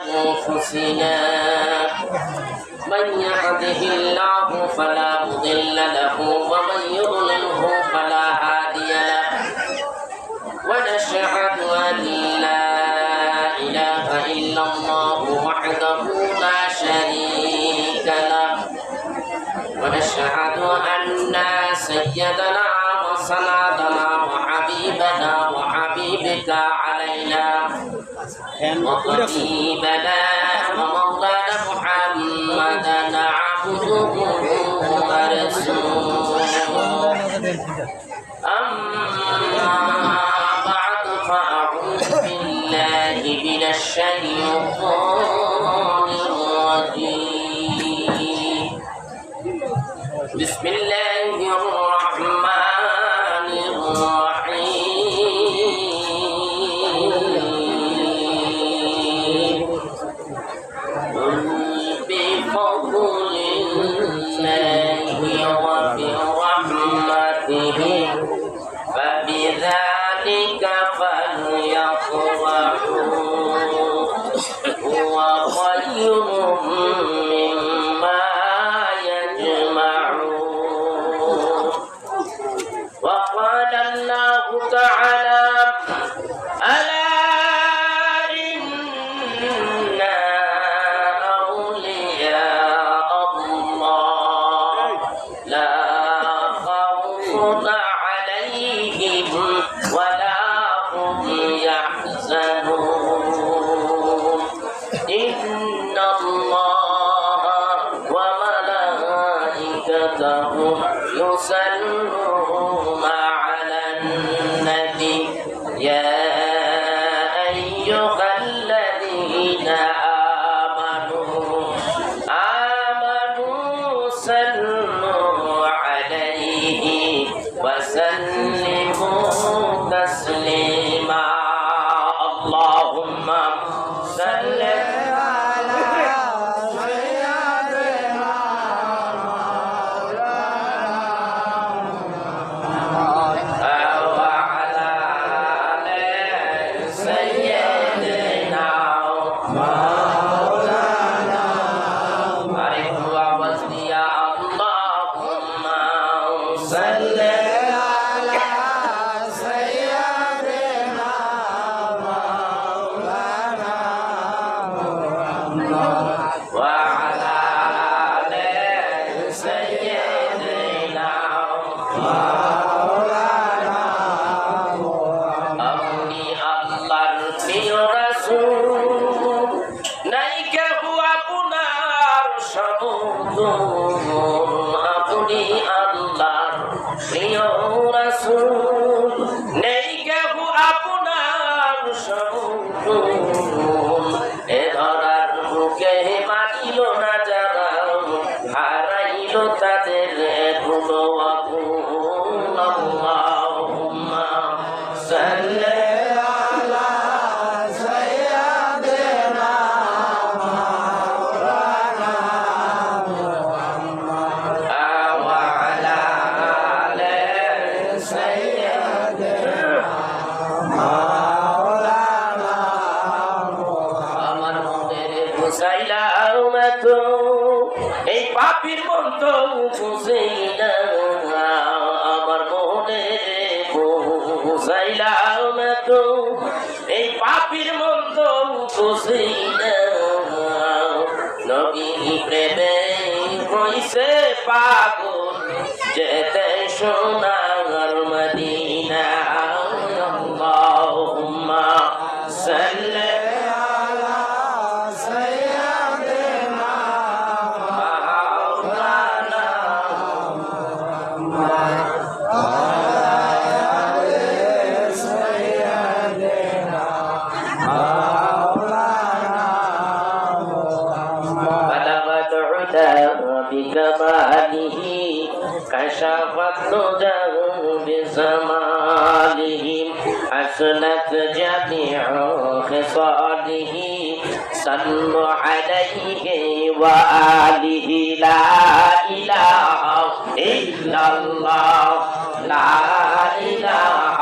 أنفسنا من يهده الله فلا مضل له ومن يضلله فلا هادي له ونشهد أن لا إله إلا الله وحده لا شريك له ونشهد أن سيدنا وسندنا وحبيبنا وحبيبك علينا وطبيبنا ومولانا محمدا عبده ورسوله أما بعد فأعوذ بالله من الشيطان الرجيم بسم الله الرحمن الرحيم قل بفضل الله وبرحمته فبذلك فليفرحوا هو خير مما يجمعون وقال الله تعالى ألا إن أولياء الله لا خوف عليهم ولا هم يحزنون إن الله وملائكته يصلون على النبي يا أيها الذين آمنوا صلوا عليه وسلموا تسليما اللهم صل আপনি আল্লাহর প্রিয় রাসূল নেই কেউ আপনার সমতুল এ ধরার বুকে মানিল না যারা হারাইল তাদের কোনো আপন আল্লাহুম্মা সাল্লি এই পাপীর মন তো বুঝেই না আমার মনে বুঝাইলাম না তো এই পাপীর মন তো বুঝেই না নবী প্রেমে হইছে পাগল যেতে সোনার মদিনা আল্লাহুম্মা সাল্লি بكماله كشفت نجا بزماله حسنت جميع خصاله صلوا عليه وآله لا إله إلا الله لا إله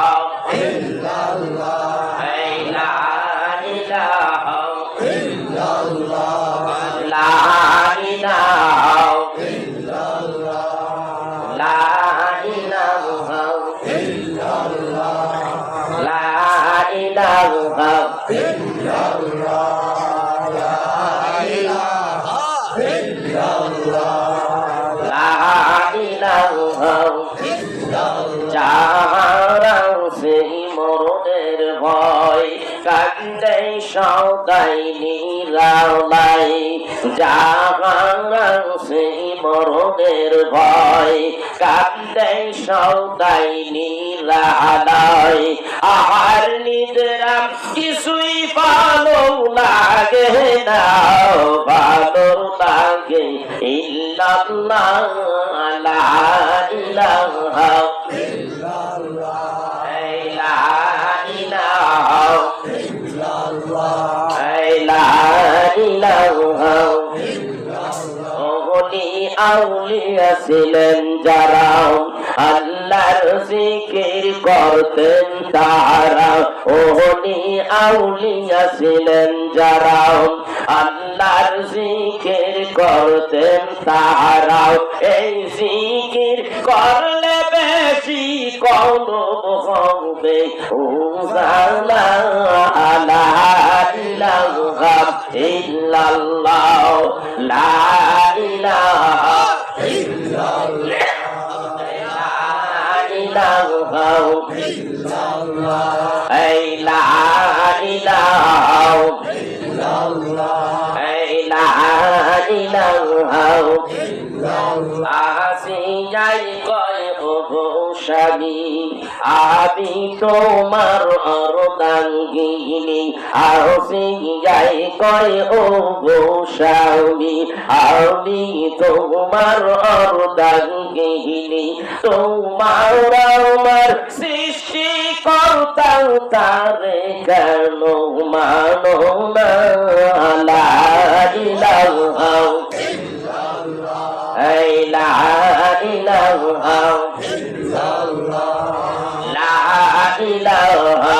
إلا الله لا إله إلا الله লা ইলাহা লা ইলাহা লা ইলাহা যারা সেই মরণের ভয় কান্দে সদাই নিরালাই, যারা সেই মরণের ভয় কান্দে সদাই নিরালাই, আহার নিদ্রাম কিছুই ভালো লাগে না, ভালো লাগে ইল্লাল্লাহ লা ইলাহা ইল্লাল্লাহ লা ইলাহা ইল্লাল্লাহ। ওলি আউলিয়া ছিলেন যারা আল্লাহর জিকির করতেন তারা, ওলি আউলিয়া ছিলেন যারা আল্লাহর জিকির করতেন তারা, এই জিকির করলে বেশি কলব হবে উজালা, লা ইলাহা ইল্লাল্লাহ লা ইলাহা ইল্লাল্লাহ লা ইলাহা ইল্লাল্লাহ লা ইলাহা ইল্লাল্লাহ। আসিয়াই কয় ও স্বামী আমি তোমার অর্ধাঙ্গিনী, আসিয়াই কয় ও স্বামী আমি তোমার অর্ধাঙ্গিনী, তোমার আমার সৃষ্টি কর্তাও তারে কেন মানো না, লা ইলাহা লা ইলাহা লা ইলাহা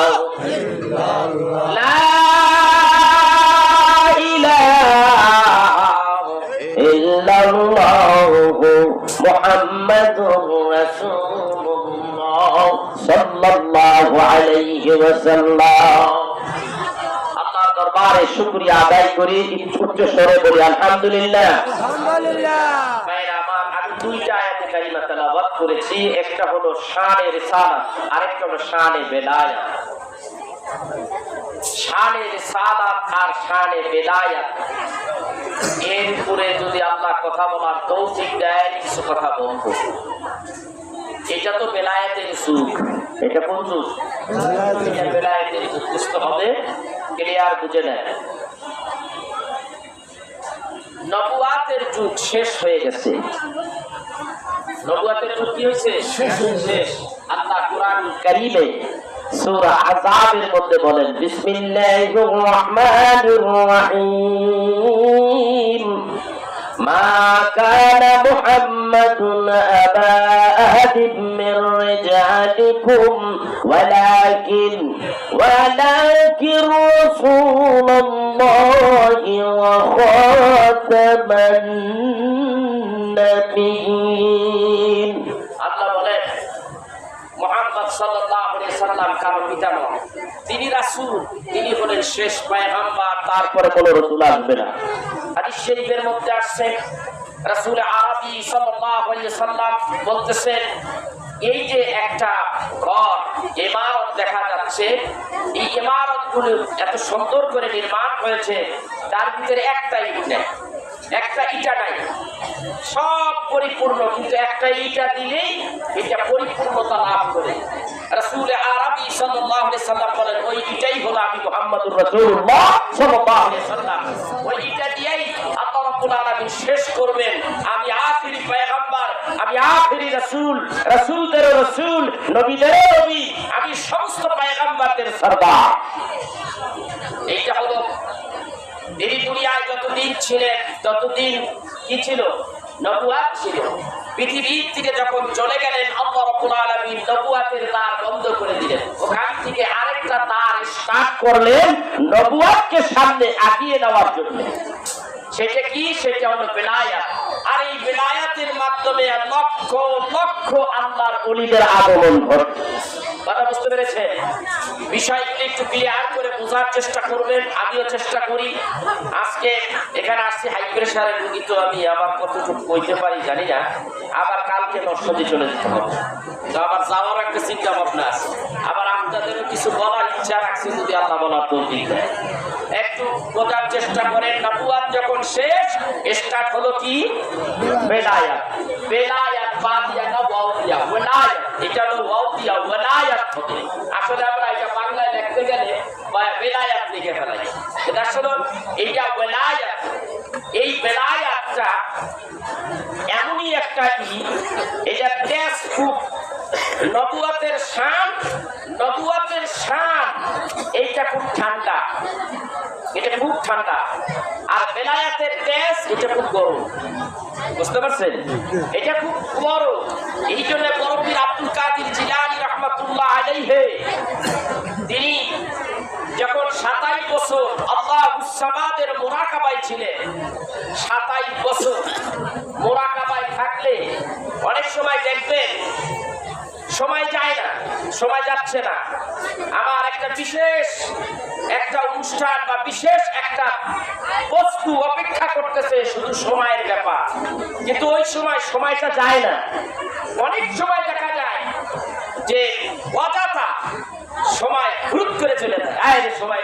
লা ইলাহা ইল্লাল্লাহ মুহাম্মাদুর রাসূলুল্লাহ সাল্লাল্লাহু আলাইহি ওয়াসাল্লাম। আল্লাহর দরবারে শুকরিয়া আদায় করি, উচ্চ স্বরে বলি আলহামদুলিল্লাহ। আমি দুইটা আয়াতে কারিমা তেলাওয়াত করেছি, একটা হলো শানে রিসালাত, আরেকটা হলো শানে বেলায়াত। শানে রিসালাত আর শানে বেলায়াত এর উপরে যদি আল্লাহ কথা বলার তৌফিক দেয় কিছু কথা বলবো। এটা তো বেলায়েতের যুগ, এটা কোন যুগ? বেলায়েতের যুগ, বুঝতে হবে, ক্লিয়ার বুঝে নেয়। নবুয়াতের যুগ শেষ হয়ে গেছে। নবুয়াতের যুগ কি হয়েছে? শেষ। আল্লাহ কুরআন কারীমে সূরা আযাবের মধ্যে বলেন বিসমিল্লাহির রহমানির রহিম মা কানা মুহাম্মাদুন আবা আহাদিন মির রিজালিকুম ওয়ালাকিন রাসূলুল্লাহি ওয়া খাতামান নবিয়্যিন। আল্লাহ বলেন মুহাম্মদ সাল্লাল্লাহু আলাইহি সাল্লাম কারো পিতা নন, তিনি রাসূল, তিনি হলেন শেষ পয়গম্বর, তারপরে কোনো রাসূল আসবে না। হাদিস শরীফের মধ্যে আসছে রাসূল আরবি সাল্লাল্লাহু আলাইহি সাল্লাম বলতেছেন এই যে একটা ঘর ইমারত দেখা যাচ্ছে, এই ইমারতগুলো এত সুন্দর করে নির্মাণ হয়েছে, তার ভিতরে একটা ইট নেই, একটা ইটা নাই, সব পরিপূর্ণ, কিন্তু একটা ইটা দিলেই এটা পরিপূর্ণতা লাভ করে। রাসূল আরবি সাল্লাল্লাহু আলাইহি সাল্লাম বলেন ওই ইটাই হলো আমি মুহাম্মদুর রাসূলুল্লাহ সাল্লাল্লাহু আলাইহি সাল্লাম। ওই ইটা দিয়েই আল্লাহ রাব্বুল আলামিন শেষ করবেন আমি আখিরি পয়গম্বর, আমি আখিরি রাসূল, রাসূলদেরও রাসূল, নবীদেরও নবী, আমি সমস্ত পয়গম্বরদের সরদার। এইটা হলো এই দুনিয়ায় যতদিন ছিলেন ততদিন কি ছিল? নবুয়াত ছিল। পৃথিবী থেকে যখন চলে গেলেন আল্লাহ রাব্বুল আলামিন নবুয়াতের দ্বার বন্ধ করে দিলেন, ওখান থেকে আরেকটা দ্বার স্টার্ট করলেন নবুয়তকে সামনে আগিয়ে নেওয়ার জন্য। সেটা কি? সেটা হলো বেলায়াত। আর এই বেলায়াতের মাধ্যমে লক্ষ লক্ষ আল্লাহর ওলিদের আগমন ঘটে। কথা বুঝতে পেরেছেন? বিষয়গুলি একটু ক্লিয়ার করে বোঝার চেষ্টা করবেন, আমিও চেষ্টা করি। আজকে এখানে আসছি হাই প্রেশারের রোগী, তো আমি আবার কতটুকু কইতে পারি জানি না। আবার কালকে নরসদে চলে যেতে হবে, তো আবার যাওয়ার একটা চিন্তা ভাবনা আছে। আবার আপনাদেরও কিছু বলার ইচ্ছা রাখছি, যদি আল্লাহ বলার তৌফিক দেয়। একটু বোঝার চেষ্টা করেন। নবুয়ত যখন শেষ, স্টার্ট হলো কি? বেলায়াত। বেলায়াত বাদিয়া না ওয়াও দিয়া, ওয়ালায়াত। এটা হলো ওয়াও দিয়া ওয়ালায়াত হবে। আসলে আমরা এটা বাংলায় লিখতে গেলে বেলায়াত লিখে ফেলাই। এটা আসলে এইটা ওয়ালায়াত। এই বেলায়াতটা এমনই একটা এটা টেস্ট খুব নবুয়তের শান। নবুয়তের শান এইটা খুব ঠান্ডা, এটা খুব ঠান্ডা। আর বেলায়াতের তেজ এটা খুব গরম। বুঝতে পারছেন? এটা খুব গরম। এই জন্য বড় পীর আব্দুল কাদের জিলানী রাহমাতুল্লাহ আলাইহি তিনি যখন 27 বছর আল্লাহুস সামাদের মুরাকাবায় ছিলেন, 27 বছর মুরাকাবায় থাকলে অনেক সময় দেখবেন সময় যায় না, সময় যাচ্ছে না। আমার একটা বিশেষ একটা অনুষ্ঠান বা বিশেষ একটা বস্তু অপেক্ষা করতেছে, শুধু সময়ের ব্যাপার। কিন্তু ওই সময় সময়টা যায় না। অনেক সময় দেখা যায় যে অযথা সময় দ্রুত করে চলে যায়। আরে সময়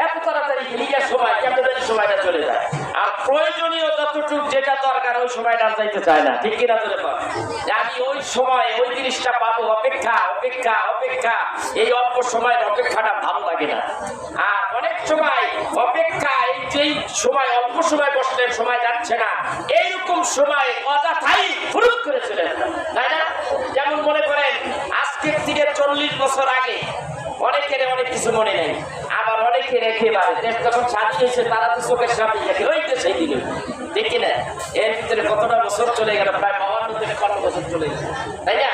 এত তাড়াতাড়ি লিগার সময় কেমন সময়টা চলে যায়। আর প্রয়োজনীয় যতটুকু যেটা দরকার ওই সময়টা যাইতে চায় না। ঠিক কিনা? চলে পারে আমি ওই সময় ওই জিনিসটা পাবো, অপেক্ষা অপেক্ষা অপেক্ষা। এই অল্প সময়ের অপেক্ষাটা ভালো লাগে না। আর অনেক সময় অপেক্ষা, এই যেই সময় অল্প সময় বসলেন সময় যাচ্ছে না, এইরকম সময় অযথাই দ্রুত করে চলে যায়, তাই না? যেমন মনে করেন আজকের থেকে 40 বছর আগে অনেকের অনেক কিছু মনে নেই। আবার অনেকের একেবারে দেশ যখন স্বাধীন হয়েছে তারা তো চোখের সামনে দেখে ওই তো সেই দিন, ঠিক কিনা? এর ভিতরে কতটা বছর চলে গেল, প্রায় 52 থেকে 50 বছর চলে গেল, তাই না?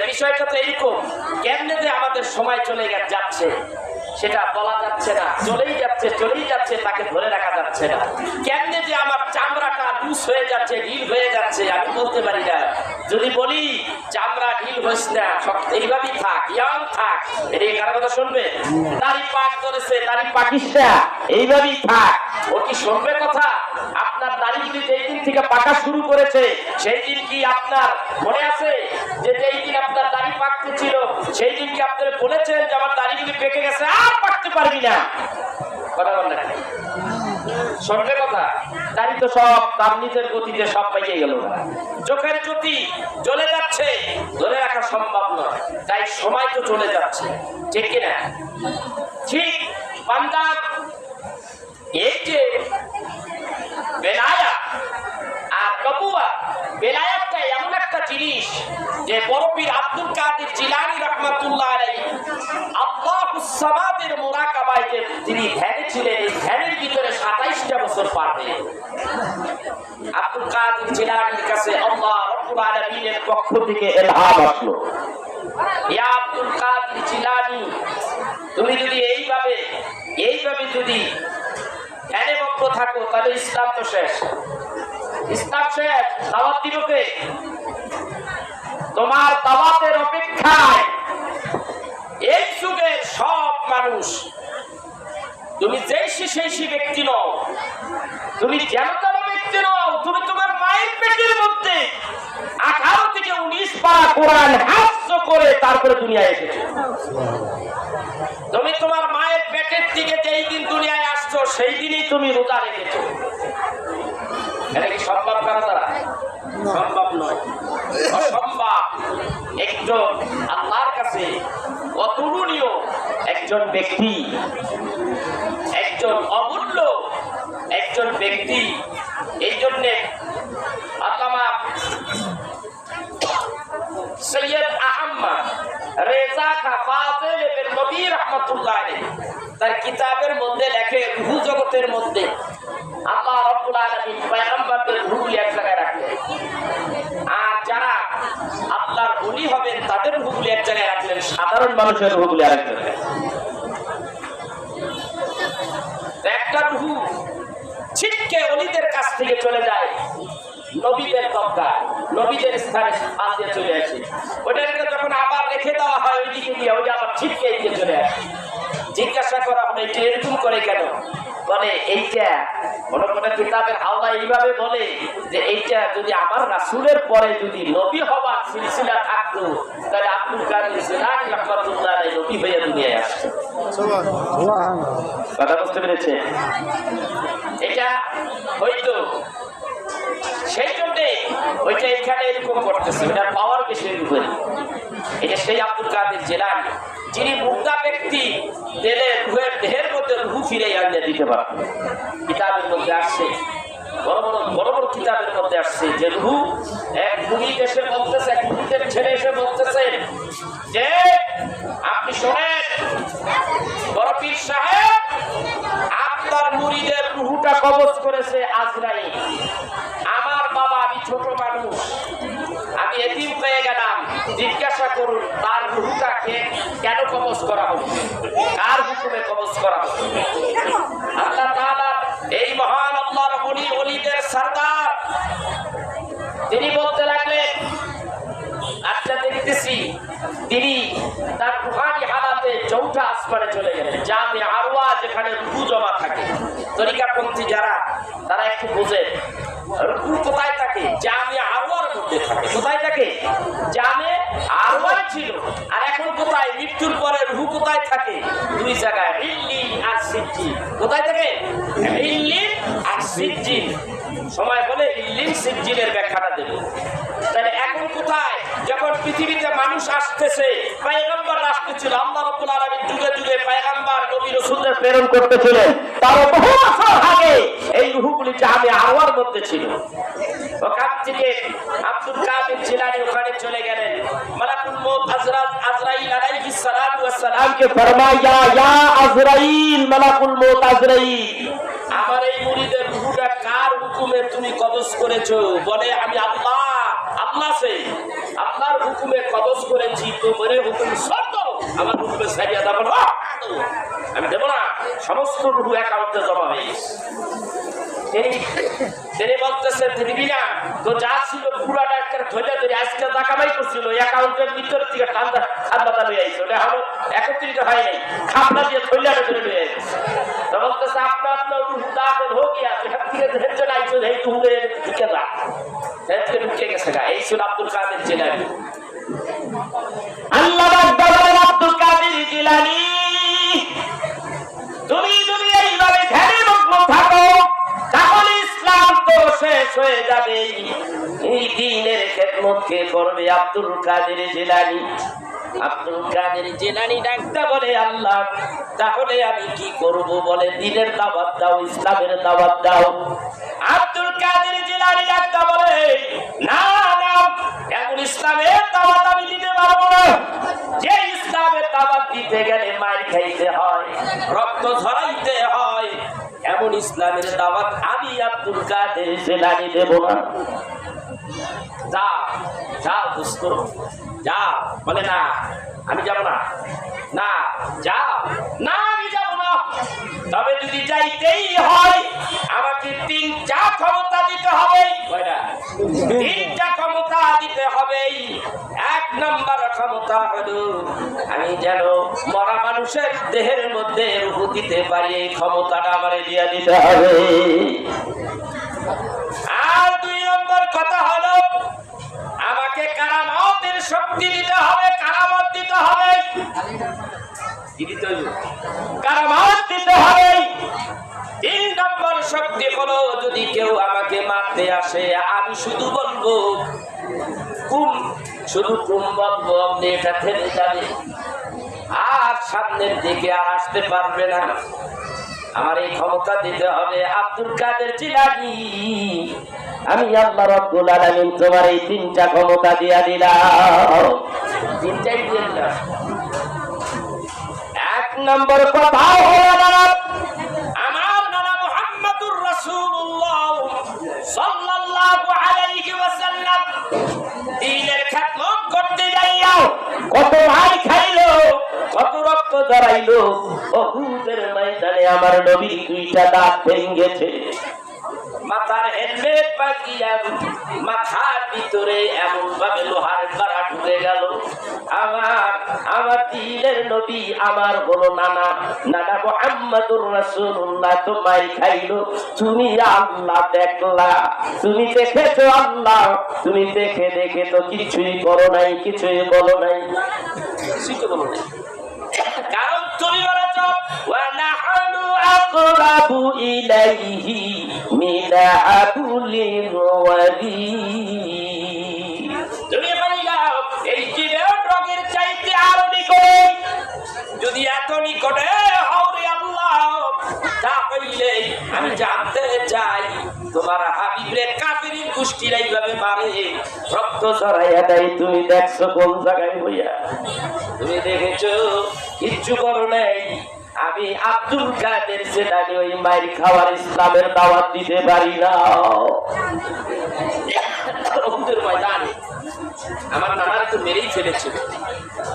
বিষয়টা তো এইরকম। কেমনে যে আমাদের সময় চলে যাচ্ছে সেটা বলা যাচ্ছে না। চলেই যাচ্ছে, তাকে ধরে রাখা যাচ্ছে না। কেমনে যে আমার চামড়াটা লুজ হয়ে যাচ্ছে, ঢিল হয়ে যাচ্ছে, আমি বলতে পারি না। যদি বলি চামড়া ঢিল হইস না, এইভাবেই থাক, ইয়াং থাক, এটা কারো কথা শুনবে? দাড়ি পাক ধরেছে, দাড়ি পাকিস না, এইভাবেই থাক, ও কি শুনবে কথা? আপনার দাড়িগুলি যেই দিন থেকে পাকা শুরু করেছে সেই দিন কি আপনার মনে আছে যে যেই দিন আপনার দাড়ি পাকতে ছিল সেই দিন কি আপনারা বলেছেন যে আমার দাড়িগুলি পেকে গেছে, আর পাকতে পারবি না? কথা বল না, শুনবে কথা? দাড়ি তো সব তার নিজের গতিতে সব পাইয়ে গেল। চোখের জ্যোতি চলে যাচ্ছে, ধরে রাখা সম্ভব নয়, তাই সময় তো চলে যাচ্ছে, ঠিক কিনা? ঠিক বান্দা এই যে বেলায়াত আর নবুয়ত, বেলায়াতটা এমন একটা জিনিস যে বড় পীর আব্দুল কাদের জিলানী রাহমাতুল্লাহ আলাইহি আল্লাহুস সামাদের মুরাকাবায় যে তিনি ধ্যানে ছিলেন, এই ধ্যানের ভিতরে 27টা বছর পার হয়ে আব্দুল কাদের জিলানীর কাছে আল্লাহ রাব্বুল আলামিনের পক্ষ থেকে ইলহাম আসলো, ইয়া আব্দুল কাদের জিলানী, তুমি যদি এইভাবে যদি ধ্যানে মগ্ন থাকো তাহলে ইসলাম তো শেষ। ইসলাম শেষ, দাওয়াত দিব কে? তোমার দাওয়াতের অপেক্ষায় এই যুগের সব মানুষ। তুমি যেই সেই ব্যক্তি নও, তুমি যেন তেন ব্যক্তি নও, তুমি তোমার মায়ের পেটের মধ্যে 18 থেকে 19 পারা কোরআন হাফজ করে তারপরে দুনিয়ায় এসেছো। তুমি তোমার মায়ের পেটের থেকে যেই দিন দুনিয়ায় আসছো সেই দিনই তুমি রোজা রেখেছো। এটা কি সম্ভব করা দ্বারা? সম্ভব নয়, অসম্ভব। একজন আল্লাহর কাছে অতুলনীয় একজন ব্যক্তি, একজন অমূল্য একজন ব্যক্তি। এই জন্য আল্লামা সৈয়দ আহমদ রেজা খা ফাজিল ইবনে নবী রাহমাতুল্লাহ আলাইহি তার কিতাবের মধ্যে লেখে, রূহ জগতের মধ্যে আল্লাহ রাব্বুল আলামিন পয়গম্বরদের রূহ এক জায়গায় রাখলেন, আর যারা আল্লাহর ওলি হবেন তাদের রূহগুলি এক জায়গায় রাখলেন, সাধারণ মানুষের রূহগুলি আরেক জায়গায়। ছিটকে ওলিদের কাছ থেকে চলে যায় নবীদের দরকার, নবীদের স্থানে আজকে চলে আসে। ওটাকে যখন আবার রেখে দেওয়া হয় ওইদিকে গিয়ে ওইটা আবার ছিটকে এগিয়ে চলে আসে। জিজ্ঞাসা করা হলো এটা এরকম করে কেন? বলে এইটা কোন কোন কিতাবের হাওলা এইভাবে বলে যে এইটা যদি আমার রাসূলের পরে যদি নবী হওয়ার সিলসিলা থাকতো তাহলে আব্দুল কাদের জিলানী রাহমাতুল্লাহ আলাইহি নবী হয়ে দুনিয়ায় আসতো। সুবহানাল্লাহ। কথা বুঝতে পেরেছে? এটা হয়তো সেই জন্যে ওইটা এখানে এরকম করতেছে, ওটার পাওয়ার বেশি উপরে। এটা সেই আব্দুল কাদের জিলানী যিনি মুর্দা ব্যক্তি দিলে রুহের দেহের মধ্যে রুহু ফিরে আনিয়ে দিতে পারেন। কিতাবের মধ্যে আসছে, বড় বড় কিতাবের মধ্যে আসছে যে রুহু এক মুরিদ এসে বলতেছে, এক মুরিদের ছেলে এসে বলতেছে যে আপনি শোনেন বড় পীর সাহেব, আপনার মুরিদের রুহুটা কবজ করেছে আজরাইল। আমার বাবা, আমি ছোট মানুষ, আমি এতিম হয়ে গেলাম, জিজ্ঞাসা করুন তার রুহুটাকে কেন কবজ করা হবে, কার হুকুমে কবজ করা হবে? আল্লাহ তাআলা এই মহান আল্লাহর ওলি, ওলিদের সরদার, তিনি বলতে লাগলেন আচ্ছা দেখতেছি তিনি তার রুহানি হালাতে চৌথা আসমানে চলে গেলেন। জামে আরওয়া যেখানে রুহু জমা থাকে, তরিকাপন্থী যারা তারা একটু বোঝে রুহু কোথায় থাকে, জামে আরওয়ার মধ্যে থাকে। কোথায় থাকে? জামে আরওয়া ছিল। আর এখন কোথায়? মৃত্যুর পরে রুহু কোথায় থাকে? দুই জায়গায়, ইল্লিন আর সিজ্জিন। কোথায় থাকে? ইল্লিন আর সিজ্জিন। সময় হলে ইল্লিন সিজ্জিনের ব্যাখ্যাটা দেব। তাহলে এখন কোথায়? যখন পৃথিবীতে মানুষ আসতেছে, পয়গম্বর আসতেছিল, আল্লাহ রাব্বুল আলামিন যুগে যুগে পয়গম্বর নবী রাসূলদের প্রেরণ করতেছিলেন, তার বহু বছর আগে এই রূহগুলি জামে আরওয়ার মধ্যে ছিল। ওখান থেকে আব্দুল কাদের জিলানী ওখানে চলে গেলেন। মালাকুল মউত আজরাইল আলাইহিস সালাতু ওয়াস সালামকে ফরমায়া, ইয়া আজরাইল, মালাকুল মউত আজরাইল, আমার এই মুরিদের রূহটা কার হুকুমে তুমি কবজ করেছো? বলে আমি আল্লাহ সে আপনার হুকুমে কবজ করেছি, তোমার হুকুম সত্য, আমার হুকুমে ছাড়িয়ে দেব না, আমি দেব না। সমস্ত রূহ অ্যাকাউন্টে জমা হয়ে গেছে। তিনি বলতেছে দিবি না তো, যা ছিল পুরাটা একটা ধরে ধরে আজকে টাকামাই করছিল অ্যাকাউন্টের ভিতর থেকে ঠান্ডা ঠান্ডা লয়ে আইছে, ওটা হলো একত্রিত হয় নাই, খাপড়া দিয়ে থইলাটা ধরে লয়ে আইছে। তো বলতেছে আপনার রূহ দাখিল হয়ে গিয়া সেখান থেকে ধৈর্য নাইছো, এই রূহে ঢুকে যা, ঢুকে গেছে গা। এই ছিল আব্দুল কাদের জিলানী। আল্লাহ বলেন আব্দুল কাদের জিলানী, তুমি যদি এইভাবে ধ্যানে মগ্ন থাকো তাহলে ইসলাম তো শেষ হয়ে যাবে। এই দ্বীনের খেদমত কে করবে? আব্দুল কাদের জিলানী। আব্দুল কাদের জিলানী ডাকতে বলে আল্লাহ তাহলে আমি কি করব? বলে দ্বীনের দাওয়াত দাও, ইসলামের দাওয়াত দাও। আব্দুল কাদের জিলানী ডাকতে বলে না না, এমন ইসলামের দাওয়াত আমি দিতে পারবো না। যে ইসলামের দাওয়াত দিতে গেলে মার খাইতে হয়, রক্ত ঝরাইতে হয়, এমন ইসলামের দাওয়াত আমি আব্দুল কাদের জিলানী দেব না। যা যা দোস্ত যা। বলে না আমি যাব না, না যাও না, আমি যাব না। তবে যদি যাইতেই হয় আমাকে তিনটা ক্ষমতা দিতে হবে। তিনটা ক্ষমতা দিতে হবে। এক নম্বর ক্ষমতা হলো আমি যেন মরা মানুষের দেহের মধ্যে রূহ দিতে পারি, এই ক্ষমতাটা আমার দিয়ে দিতে হবে। আর দুই নম্বর কথা হলো আমাকে কারামতের শক্তি দিতে হবে, কারামত দিতে হবে, কারামত দিতে হবে। তিন নম্বর শক্তি হলো যদি কেউ আমাকে মারতে আসে আমি শুধু বলবো কুম, শুধু কুম বলবো, আপনি এটা থেমে যাবে আর সামনের দিকে আর আসতে পারবে না। আমার এই ক্ষমতা দিতে হবে। আব্দুল কাদের জিলানী, আমি আল্লাহ রাব্বুল আলামিন তোমার এই তিনটা ক্ষমতা দিয়া দিলাম। তিনটাই দিয়ে দিলাম। এক নম্বর কথা হলো আমার নানা মুহাম্মাদুর রাসূলুল্লাহ সাল্লাল্লাহু আলাইহি ওয়াসাল্লাম দ্বীনের খেদমত করতে যাইয়া কত ভাই খাইলো, কত রক্ত ঝরাইলো, উহুদের ময়দানে কারণে আমার নবীর 2টা দাঁত ভেঙেছে। মাথার হেলমেট পাকিয়া মাথার ভিতরে এমন ভাবে লোহার গাড়া ঢুকে গেল। আমার দিলের নবী আমার বলো নানা মুহাম্মাদুর রাসূলুল্লাহ তোমায় খাইলো। তুমি আল্লাহ দেখলা, তুমি দেখেছো আল্লাহ, তুমি দেখে দেখে তো কিছুই করো নাই, কিছুই বলো নাই, কিছুই তো বলো নাই। কারণ তুমি বলেছ ওয়া নাহনু আকরাবু ইলাইহি মিন হাবলির ওয়ারিদ। তুমি বলিলা এই জীবন রোগের চাইতে আরো নিকটে, যদি এত নিকটে হও রে আল্লাহ, তাহলে আমি জানতে চাই তোমার হাবিবের কাফিরিন গোষ্ঠীরা এইভাবে মারে, রক্ত ছড়াইয়া দেয়, তুমি দেখছো কোন জায়গায় হইয়া? তুমি দেখেছো? কিচ্ছু করো নাই। আমি আব্দুল কাদের জিলানী ওই মাইর খাওয়ার ইসলামের দাওয়াত দিতে পারি না। উহুদের ময়দানে আমার নানার তো মেরেই ফেলেছিল।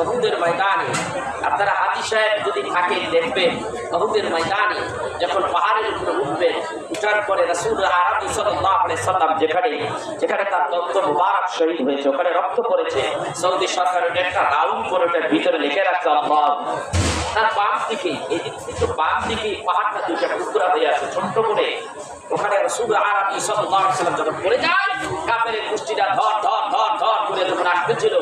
উহুদের ময়দানে আপনারা হাজী সাহেব যদি থাকেন দেখবেন, উহুদের ময়দানে যখন পাহাড়ের উপরে উঠবেন, উঠার পরে রাসূল আরবি সাল্লাল্লাহু আলাইহি সাল্লাম যেখানে তার দন্ত মুবারক শহীদ হয়েছে, ওখানে রক্ত পড়েছে। সৌদি সরকারের একটা রাউন্ড করে ওটার ভিতরে লিখে রাখছে আল্লাহ। তার বাম দিকে, এই দিকে বাম দিকে পাহাড়টা 2টা টুকরা হয়ে আছে ছোট্ট করে। ওখানে রাসূল আরবি সাল্লাল্লাহু আলাইহি সাল্লাম যখন পড়ে যায়, কাফেরের গোষ্ঠীরা ধর ধর ধর ধর করে যখন আসতেছিল,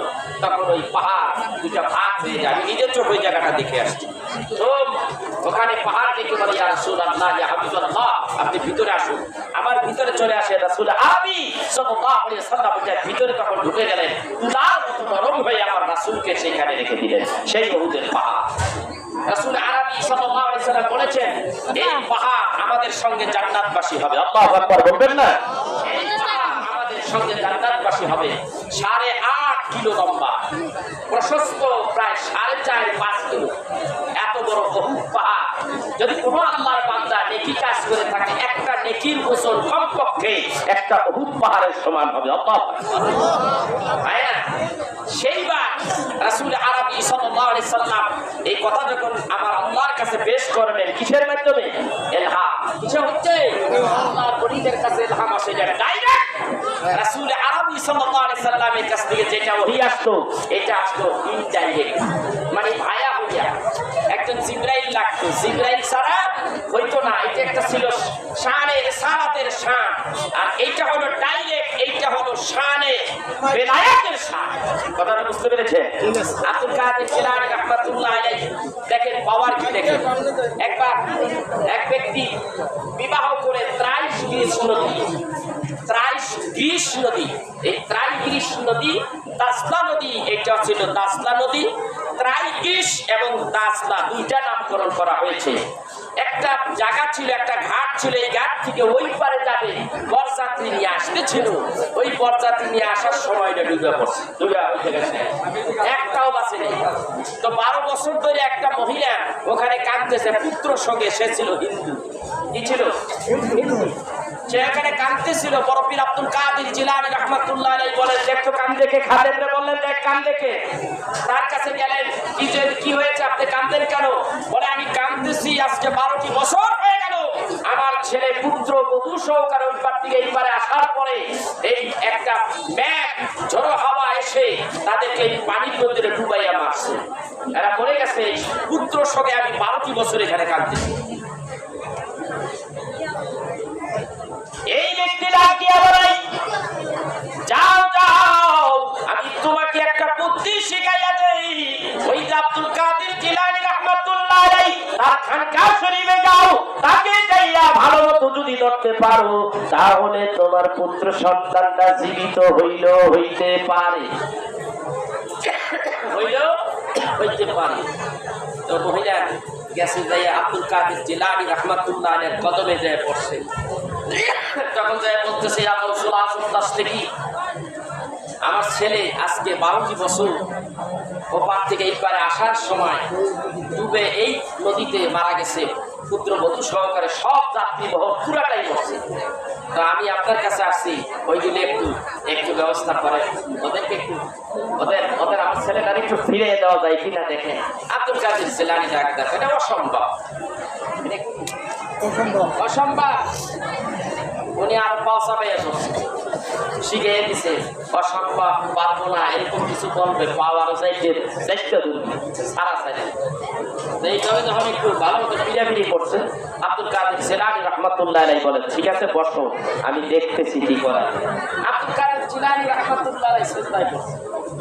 তখন ওই পাহাড় 2টা ভাগ হয়ে যায়। আমি নিজের চোখে ওই জায়গাটা দেখে আসছি। তো ওখানে পাহাড় দেখে বলে ইয়া রাসূলুল্লাহ, ইয়া হাবিবাল্লাহ, আপনি ভিতরে আসুন। আমার ভিতরে চলে আসে রাসূল আরবি সাল্লাল্লাহু আলাইহি সাল্লাম, ভিতরে তখন ঢুকে গেলেন, তুলার মতো নরম হয়ে আমার রাসূলকে সেখানে রেখে দিলেন, সেই উহুদের পাহাড়। রাসূল আরবি সাল্লাল্লাহু আলাইহি সাল্লাম বলেছেন, এই পাহাড় আমাদের সঙ্গে জান্নাতবাসী হবে। আল্লাহু আকবার বলবেন না? এই পাহাড় আমাদের সঙ্গে জান্নাতবাসী হবে। 8.5 কিলো লম্বা, প্রশস্ত প্রায় 4.5-5 কিলো, এত বড় উহুদ পাহাড়। যদি কোনো আল্লাহর বান্দা নেকি কাজ করে থাকে, একটা নেকির ওজন কমপক্ষে একটা উহুদ পাহাড়ের সমান হবে। আল্লাহু আকবার। সেইবার রাসূল আরবি সাল্লাল্লাহু আলাইহি সাল্লাম এই কথা যখন আমার আল্লাহর কাছে পেশ করবেন, কিসের মাধ্যমে? ইলহাম। কিসে হচ্ছে? আল্লাহর ওলিদের কাছে ইলহাম আসে, ডাইরেক্ট রাসূল আরবি সাল্লাল্লাহু আলাইহি সাল্লামের কাছ থেকে যেটা ওহী আসতো, এটা আসতো ইনডাইরেক্ট, মানে ভায়া হইয়া। একজন জিবরাইল লাগতো, জিবরাইল ছাড়া হইতো না। এটা একটা ছিল শানের সালাতের শান, আর এইটা হলো ডাইরেক্ট, এইটা হলো শানে বেলায়েতের শান। কথাটা বুঝতে পেরেছেন? আব্দুল কাদের জিলানী রাহমাতুল্লাহ আলাইহি দেখেন পাওয়ার কি দেখেন। একবার এক ব্যক্তি বিবাহ করে ত্রাইগ্রিস নদী, এই ত্রাইগ্রিস নদী, দাসলা নদী, এটা ছিল দাসলা নদী। ত্রাইগ্রিস এবং দাসলা 2টা নামকরণ করা হয়েছে। একটা জায়গা ছিল, একটা ঘাট ছিল, এই ঘাট থেকে ওই পারে যাবে বরযাত্রী নিয়ে আসতেছিল। ওই বরযাত্রী নিয়ে আসার সময়টা ডুবে পড়ছে, একটাও বাঁচে নেই। তো 12 বছর ধরে একটা মহিলা ওখানে কাঁদতেছে পুত্র সঙ্গে। সে ছিল হিন্দু। কি ছিল? হিন্দু। সে এখানে কাঁদতেছিল। বড় পীর আব্দুল কাদের জিলানী রাহমাতুল্লাহ আলাইহি বলেন, দেখতো কান দেখে। খাদেমরে বললেন, দেখ কান দেখে। তার কাছে গেলেন, কি হয়েছে, আপনি কাঁদেন কেন? বলে, আমি কাঁদতেছি, আজকে 12টি বছর হয়ে গেল আমার ছেলে পুত্র বধূ সহকারে ওই পার থেকে এই পারে আসার পরে এই একটা মেঘ ঝড়ো হাওয়া এসে তাদেরকে এই পানির মধ্যে ডুবাইয়া মারছে। এরা মরে গেছে। পুত্র সঙ্গে আমি 12টি বছর এখানে কাঁদতেছি। এই ব্যক্তি ডাকিয়া বলে, যাও যাও, আমি তোমাকে একটা বুদ্ধি শিখাইয়া দেই। ওই আব্দুল কাদের জিলানী রাহমাতুল্লাহ আলাইহি তার খানকা শরীফে যাও, তাকে যাইয়া ভালো মতো যদি ধরতে পারো, তাহলে তোমার পুত্র সন্তানটা জীবিত হইতে পারে। তো মহিলা গেছে যাইয়া আব্দুল কাদের জিলানী রাহমাতুল্লাহ আলাইহির কদমে যায় পড়ছে। তখন যায় বলতেছে, আমার রাসূল আসুন থেকে আমার ছেলে আজকে 12টি বছর ওপার থেকে এই পারে আসার সময় ডুবে এই নদীতে মারা গেছে। পুত্রবধূ সহকারে সব যাত্রী বহর পুরাটাই বসে। তো আমি আপনার কাছে আসছি, ওইগুলো একটু ব্যবস্থা করে ওদেরকে একটু ওদের আমার ছেলেটার একটু ফিরে দেওয়া যায় কিনা দেখেন। আব্দুল কাদের জিলানী ডাক দেন, এটা অসম্ভব। অসম্ভব। উনি আর পাওসাবে শিখে দিছে অসম্ভব, পারবো না, এরকম কিছু বলবে, পাওয়ার চাইতে চেষ্টা করবে সারা চাইতে। এইভাবে যখন একটু ভালো মতো পিড়াপিড়ি করছে, আব্দুল কাদের জিলানী রহমাতুল্লাহ আলাইহি বলেন, ঠিক আছে বসো, আমি দেখতেছি কি করা। আব্দুল কাদের জিলানী রহমাতুল্লাহ আলাইহি সেজদায় পড়ছে।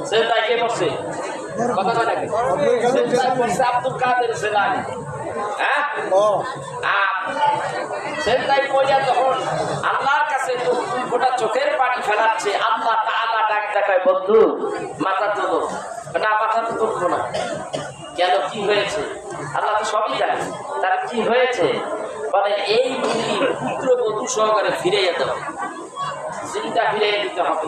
সেজদায় কে পড়ছে? কথা কয় নাকি? সেজদায় পড়ছে আব্দুল কাদের জিলানী। হ্যাঁ, সেজদায় পড়ে যখন আল্লাহর কাছে গোটা চোখের পানি ফেলাচ্ছে, আল্লাহ তাআলা ডাক দেখায়, বন্ধু মাথা তোলো। না, মাথা তো তুলবো না। কেন, কি হয়েছে? আল্লাহ তো সবই জানে। তার কি হয়েছে? বলে এই পুত্র বধূ সহকারে ফিরে যেতে হবে, জিন্দা ফিরে দিতে হবে।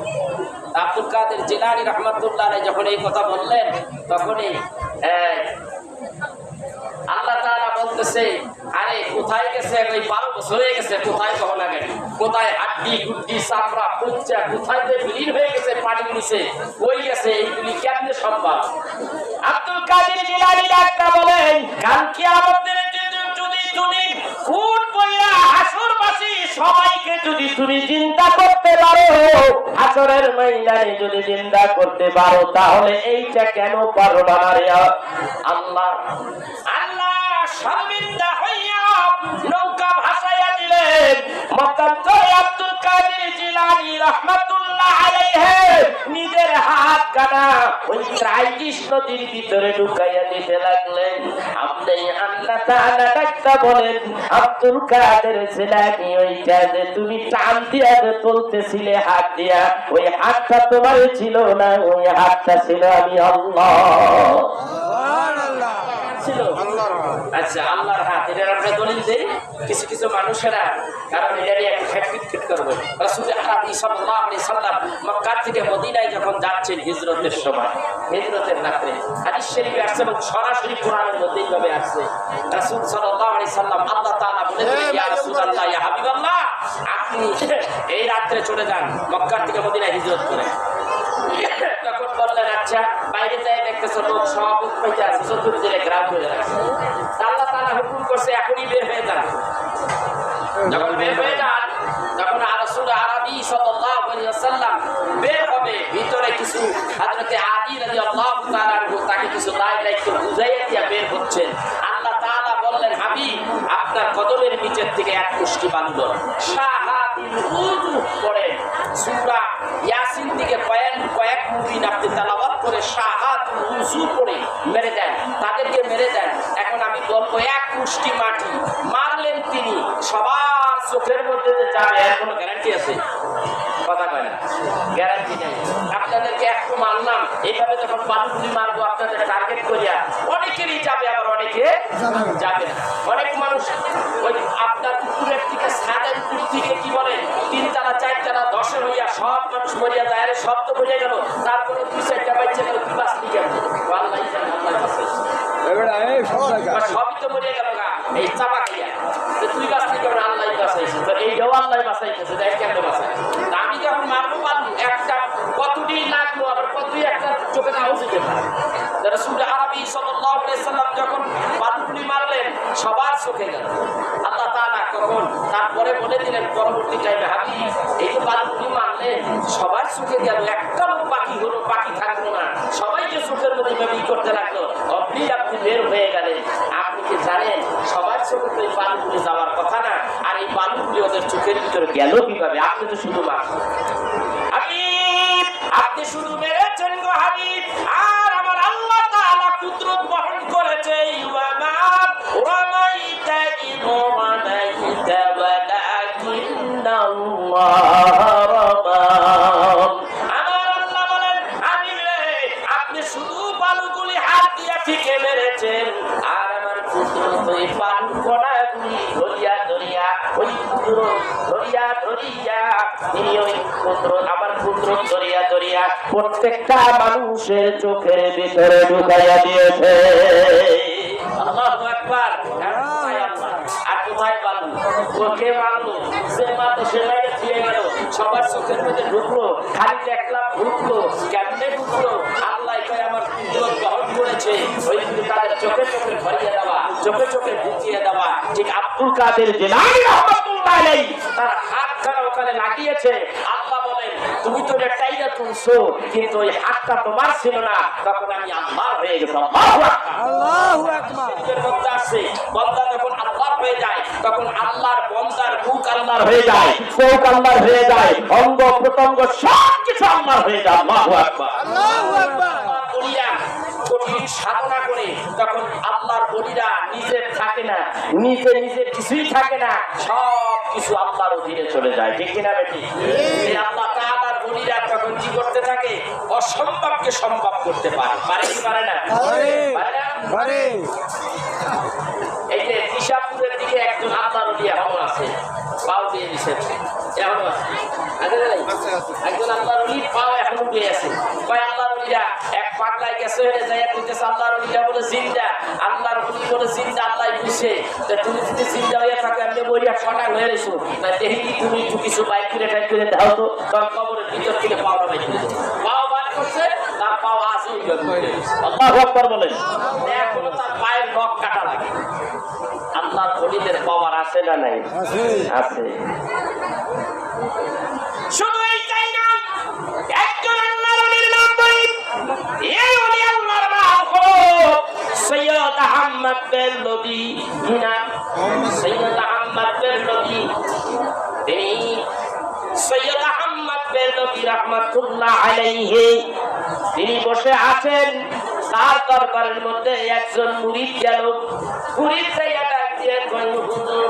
আব্দুল কাদের জিলানী রহমাতুল্লাহ আলাইহি যখন এই কথা বললেন, তখনই আল্লাহ তাআলা বলতেছে, আরে কোথায় গেছে? ওই 12 বছর হয়ে গেছে, কোথায় কখন আগে, কোথায় হাড্ডি গুড্ডি চামড়া পঞ্চা কোথায় বিলীন হয়ে গেছে পানির নিচে, ওই গেছে, এইগুলি কেমনে সম্ভব? আব্দুল কাদের জিলানী ডাক্তার বলেন, কাল কিয়ামতের দিন যদি তুমি খুন কইরা হাসরবাসী সবাইকে যদি তুমি চিন্তা করতে পারো, হাসরের ময়দানে যদি চিন্তা করতে পারো, তাহলে এইটা কেন পারবা না রে? আল্লাহ শর্মিন্দা হইয়া নৌকা ভাসাইয়া দিলেন। মতান্তরে আব্দুল কাদের জিলানী রাহমাতুল্লাহ আলাইহি নিজের হাত কাটা ওই ত্রাইকিশ নদীর ভিতরে ঢুকাইয়া দিতে লাগলেন। আপনি আল্লাহ তাআলা ডাকতা বলেন, আব্দুল কাদের জিলানী, ওইটা যে তুমি টান দিয়া তুলতেছিলে হাত দিয়া, ওই হাতটা তোমার ছিল না, ওই হাতটা ছিল আমি আল্লাহ। আচ্ছা, আল্লাহর হাত, এটার আমরা দলিল দেই কিছু কিছু মানুষেরা, কারণ এটা নিয়ে একটা ফিট করবে। রাসূল আরবি সাল্লাল্লাহু আলাইহি সাল্লাম মক্কা থেকে মদিনায় যখন যাচ্ছেন হিজরতের সময়, হিজরতের রাতে, হাদিস শরীফে আসছে এবং সরাসরি কোরআনের মধ্যে এইভাবে আসছে। রাসূল সাল্লাল্লাহু আলাইহি সাল্লাম আল্লাহ তাআলা বলেন, ইয়া রাসূলুল্লাহ, ইয়া হাবিবাল্লাহ, আপনি এই রাতে চলে যান মক্কা থেকে মদিনায় হিজরত করে। তখন বললেন, আচ্ছা, বাইরে যাই দেখতেছো লোক সব উৎপাইতে আছে, চতুর্দিকে গ্রাম হয়ে যাচ্ছে। আল্লাহ তাআলা হুকুম করছে, এখনই বের হয়ে যান। যখন বের হয়ে যান, তখন রাসূল আরবি সাল্লাল্লাহু আলাইহি ওয়াসাল্লাম বের হবে, ভিতরে কিছু হযরতে আলী রাদিয়াল্লাহু তাআলা আনহু তাকে কিছু দায়িত্ব বুঝাইয়া দিয়া বের হচ্ছেন। আল্লাহ তাআলা বললেন, হাবিব, আপনার কদমের নিচের থেকে এক মুষ্টি বাঁধল, শাহাদিল উযু পড়ে সূরা ইয়াসিন থেকে কয়েক মুবিন আপনি তেলাওয়াত করে শাহাদিল উযু পড়ে মেরে দেন, তাদেরকে মেরে দেন। এখন আমি বলবো, এক মুষ্টি মাটি মারলেন তিনি, সবার চোখের মধ্যে যে যাবে এর কোনো গ্যারান্টি আছে? কথা কয় না, গ্যারান্টি নেই। আপনাদেরকে একটু মানলাম, এইভাবে যখন বালুগুলি মারবো আপনাদের টার্গেট করিয়া, অনেকেরই যাবে, আবার অনেকে যাবে না। অনেক মানুষ ওই আপনার উপরের থেকে ছাদের উপর থেকে কি বলে 3 তালা 4 তালা 10 হইয়া সব মানুষ মরিয়া যায়, আরে সব তো মরিয়া গেল, তারপরে 2-4টা বাচ্চা গেল, কি বাঁচলি কেন? সবই তো মরিয়া গেল গা, এই চাপা খাইয়া, তুই বাঁচলি কেমন? আল্লাহ বাঁচাইছে, তো এইটাও আল্লাহ বাঁচাইতেছে, দেখ কেন বাঁচাই। আমি যখন মারবো পারবো, একটা কতটি লাগলো, আবার কতই একটা চোখে নাও যেতে পারে। রাসূল আরবি সাল্লাল্লাহু আলাইহি সাল্লাম যখন বালুগুলি মারলেন, সবার চোখে গেল। আল্লাহ তাআলা কখন তারপরে বলে দিলেন পরবর্তী টাইমে, হাবিব, এই যে বালুগুলি মারলেন সবার চোখে গেল, একটা লোক বাকি হলো, বাকি থাকলো না, সবাইকে চোখের মধ্যে বেবি করতে লাগলো, আপনি বের হয়ে গেলেন। আপনি কি জানেন সবার চোখে তো এই বালুগুলি যাওয়ার কথা না, আর এই বালুগুলি ওদের চোখের ভিতরে গেল কিভাবে? আপনি তো শুধু মারছেন, আপনি শুধু মেরেছেন গো হাবিব, আর আমার আল্লাহ তাআলা কুদরত বহন করেছে। আমার আল্লাহ বলেন, আপনি শুধু বালুগুলি হাত দিয়ে ঠিকে মেরেছেন, আর আমার কুদরত ওই বালু কণাগুলি ধরিয়া ধরিয়া, ওই কুদরত ধরিয়া ধরিয়া, তিনি ওই কুদরত, আমার কুদরত ধরিয়া ধরিয়া প্রত্যেকটা মানুষের চোখের ভিতরে ঢুকাইয়া দিয়েছে। আল্লাহু আকবার। আর কোথায় বালু? চোখে বালু, সে মাত্র সে লাগে দিয়ে গেল, সবার চোখের মধ্যে ঢুকলো, খালি দেখলাম ঢুকলো, কেমনে ঢুকলো? আল্লাহ কয়, আমার কুদরত গ্রহণ করেছে। দিয়েছে ওইগুলি তাদের চোখে চোখে ভরিয়ে দেওয়া, চোখে চোখে বুঝিয়ে দেওয়া। ঠিক আব্দুল কাদের জিলানী রাহমাতুল্লাহ আলাইহি তার হাতখানা ওখানে লাগিয়েছে। আল্লাহ বলেন তুমি তো এটা টাইনা তুলছো, কিন্তু ওই হাতটা তোমার ছিল না, তখন আমি আল্লাহ হয়ে গেছি। আল্লাহু আকবার। বান্দা যখন আল্লাহ হয়ে যায় তখন আল্লাহর বান্দার মুখ আল্লাহর হয়ে যায়, চোখ আল্লাহর হয়ে যায়, অঙ্গ প্রত্যঙ্গ সব কিছু আল্লাহর হয়ে যায়। আল্লাহু আকবার। আল্লাহু আকবার। কঠিন সাধনা করে তখন আল্লাহর বলিরা নিজের থাকে না, নিজে কিছুই থাকে না, সব কিছু আল্লাহর অধীনে চলে যায়। ঠিক কিনা বেটি? এই আল্লাহ তাআলার বলিরা তখন কি করতে থাকে? অসম্ভবকে সম্ভব করতে পারে। পারে কি পারে না? পারে। এই যে ইশাপুরের দিকে একজন আল্লাহর ওলি এখনো আছে, পাও দিয়ে দিছে, এখনো আছে। একজন আল্লাহর ওলি পাও এখনো দিয়ে আছে। কয় আল্লাহর ওলিরা এক পাগলায় গেছে যাইয়া কইতেছে আল্লাহর ওলিরা বলে জিন্দা, আল্লাহর ওলি বলে জিন্দা, আল্লাহ বুঝছে। তো তুমি যদি জিন্দা হইয়া থাকো এমনি বইয়া সটাং হয়ে রইছো, না দেখি তুমি একটু কিছু বাইক করে টাইপ করে দাও তো, তখন কবরের ভিতর থেকে পাওয়া বাইক করে পাও বার করছে, তার পাও আছে। আল্লাহু আকবার বলেন। এখনো তার পায়ের নখ কাটা লাগে। আল্লাহর ওলিদের পাওয়ার আছে না নাই? আছে। শুধু এইটাই না, একজন আল্লাহর ওলির নাম বলি, এই ওলি আল্লাহর নাম হলো সৈয়দ আহমদ বেরলভী। সৈয়দ আহমদ বেরলভী, তিনি সৈয়দ আহমদ বেরলভী রাহমাতুল্লাহ আলাইহি তিনি বসে আছেন। তার দরবারের মধ্যে একজন মুরিদ গেল। মুরিদ জায়গাটা দিয়ে হুজুর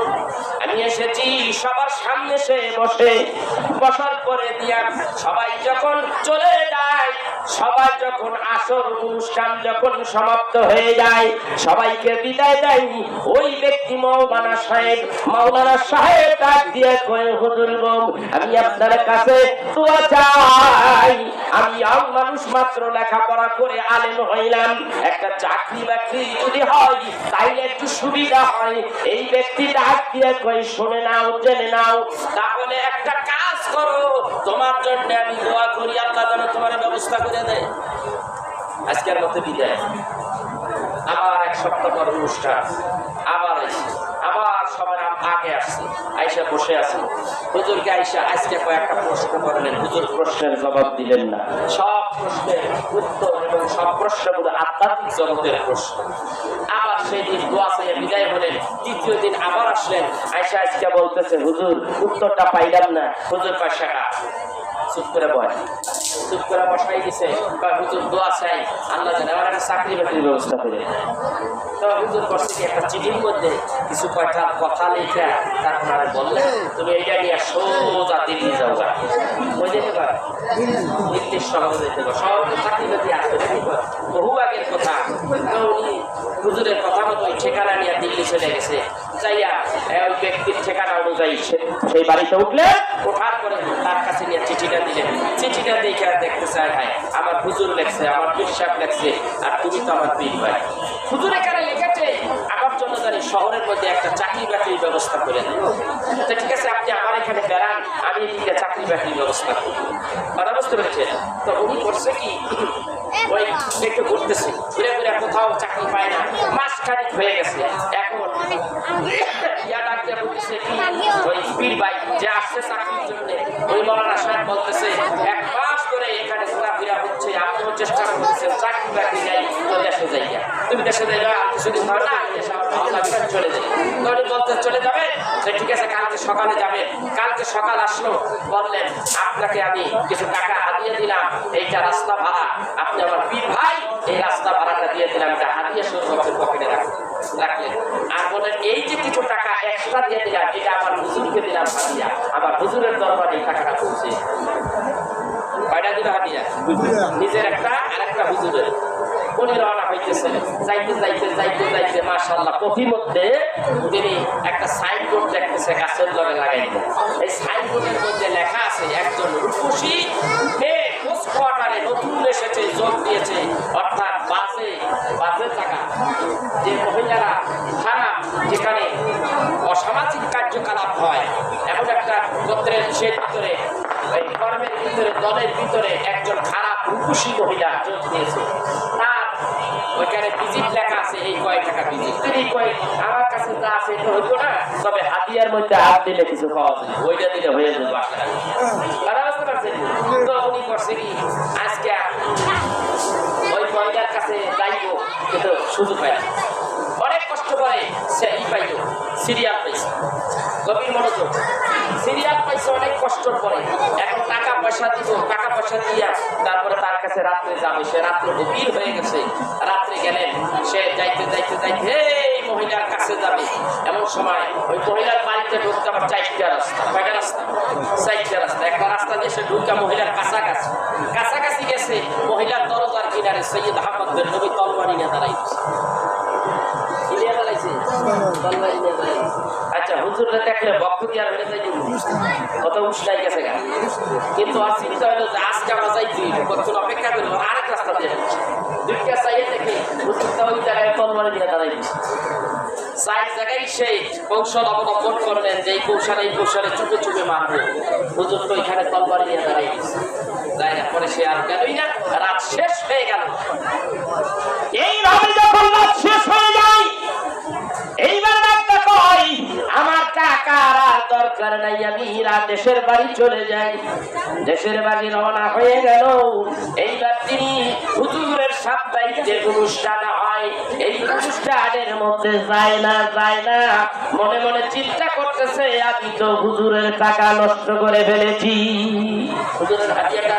আমি এসেছি। সবার সামনে সে বসে, বসার পরে দিয়া সবাই যখন চলে যায়, সবাই যখন আসর অনুষ্ঠান যখন সমাপ্ত হয়ে যায়, সবাইকে বিদায় দেয়, ওই ব্যক্তি মাওলানা সাহেব ডাক দিয়ে কয় হুজুর গো, আমি আপনার কাছে দোয়া চাই। আমি মানুষ মাত্র লেখাপড়া করে আলেম হইলাম, একটা চাকরি বাকরি যদি হয় তাইলে একটু সুবিধা হয়। এই ব্যক্তি ডাক দিয়ে কই শুনে নাও, জেনে নাও, তাহলে একটা কাজ করো, তোমার জন্য আমি দোয়া করি, আল্লাহ যেন তোমার ব্যবস্থা করে দেয়। আজকের মতো বিদায়। আবার এক সপ্তাহ পর অনুষ্ঠান, আবার সবার আগে আসছে, আইসা বসে আছে। হুজুরকে আইসা আজকে কয়েকটা প্রশ্ন করলেন, হুজুর প্রশ্নের জবাব দিলেন না। সব প্রশ্নের উত্তর এবং সব প্রশ্নগুলো আধ্যাত্মিক জগতের প্রশ্ন। আবার সেই দিন দোয়া চেয়ে বিদায় হলেন। তৃতীয় দিন আবার আসলেন, আইসা আজকে বলতেছে হুজুর উত্তরটা পাইলাম না। হুজুর পয়সাটা চুপ করে বয়, চুপ করে বসাই দিছে। হুজুর দোয়া চাই, আল্লাহ জানে আমার একটা চাকরি বাকরির ব্যবস্থা করে। তো হুজুর করছে কি, একটা চিঠির মধ্যে কিছু কয়টা কথা লিখে তারপর আর বললেন তুমি এইটা নিয়ে সোজা দিল্লি যাও। ওই যেতে পারে দিল্লির শহরে যেতে পারে, শহরে চাকরি বাকরি আসবে বহু আগের কথা। তো উনি হুজুরের কথা মতো ওই ঠিকানা নিয়ে দিল্লি চলে গেছে। যাইয়া ওই ব্যক্তির ঠিকানা অনুযায়ী সেই বাড়িতে উঠলে, ওঠার পরে তার কাছে নিয়ে চিঠিটা দিলেন। চিঠিটা দেখে দেখতে চায় ভাই আমার হুজুর লেখছে, আমার পীর সাহেব লেখছে, আর তুমি তো আমার পীর ভাই। হুজুর এখানে লিখেছে আমার জন্য জানি শহরের মধ্যে একটা চাকরি বাকরির ব্যবস্থা করে দেন। তো ঠিক আছে, আপনি আমার এখানে বেড়ান, আমি এদিকে চাকরি বাকরির ব্যবস্থা করব। কথা বুঝতে পেরেছেন? তো উনি করছে কি, ওই একটু ঘুরতেছে, ঘুরে ঘুরে কোথাও চাকরি পায় না, মাসখানিক হয়ে গেছে। এখন ইয়া ডাক দিয়ে বলতেছে কি, ওই পীর ভাই যে আসছে চাকরির জন্য, ওই মাওলানা সাহেব বলতেছে এক মাস ধরে এখানে ঘোরাফেরা হচ্ছে, আপনিও চেষ্টা করতেছেন, চাকরি বাকরি নাই, তো দেশে যাইয়া তুমি দেশে যাইবা, আর কিছুদিন হয় না দেশে আমার ভালো লাগবে চলে যাই। তো বলতে চলে যাবে, ঠিক আছে কালকে সকালে যাবে। কালকে সকাল আসলো, বললেন আপনাকে আমি কিছু টাকা হাতিয়ে দিলাম, এইটা রাস্তা ভাড়া, আপনি আমার পীর ভাই, এই রাস্তা ভাড়াটা দিয়ে দিলাম, এটা হাতিয়ে শুরু পকেটে রাখলেন। আর বলেন এই যে কিছু টাকা এক্সট্রা দিয়ে দিলাম, এটা আমার হুজুরকে দিলাম হাতিয়া, আমার হুজুরের দরবারে এই টাকাটা পৌঁছে। কয়টা দিল হাতিয়া? নিজের একটা আর একটা হুজুরের। উনি রওনা হইতেছেন, যাইতে যাইতে যাইতে যাইতে মাশাআল্লাহ পথিমধ্যে তিনি একটা সাইনবোর্ড দেখতেছে গাছের লগে লাগাইতে। এই সাইনবোর্ডের মধ্যে লেখা আছে একজন রূপসী মেয়ে পোস্ট কোয়ার্টারে নতুন এসেছে, যোগ দিয়েছে, অর্থাৎ বাসে থাকা যে মহিলারা খারাপ, যেখানে অসামাজিক কার্যকলাপ হয়, এমন একটা গোত্রের সে ভিতরে এই কর্মের ভিতরে দলের ভিতরে একজন খারাপ রূপসী মহিলা যোগ দিয়েছে। তার ওইখানে ভিজিট লেখা আছে, এই কয় টাকা ভিজিট। এই কয় আমার কাছে যা আছে এটা হইতো না, তবে হাতিয়ার মধ্যে হাত দিলে কিছু পাওয়া যায়, ওইটা দিলে হয়ে যাবে। তারা বুঝতে পারছেন? তো উনি করছে কি, আজকে ওই মহিলার কাছে যাইবো, কিন্তু সুযোগ পায় না। অনেক কষ্ট করে সে পাইল, সিরিয়াল পাইছে, গভীর মনোযোগ, সিরিয়াল পাইছে অনেক কষ্টর পরে। এখন টাকা পয়সা দিব, টাকা পয়সা দিয়া তারপরে তার কাছে রাত্রে যাবে। সে রাত্রে গভীর হয়ে গেছে, রাত্রে গেলেন, সে যাইতে যাইতে যাইতে এই মহিলার কাছে যাবে। এমন সময় ওই মহিলার বাড়িতে ঢুকতে আমার 4টা রাস্তা। কয়টা রাস্তা? 4টা রাস্তা। একটা রাস্তা দিয়ে সে ঢুকা মহিলার কাছাকাছি, কাছাকাছি গেছে, মহিলার দরজার কিনারে সৈয়দ আহমদ বিন নবী তলওয়ারি নিয়ে দাঁড়াইছে। আচ্ছা, হুজুররা দেখলে ভক্ত কি আর হয়ে যায়? কত উষ্ণাই গেছে গা। কিন্তু আর চিন্তা হলো যে আজকে আমরা যাইছি, কতক্ষণ অপেক্ষা করবো, আরেক রাস্তা দিয়ে দুইটা চাইয়ে দেখে হুজুরটা ওই জায়গায় তলওয়ারি নিয়ে দাঁড়াইছে। 4 জায়গায় সেই কৌশল অবলম্বন করলেন যে এই কৌশলে চুপে চুপে মারবে। হুজুর তো এখানে তলওয়ারি নিয়ে দাঁড়াইছে, জায়গা পরে সে আর গেলই না। রাত শেষ হয়ে গেল। এইভাবে যখন রাত শেষ হয়ে যায়, এইবার একটা কই, আমার টাকার আর দরকার নাই, আমি দেশের বাড়ি চলে যাই। দেশের বাড়ি রওনা হয়ে গেল। এইবার তিনি হুজুরের সাপ্তাহিক অনুষ্ঠান হয়, এই অনুষ্ঠানের মধ্যে যায় না। মনে মনে চিন্তা করতেছে, আমি তো হুজুরের টাকা নষ্ট করে ফেলেছি। হুজুরের হাতিয়াটা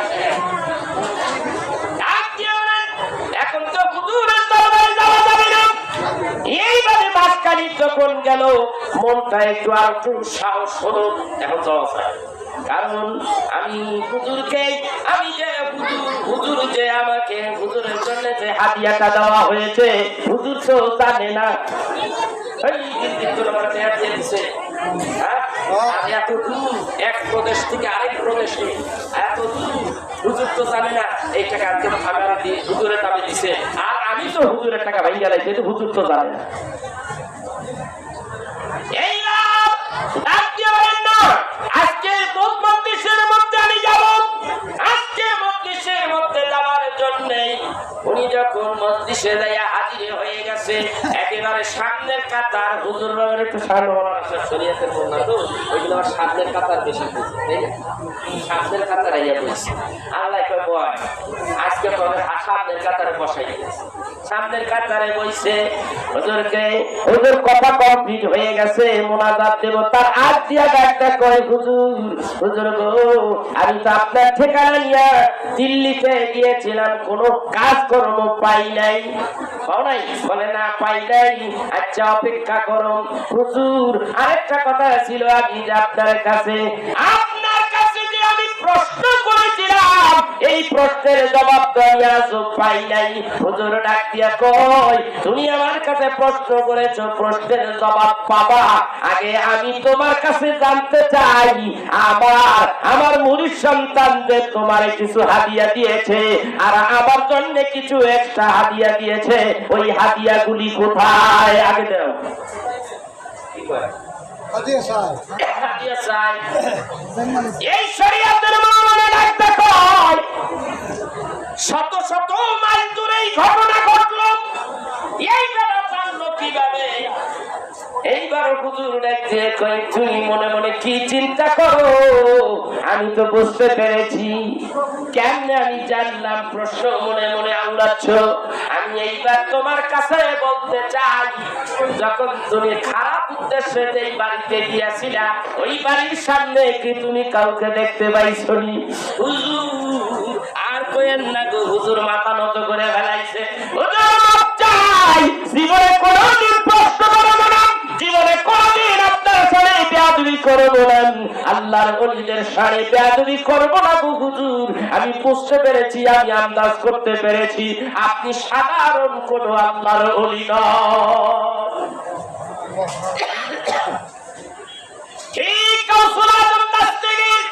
এখন তো হুজুরের দরবারে যাওয়া যাবে না। এইভাবে মাঝখানি যখন গেল, মনটা একটু আর একটু সাহস হলো, এখন যাওয়া যায়। কারণ আমি হুজুরকে, আমি যে হুজুর যে আমাকে হুজুরের জন্য যে হাদিয়াটা দেওয়া হয়েছে, হুজুর তো জানে না। এত দূর, এক প্রদেশ থেকে আরেক প্রদেশে এত দূর, হুজুর তো জানে না এই টাকা আমার হুজুরের দামে দিছে, আর আমি তো হুজুরের টাকা ভাইয়া লাগছে, হুজুর তো জানে না। আজকে মজলিসের মধ্যে আমি যাব, আজকে মজলিসের মধ্যে যাওয়ার জন্য উনি যখন মজলিসে যাইয়া হাজির হয়ে গেছে, একেবারে সামনের কাতার। হুজুর বাবার একটু শরীয়তের বলনা তো, ওইগুলো আমার সামনের কাতার বেশি, সামনের কাতার আইয়া বলছে। আল্লাহ কয় বয়, আজকে তবে সামনের কাতারে বসাই গেছে, সামনের কাতারে বইছে। হুজুরকে, হুজুর কথা কমপ্লিট হয়ে গেছে, মোনাজাত দেব, তার আজ দিয়া ডাক্তার কয়, হুজুর গো, আমি তো আপনার ঠিকানা নিয়ে দিল্লিতে গিয়েছিলাম, কোনো কাজকর্ম পাই নাই। পাও নাই? বলে না, পাই নাই। আচ্ছা, অপেক্ষা করো হুজুর। আরেকটা কথা ছিল, আমি যে আপনার কাছে যে আমি প্রশ্ন করেছিলাম, এই প্রশ্নের জবাব তো আমি আজও পাই নাই। হুজুর ডাক দিয়া কয়, তুমি আমার কাছে প্রশ্ন করেছো, প্রশ্নের জবাব পাবা। আগে আমি তোমার কাছে জানতে চাই, আমার মুরিদ সন্তানদের তোমার কিছু হাদিয়া দিয়েছে, আর আমার জন্য কিছু একটা হাদিয়া দিয়েছে, ওই হাদিয়াগুলি কোথায়? আগে দাও। কি করে এই শরীয়তের মামলায় ডাকতে কয়, শত শত মাইল দূরে এই ঘটনা ঘটলো, এই বেলা জানলো কিভাবে? এইবার হুজুর দেখতে কয়, তুমি মনে মনে কি চিন্তা করো, আমি তো বুঝতে পেরেছি। কেমনে আমি জানলাম? প্রশ্ন মনে মনে আওড়াচ্ছ। আমি এইবার তোমার কাছে বলতে চাই, যখন তুমি খারাপ উদ্দেশ্যে এই বাড়িতে গিয়েছিলা, ওই বাড়ির সামনে কি তুমি কাউকে দেখতে পাইছো? হুজুর আর কইেন না গো, হুজুর মাথা নত করে ফেলাইছে। হুজুর চাই, জীবনে কোনদিন প্রশ্ন করবো না, জীবনে কোনদিন আপনার সাথে বেয়াদবি করবো না, আল্লাহর ওলিদের সাথে বেয়াদবি করবো না গো হুজুর। আমি বুঝতে পেরেছি, আমি আন্দাজ করতে পেরেছি, আপনি সাধারণ কোন আল্লাহর ওলি নন। ঠিক গাউসুল আজম দাস্তিগীর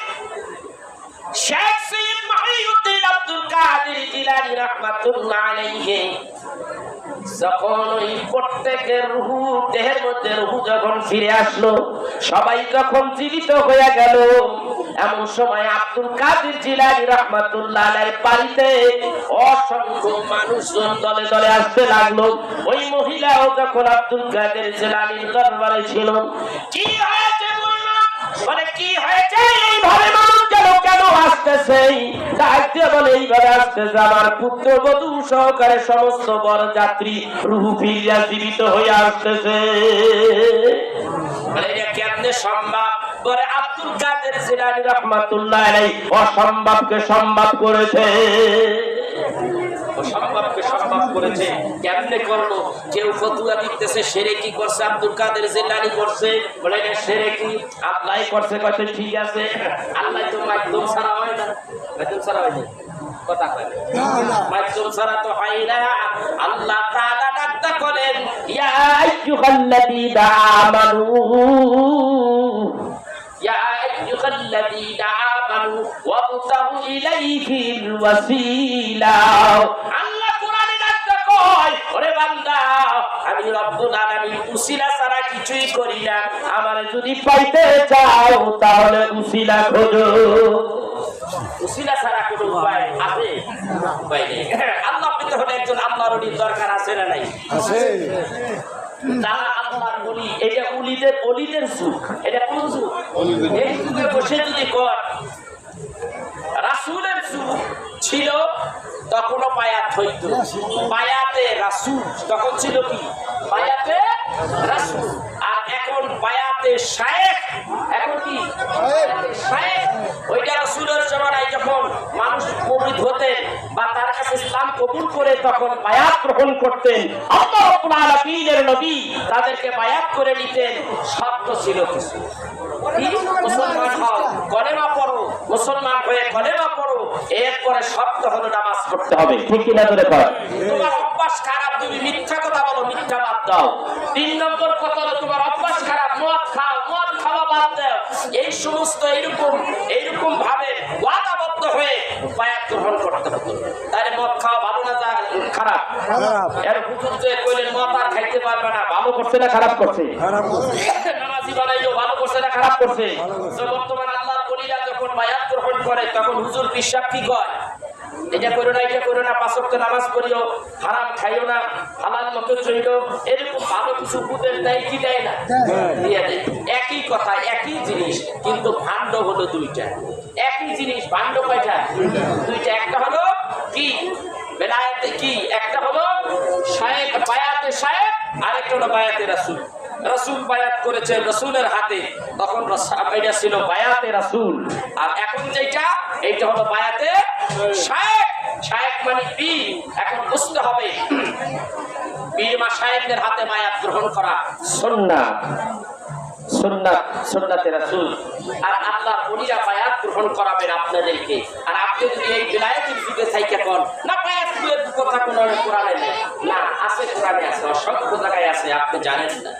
শেখ সৈয়দ মহিউদ্দিন আব্দুল কাদের জিলানী রাহমাতুল্লাহ আলাইহি যখন ওই প্রত্যেকের রূহ, দেহের মধ্যে রূহ যখন ফিরে আসলো, সবাই যখন জীবিত হয়ে গেল, এমন সময় আব্দুল কাদের জিলানী রাহমাতুল্লাহ আলাইহির বাড়িতে অসংখ্য মানুষজন দলে দলে আসতে লাগলো। ওই মহিলাও যখন আব্দুল কাদের জিলানীর দরবারে ছিল, কি হয়েছে বলে কি হয়েছে, এইভাবে মানুষ কেন আসতেছে? দায়িত্ব বলে এইভাবে আসতেছে, আমার পুত্রবধূ সহকারে সমস্ত বড় যাত্রী রূহ ফিরিয়া জীবিত হয়ে আসতেছে। কেমনে সম্ভব? বলে আব্দুল কাদের জিলানী রাহমাতুল্লাহ আলাইহি অসম্ভবকে সম্ভব করেছে। অসম্ভবকে সম্ভব করেছে। কেমনে করলো? কেউ ফতুয়া দিতেছে শিরকি করছে, আব্দুল কাদের জিলানী করছে, বলে এটা শিরকি, আল্লাহ করছে। কত ঠিক আছে, আল্লাহ তো মাধ্যম ছাড়া হয় না, মাধ্যম ছাড়া হয় না, কথা কয় না, মাধ্যম ছাড়া তো হয় না। আল্লাহ তাআলা ডাকতে বলেন, ইয়া আইয়ুহাল্লাযীনা আমানু, ইয়া আইয়ুহাল্লাযীনা আমানু ওয়াবতাগু ইলাইহিল ওয়াসিলা। আল্লাহ কোরআনে ডাকতে কয়, ওরে বান্দা, আমি রব্বুল আলামিন উসিলা ছাড়া কিছুই করি না, আমারে যদি পাইতে চাও তাহলে উসিলা খোঁজো। উসিলা ছাড়া কোনো উপায় আছে? উপায় নেই। আল্লাহ পেতে হলে একজন আল্লাহর ওলির দরকার আছে না নাই? আছে। যারা আল্লাহর ওলি, এটা ওলিদের যুগ। এটা কোন যুগ? এই যুগে বসে যদি কর রাসূলের যুগ ছিল, তখনও বায়াত হইত, বায়াতে রাসূল। তখন ছিল কি? বায়াতে রাসূল। আর এখন বায়াতে শায়েখ। এখন কি? শায়েখ। ওইটা রাসূলের জামানায় যখন মানুষ মুরিদ হতেন বা তার কাছে ইসলাম কবুল করে তখন বায়াত গ্রহণ করতেন, আল্লাহ রাব্বুল আলামিনের নবী তাদেরকে বায়াত করে নিতেন। শর্ত ছিল কিছু, মুসলমান হও, কলেমা পড়ো, মুসলমান হয়ে কলেমা পড়ো, এরপরে শর্ত হলো নামাজ পড়তে হবে। ঠিক কিনা ধরে কর? তোমার অভ্যাস খারাপ, তুমি মিথ্যা কথা বলো, মিথ্যা বাদ দাও। 3 নম্বর কথা হলো তোমার অভ্যাস খারাপ, মদ খাও, মদ খাওয়া বাদ দাও। এই সমস্ত এইরকম ভাবে ওয়াদাবদ্ধ হয়ে বায়াত গ্রহণ করতে হতো। তাহলে মদ খাওয়া ভালো না খারাপ? এর হুজুর যে কইলেন মদ আর খাইতে পারবে না, ভালো করছে না খারাপ করছে? নামাজি বানাইলো, ভালো করছে না খারাপ করছে? বর্তমান আল্লাহর ওলিরা যখন বায়াত গ্রহণ করে তখন হুজুর বিশ্বাস কি কয়? এটা করো না, এটা করো না, 5 ওয়াক্ত নামাজ পড়িও, হারাম খাইও না, হালাল মতো চলিও, এরকম ভালো কিছু উপদেশ দেয় কি দেয় না? দিয়ে দেয়। একই কথা, একই জিনিস, কিন্তু ভাণ্ড হলো 2টা। একই জিনিস, ভাণ্ড কয়টা? 2টা। একটা হলো কি? বেলায়েতে কি? একটা হলো শায়েখ, বায়াতে শায়েখ, আরেকটা হলো বায়াতে রাসূল। রাসূল বায়াত করেছেন রাসূলের হাতে, তখন এটা ছিল বায়াতে রাসূল। আর এখন যেটা, এইটা হলো বায়াতে শায়েখ। শায়েখ মানে পীর। এখন বুঝতে হবে পীর মাশায়েখদের হাতে বায়াত গ্রহণ করা সুন্নাত, সুন্নাতে রাসূল। আর আল্লাহর ওলিরা বায়াত গ্রহণ করাবেন আপনাদেরকে। আর আপনি যদি এই বেলায়েতের যুগে থাইকা কোন না বায়াতের কথা কোনো কোরআনে নেই, না আছে, কোরআনে আছে, অসংখ্য জায়গায় আছে, আপনি জানেন না।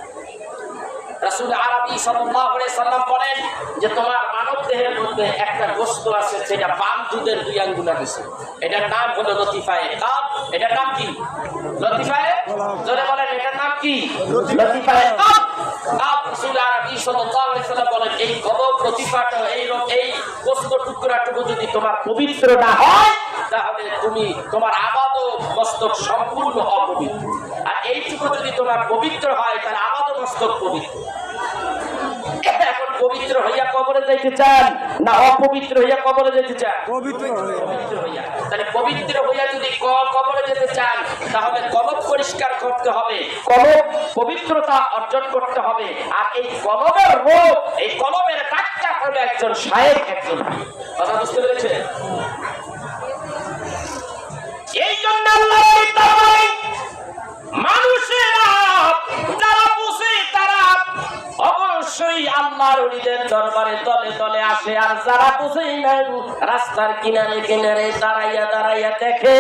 রাসূল আরবি সাল্লাল্লাহু আলাইহি সাল্লাম বলেন যে তোমার মানব দেহের মধ্যে একটা গোশত আছে, সেটা বাম দুধের 2 আঙ্গুল আছে, এটার নাম হলো লতিফায়ে কাব। এটার নাম কি? লতিফায়ে, জোরে বলেন, এটার নাম কি? লতিফায়ে কাব। কাব রাসূল আরবি সাল্লাল্লাহু আলাইহি সাল্লাম বলেন এই কবর লতিফাটা, এই গোশত টুকরাটুকু যদি তোমার পবিত্র না হয় তাহলে তোমার আবাদ মস্তক সম্পূর্ণ অপবিত্র। আর এইটুকু যদি তোমার পবিত্র হয় তাহলে আবাদ মস্তক পবিত্র। এখন পবিত্র হইয়া কবরে যাইতে চান না অপবিত্র হইয়া কবরে যেতে চান? পবিত্র হইয়া। তাহলে পবিত্র হইয়া যদি কবরে যেতে চান তাহলে কলব পরিষ্কার করতে হবে, কলব পবিত্রতা অর্জন করতে হবে। আর এই কলবের রোগ, এই কলবের ডাক্তার হলো একজন শায়েখ, একজন। কথা বুঝতে পেরেছেন? এই জন্য মানুষেরা যারা বুঝে তারা অবশ্যই আল্লাহর ওলিদের দরবারে তলে তলে আসে। আর যারা বুঝে না রাস্তার কিনারে কিনারে দাঁড়াইয়া দেখে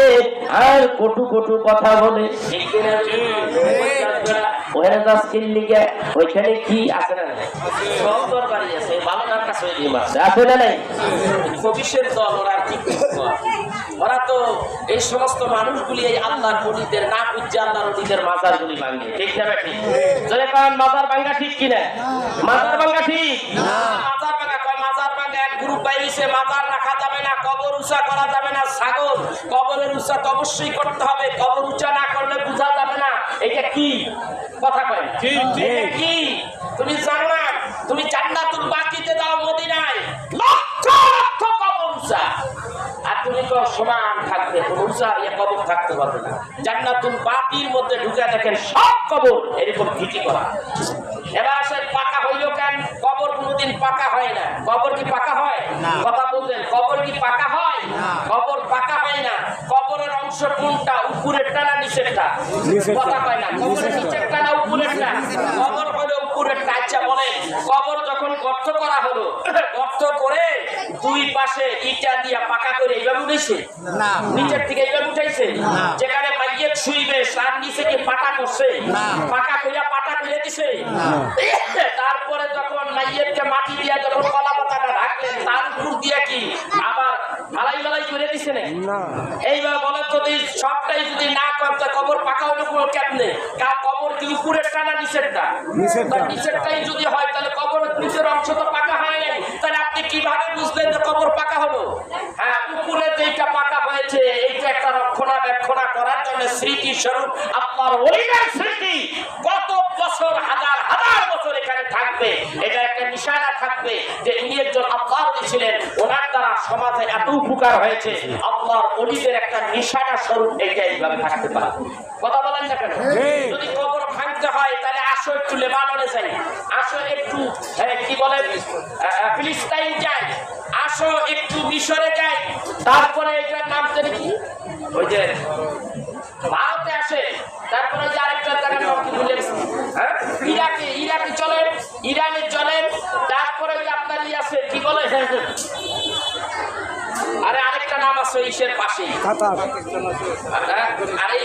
আর কটু কটু কথা বলে। ওইখানে কি আছে না? সব দরবারই আছে, ভালো কাছে আছে না নাই? কবিশের দল ওরা কি ওরা তো এই সমস্ত মানুষগুলি এই আল্লাহর ওলিদের না বুঝে আল্লাহর ওলিদের মাজারগুলি ভাঙে, ঠিক না বেটি? যদি কারণ মাজার ভাঙা ঠিক কিনা? মাজার ভাঙা ঠিক না। মাজার ভাঙা কয়, মাজার ভাঙা এক গ্রুপ বাইরেছে, মাজার রাখা যাবে না, কবর উঁচা করা যাবে না। ছাগল কবরের উঁচা তো অবশ্যই করতে হবে, কবর উঁচা না করলে বোঝা যাবে না। এটা কি কথা কয়? এটা কি তুমি জানো না? তুমি জান্নাতুল বাকিতে দাও মদিনায়, লক্ষ লক্ষ কবর উঁচা, আর তুমি তো সমান থাকবে, উঁচা কবর থাকতে পারবে না। জান্নাতুল বাকির মধ্যে ঢুকে দেখেন সব কবর এরকম ভিটি করা। এবার আসে পাকা হইলো কেন? কবর কোনোদিন পাকা হয় না। কবর কি পাকা হয়? কথা বলছেন, কবর কি পাকা হয়? কবর পাকা হয় না। কবরের অংশ কোনটা? উপরেরটা না নিচেরটা? কথা হয় না। কবরের নিচেরটা না উপরেরটা? কবর হলো উপরেরটা। আচ্ছা বলেন, কবর যখন গর্ত করা হলো, গর্ত করে দুই পাশে ইটা দিয়া পাকা করে এইভাবে উঠেছে না, নিচের থেকে এইভাবে উঠাইছে? যেখানে মাইয়ের শুইবে তার নিচে কি পাটা করছে? পাকা কইরা পাটা করে দিছে। তারপরে যখন মাইয়েরকে মাটি দিয়া যখন কলা পাতাটা রাখলেন, তার উপর দিয়া কি আবার ঢালাই ঢালাই করে দিছে না? এইবার বলেন তো, সবটাই যদি না করতে কবর পাকা হলো কোনো কেমনে? কবর কি উপরেরটা না নিচেরটা? নিচেরটাই যদি হয় তাহলে কবরের নিচের অংশ তো পাকা হয় নাই, তাহলে আপনি কিভাবে বুঝলেন যে কবর পাকা হলো? হ্যাঁ, উপরে যেটা পাকা হয়েছে এইটা একটা রক্ষণাবেক্ষণা করার জন্য স্মৃতি স্বরূপ আপনার ওলিদের স্মৃতি কত বছর, হাজার হাজার বছর এখানে থাকবে। এটা একটা নিশানা থাকবে যে ইনি একজন আল্লাহর ওলি ছিলেন, ওনার দ্বারা সমাজে এত উপকার হয়েছে। আল্লাহর ওলিদের একটা নিশানা স্বরূপ এটা এইভাবে থাকতে পারে। কথা বলেন না কেন? যদি কবর ভাঙতে হয় তাহলে আসো একটু লেবাননে যাই, আসো একটু কি বলে ফিলিস্তাইন যাই, আসো একটু মিশরে যাই, তারপরে এটার নাম জানি কি, ওই যে ভারতে আসে, তারপরে ওই যে আরেকটা জায়গার নাম কি ভুলে গেছি, হ্যাঁ ইরাকে চলেন, ইরানে চলেন, তারপরে ওই আপনার আছে কি বলে, আরে আরেকটা নাম আছে ইসের পাশেই, আরে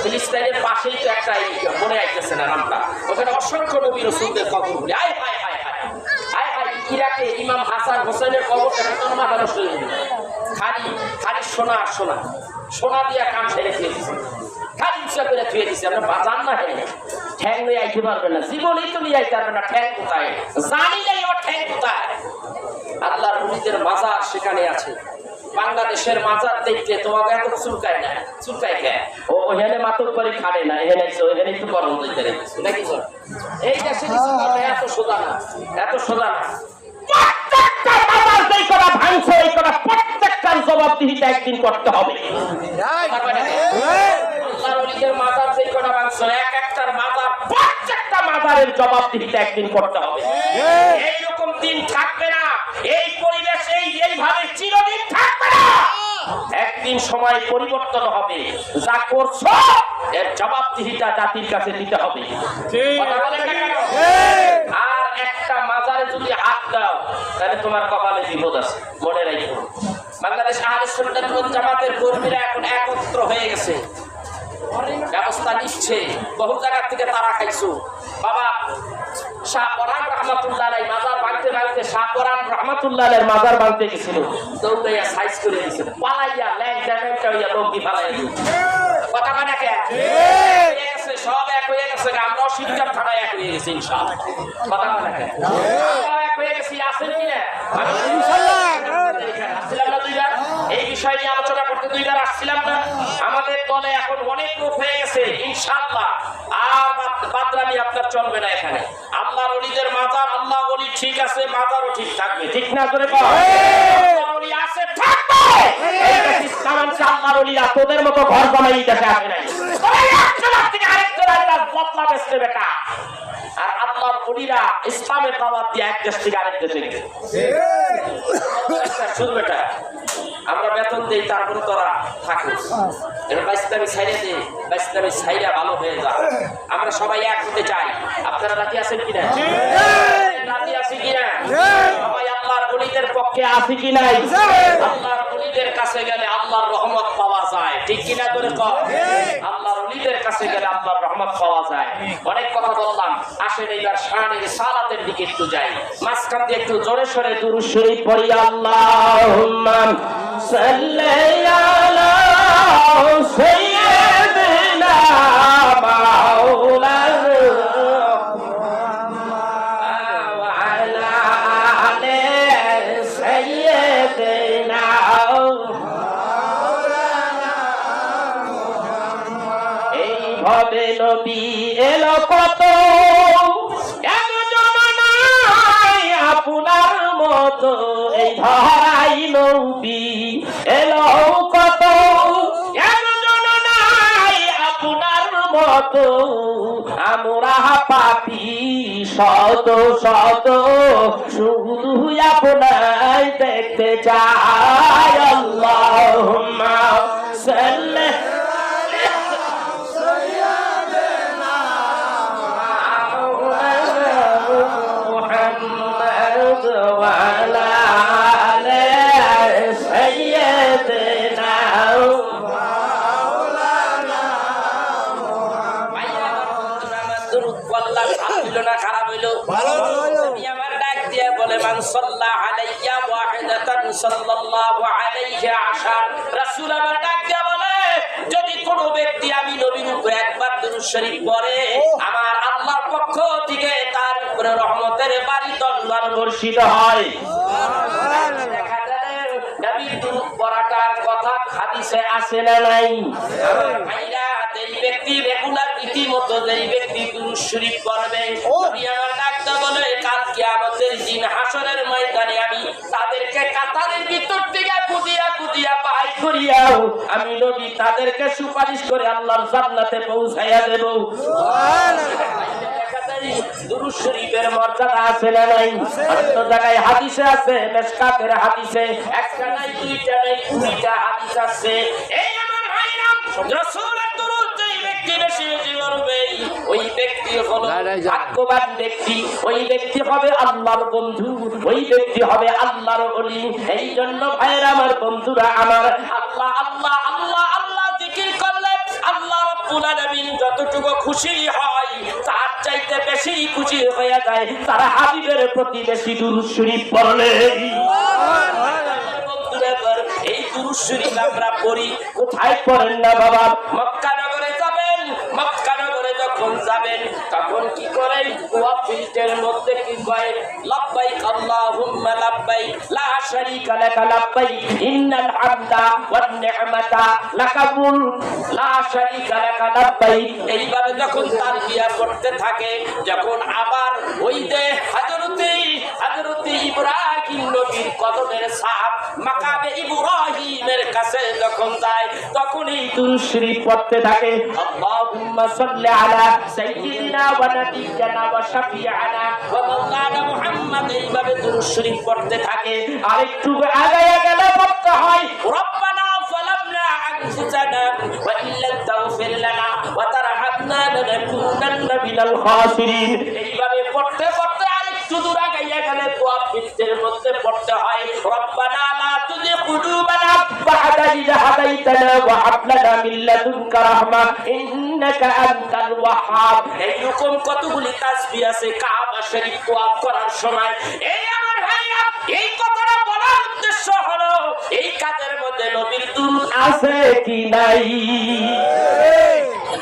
ফিলিস্তাইনের পাশেই তো একটা মনে আইতেছে না নামটা, ওখানে অসংখ্য নবী রাসূলদের কবরগুলি। আয় হায় হায় হায় হায় হায়, ইরাকে ইমাম হাসান হোসেনের কবরটা কত মাথা নষ্ট হয়ে গেল। খালি খালি সোনা আর সোনা, সোনা দিয়া কাম ছেড়ে দিয়ে দিচ্ছে, খালি উঁচা করে ধুয়ে দিচ্ছে। আমরা বাজান না হেরে ঠ্যাং নিয়ে আইতে পারবে না, জীবনেই তো নিয়ে আইতে পারবে না। ঠ্যাং কোথায় জানি নাই, আমার ঠ্যাং কোথায়? আল্লাহর ওলিদের মাজার সেখানে আছে। বাংলাদেশের মাজার দেখতে তোমাকে এত চুলকায় না, চুলকায় কে? ও এখানে মাতক করে খাড়ে না, এখানে এখানে একটু গরম দিতে রেখেছে নাকি? এই দেশে এত সোজা না, এত সোজা না। প্রত্যেকটা মাজার যেই করা ভাঙছে এই করা প্রত্যেকটার জবাবদিহিতা একদিন করতে হবে। আল্লাহর ওলিদের মাজার যেই করা ভাঙছে, এক একটার মাজার, প্রত্যেকটা মাজারের জবাবদিহিতা একদিন করতে হবে। এইরকম দিন থাকবে না, এই পরিবেশ এইভাবে চিরদিন থাকবে না। একদিন সময় পরিবর্তন হবে, যা করছো এর জবাবদিহিতা জাতির কাছে দিতে হবে। কথা বলেন না কেন? আর একটা মাজারে যদি হাত দাও তাহলে তোমার কপালে বিপদ আছে, মনে রাখো। বাংলাদেশ আহলে সুন্নাত ওয়াল জামাতের কর্মীরা এখন একত্র হয়ে গেছে, ব্যবস্থা নিচ্ছে। বহু জায়গা থেকে তারা খাইছো। বাবা শাহ পরান রহমাতুল্লাহ আলাইহি মাজার ভাঙতে ভাঙতে, শাহ পরান রহমাতুল্লাহ আলাইহির মাজার ভাঙতে গেছিল, দৌড়াইয়া সাইজ করে দিয়েছিল, পালাইয়া ল্যাংটা ল্যাংটা হইয়া লোক দি পালাইয়া দিল। কথা মানে কে? সব এক হয়ে গেছে, আমরাও শিবকার থানায় এক হয়ে গেছি ইনশাআল্লাহ। কথা মানে কে? আমরাও এক হয়ে গেছি, আছেন কি না? ইনশাআল্লাহ আসছিলাম না দুইবার, এই বিষয় নিয়ে আলোচনা করতে দুইবার আসছিলাম না। আমাদের দলে এখন অনেক লোক হয়ে গেছে ইনশাআল্লাহ। আর বাদরামি আপনার চলবে না এখানে। আল্লাহর ওলিদের মাজার, আল্লাহ ওলি ঠিক আছে, মাজারও ঠিক থাকবে, ঠিক না? করে আল্লাহর ওলি আছে, থাকবে। এই দেশে ইসলামে আল্লাহর ওলিরা তোদের মতো ঘর বানাই দেশে আসে নাই। ওই একজনের থেকে আরেকজনের বদলা বেচতে বেটা। আর আল্লাহর ওলিরা ইসলামের দাওয়াত দিয়ে এক দেশ থেকে আরেক দেশে গেছে। শুধু বেটা আমরা বেতন দেই, তারপরে তোরা থাকিস, ইসলামী ছাইড়ে দে, ইসলামী ছাইড়া ভালো হয়ে যা। আমরা সবাই এক হতে চাই। আপনারা রাজি আছেন কিনা? রাজি আছি কিনা? সবাই আল্লাহর ওলিদের পক্ষে আছি কি নাই? আল্লাহর ওলিদের কাছে গেলে আল্লাহর রহমত পাওয়া যায়, ঠিক কিনা? করে কর। আল্লাহর ওলিদের কাছে গেলে আল্লাহর রহমত পাওয়া যায়। অনেক কথা বললাম, আসেন এইবার শানে রিসালাতের দিকে একটু যাই। মাঝখান দিয়ে একটু জোরে সোরে দুরূদ শরীফ পড়ি। আল্লাহুম্মা সাল্লি আলা সাইয়্যিদিনা মাওলানা ওয়া আলা আলি সাইয়্যিদিনা এইভাবে নবী এলো কত, একজন নাই আপনার মতো, এই ধরাই নবী এলো কত, একজন নাই আপনার মতো, আমরা পাপী শত শত, শুধু আপনার দেখতে চাই। আল্লাহুম্মা সাল্লি খারাপ হইলো, আমার ডাক দিয়ে বলে মান সাল্লা আলাইয়া ওয়াহিদাতান সাল্লাল্লাহু আলাইহি আশার। রাসূল আমার ডাক দিয়ে বলে, যদি কোনো ব্যক্তি আমি নবীর উপরে একবার দুরূদ শরীফ পড়ে, আমার আল্লাহর পক্ষ থেকে তার উপরে রহমতের বাড়ি তলোয়ার বর্ষিত হয়। নবীর দুরূদ পড়াটার কথা হাদিসে আছে না নাই? ভাইরা, এই ব্যক্তি রেগুলার ইতিমতো যেই ব্যক্তি দুরূদ শরীফ পড়বে, নবী আমার ডাকতে বলে কাল কিয়ামতের দিন হাসরের ময়দানে আমি তাদেরকে কাতারের ভিতর থেকে কুদিয়া কুদিয়া পাই করিয়াও আমি নবী তাদেরকে সুপারিশ করে আল্লাহর জান্নাতে পৌঁছাইয়া দেব। দুরূদ শরীফের মর্যাদা আছে না নাই? অন্য জায়গায় হাদিসে আছে, মিশকাতের হাদিসে একটা নাই, দুইটা নাই, 20টা হাদিস আছে। এই আমার ভাইরা, রাসূলের দুরূদ যেই ব্যক্তি বেশি বেশি পড়বে, ওই ব্যক্তি হলো ভাগ্যবান ব্যক্তি, ওই ব্যক্তি হবে আল্লাহর বন্ধু, ওই ব্যক্তি হবে আল্লাহর ওলি। এই জন্য ভাইরা আমার, বন্ধুরা আমার, আল্লাহ আল্লাহ আল্লাহ আল্লাহ জিকির করলে আল্লাহ রাব্বুল আলামিন যতটুকু খুশি হয়, তার চাইতে বেশি খুশি হয়ে যায় তারা হাবিবের প্রতি বেশি দুরূদ শরীফ পড়লে। এই দুরূদ শরীফ আমরা পড়ি, কোথায় পড়েন না বাবা? মক্কা নগরে যাবেন, মক্কা নগরে যখন যাবেন তখন কি করেন? ওয়া ফিল্টের মধ্যে কি কয়? লাব্বাইক আল্লাহুম্মা লাব্বাইক লা শারীকা লাকা লাব্বাইক ইন্নাল হামদা ওয়ান নি'মাতা লাকা মুলক লা শারীকা লাকা লাব্বাইক। এইভাবে যখন তালবিয়া করতে থাকে, যখন আবার ওই যে হযরতে ইব্রাহিম নবীর কদমের ছাপ মাকামে ইব্রাহিমের কাছে যখন যায়, তখন এই দুরূদ শরীফ পড়তে থাকে। আল্লাহুম্মা সাল্লি আলা সাইয়্যিদিনা ওয়া নাবিয়্যিনা ওয়া শাফি'ানা ওয়া মাওলানা মুহাম্মদ। এইভাবে দুরূদ শরীফ পড়তে থাকে। আর একটু আগায়া গেলে পড়তে হয় রব্বানা যালামনা আনফুসানা ওয়া ইল্লাম তাগফির লানা ওয়া তারহামনা লানাকুনান্না মিনাল খাসিরিন। এইভাবে পড়তে পড়তে আরেকটু দূর আগায়া গেলে দোয়া ফিল্টের মধ্যে পড়তে হয় রব্বানা লা তুযিগ কুলুবানা বা'দা ইয হাদাইতানা ওয়া হাব লানা মিন লাদুনকা রাহমা ইন্নাকা আনতাল ওয়াহ্হাব। এইরকম কতগুলি তাসবিহ আছে কাবা শরীফ দোয়া করার সময়। এই আমার ভাইরা, এই কথাটা বলার উদ্দেশ্য হলো এই কাজের মধ্যে নবীর দুরূদ আছে কি নাই?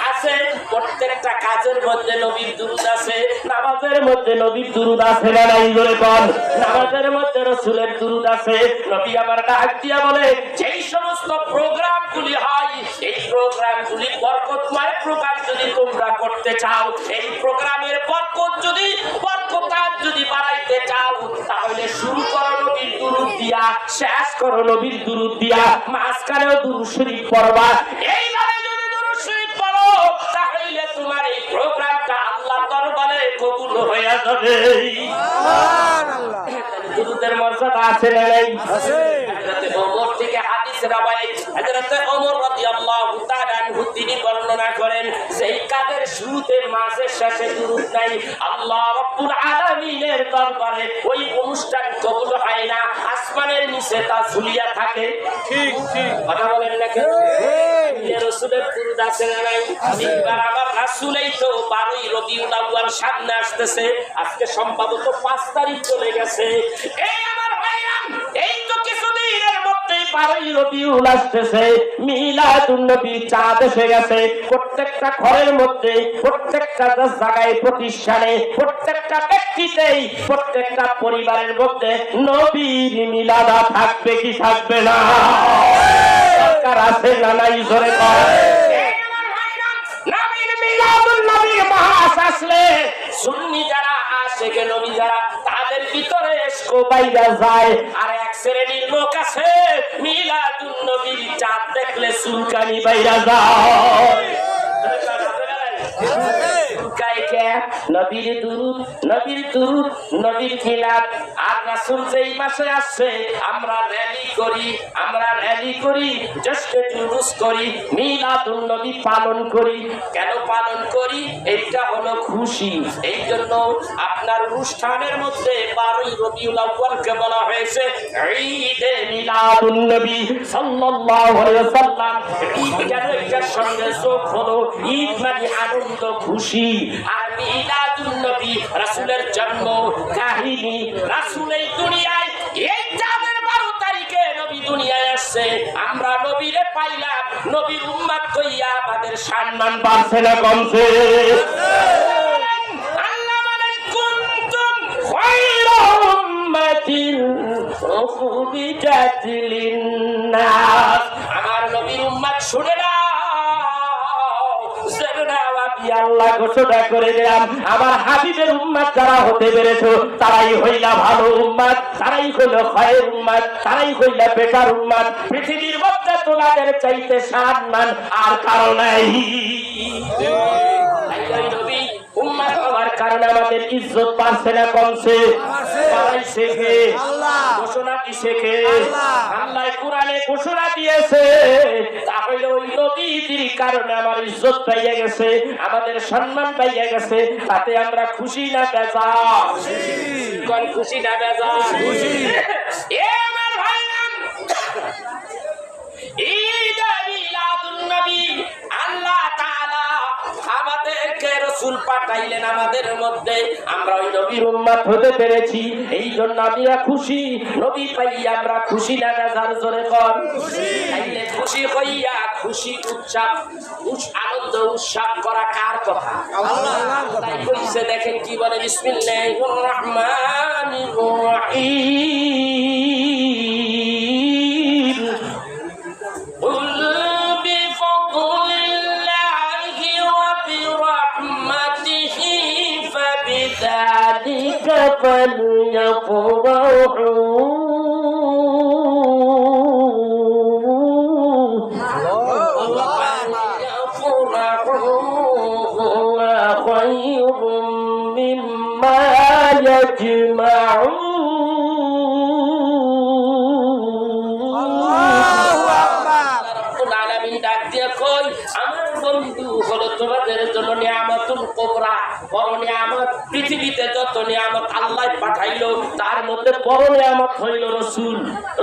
আছে। প্রত্যেকটা কাজের মধ্যে নবীর দুরূদ আছে। নামাজের মধ্যে নবীর দুরূদ আছে না নাই? জোরে বল। নামাজের মধ্যে রাসূলের দুরূদ আছে। নবী আমার ডাক দিয়া বলে, যেই সমস্ত প্রোগ্রামগুলি হয়, এই প্রোগ্রামগুলি বরকতময় প্রোগ্রাম যদি তোমরা করতে চাও, এই প্রোগ্রামের বরকত যদি বাড়াইতে চাও, তাহলে শুরু করো নবীর দুরূদ দিয়া, শেষ করো নবীর দুরূদ দিয়া, মাঝখানেও দুরূদ শরীফ পড়বা। এইভাবে যদি দুরূদ শরীফ পড়ো, তাহলে তোমার এই প্রোগ্রামটা আল্লাহর দরবারে কবুল হয়ে যাবে। সুবহানাল্লাহ। দুরূদের মর্যাদা আছে না নাই? আছে। হযরত ওমর থেকে হাদিস রাওয়ায়াত হযরত ওমর রাদিয়াল্লাহু তাআলা আনহু তিনি বর্ণনা করেন যে এই কাদের শুরুতে মাঝে শেষে দুরূদ নাই আল্লাহ রাব্বুল আলামিনের দরবারে ওই অনুষ্ঠান কবুল হয় না আসমানের নিচে তা ঝুলিয়া থাকে ঠিক ঠিক কথা বলেন না কেন রাসূলের দুরূদ আছে না নাই এইবার আমার রাসূলই তো 12ই রবিউল আউয়াল সামনে আসতেছে আজকে সম্ভবত 5 তারিখ চলে গেছে এই আমার ভাইরাম এই তো কিছুদিনের মধ্যে 12ই রবিউল আসতেছে মিলাদুন নবী চাঁদ এসে গেছে প্রত্যেকটা ঘরের মধ্যে প্রত্যেকটা জায়গায় প্রতিষ্ঠানে প্রত্যেকটা ব্যক্তিতেই প্রত্যেকটা পরিবারের মধ্যে নবীর মিলাদ থাকবে কি থাকবে না সরকার আছে না নাই জোরে কর এই আমার ভাইরাম নবীর মিলাদুন নবী মাস আসলে সুন্নি যারা আশিকে নবী যারা তাদের ভিতরে বাইরা যায় আর এক শ্রেণীর লোক আছে মিলাদুন নবীর চাঁদ দেখলে চুলকানি বাইরা যায় নবীর দুরূদ নবীর দুরূদ নবীর মিলাদ আর রাসূল যেই মাসে আসছে আমরা র্যালি করি জ্যৈষ্ঠ জুলুস করি মিলাদুন নবী পালন করি কেন পালন করি এটা হলো খুশি এই জন্য আপনার অনুষ্ঠানের মধ্যে 12ই রবিউল আউয়ালকে বলা হয়েছে ঈদে মিলাদুন নবী সাল্লাল্লাহু আলাইহি ওয়াসাল্লাম ঈদ কেন এটার সঙ্গে যোগ হলো ঈদ মানে আনন্দ খুশি আর মিলাদুন নবী রাসূলের জন্ম কাহিনী রাসূল এই দুনিয়ায় এই চাঁদের 12 তারিখে নবী দুনিয়ায় আসছে আমরা নবীরে পাইলাম নবীর উম্মত কইয়া আমাদের সম্মান বাড়ছে না কমছে আল্লাহ বলেন কুনতুম খায়রা উম্মাতিন উখরিজাত লিন-নাস আমার নবীর উম্মত শুনে না আল্লাহ ঘোষণা করে দিলাম আমার হাবিবের উম্মত যারা হতে পেরেছো তারাই হইলা ভালো উম্মত তারাই হইল খায়ের উম্মত তারাই হইলা বেটার উম্মত পৃথিবীর মধ্যে তোমাদের চাইতে সম্মান আর কারো নাই উম্মত হওয়ার কারণে আমাদের ইজ্জত বাড়ছে না কমছে বাড়াইছে কে ঘোষণা দিছে কে আল্লাহ কোরআনে ঘোষণা দিয়েছে তাহলে ওই নবীর কারণে আমার ইজ্জত পাইয়া গেছে আমাদের সম্মান পাইয়া গেছে তাতে আমরা খুশি না বেজার কোন খুশি না বেজার খুশি এ আমার ভাইরাম ঈদ মিলাদুন নবী আল্লাহ তাআলা আমাদেরকে রাসূল পাঠাইলেন আমাদের মধ্যে আমরা ওই নবীর উম্মত হতে পেরেছি এই জন্য আমরা খুশি নবী পাইয়া আমরা খুশি না বেজার জোরে কর খুশি তাইলে খুশি হইয়া খুশি উৎসব আনন্দ উৎসব করা কার কথা আল্লাহর কথা তাই কইছে দেখেন কি বলে বিসমিল্লাহির রহমানির রহিম قل بفضل الله وبرحمته فبذلك فليفرحوا خير مما يجمعون তোমাদের জন্য নিয়ামতুল কুবরা বড় নিয়ামত পৃথিবীতে যত নিয়ামত আল্লাহ পাঠাইলো তার মধ্যে বড় নিয়ামত হইল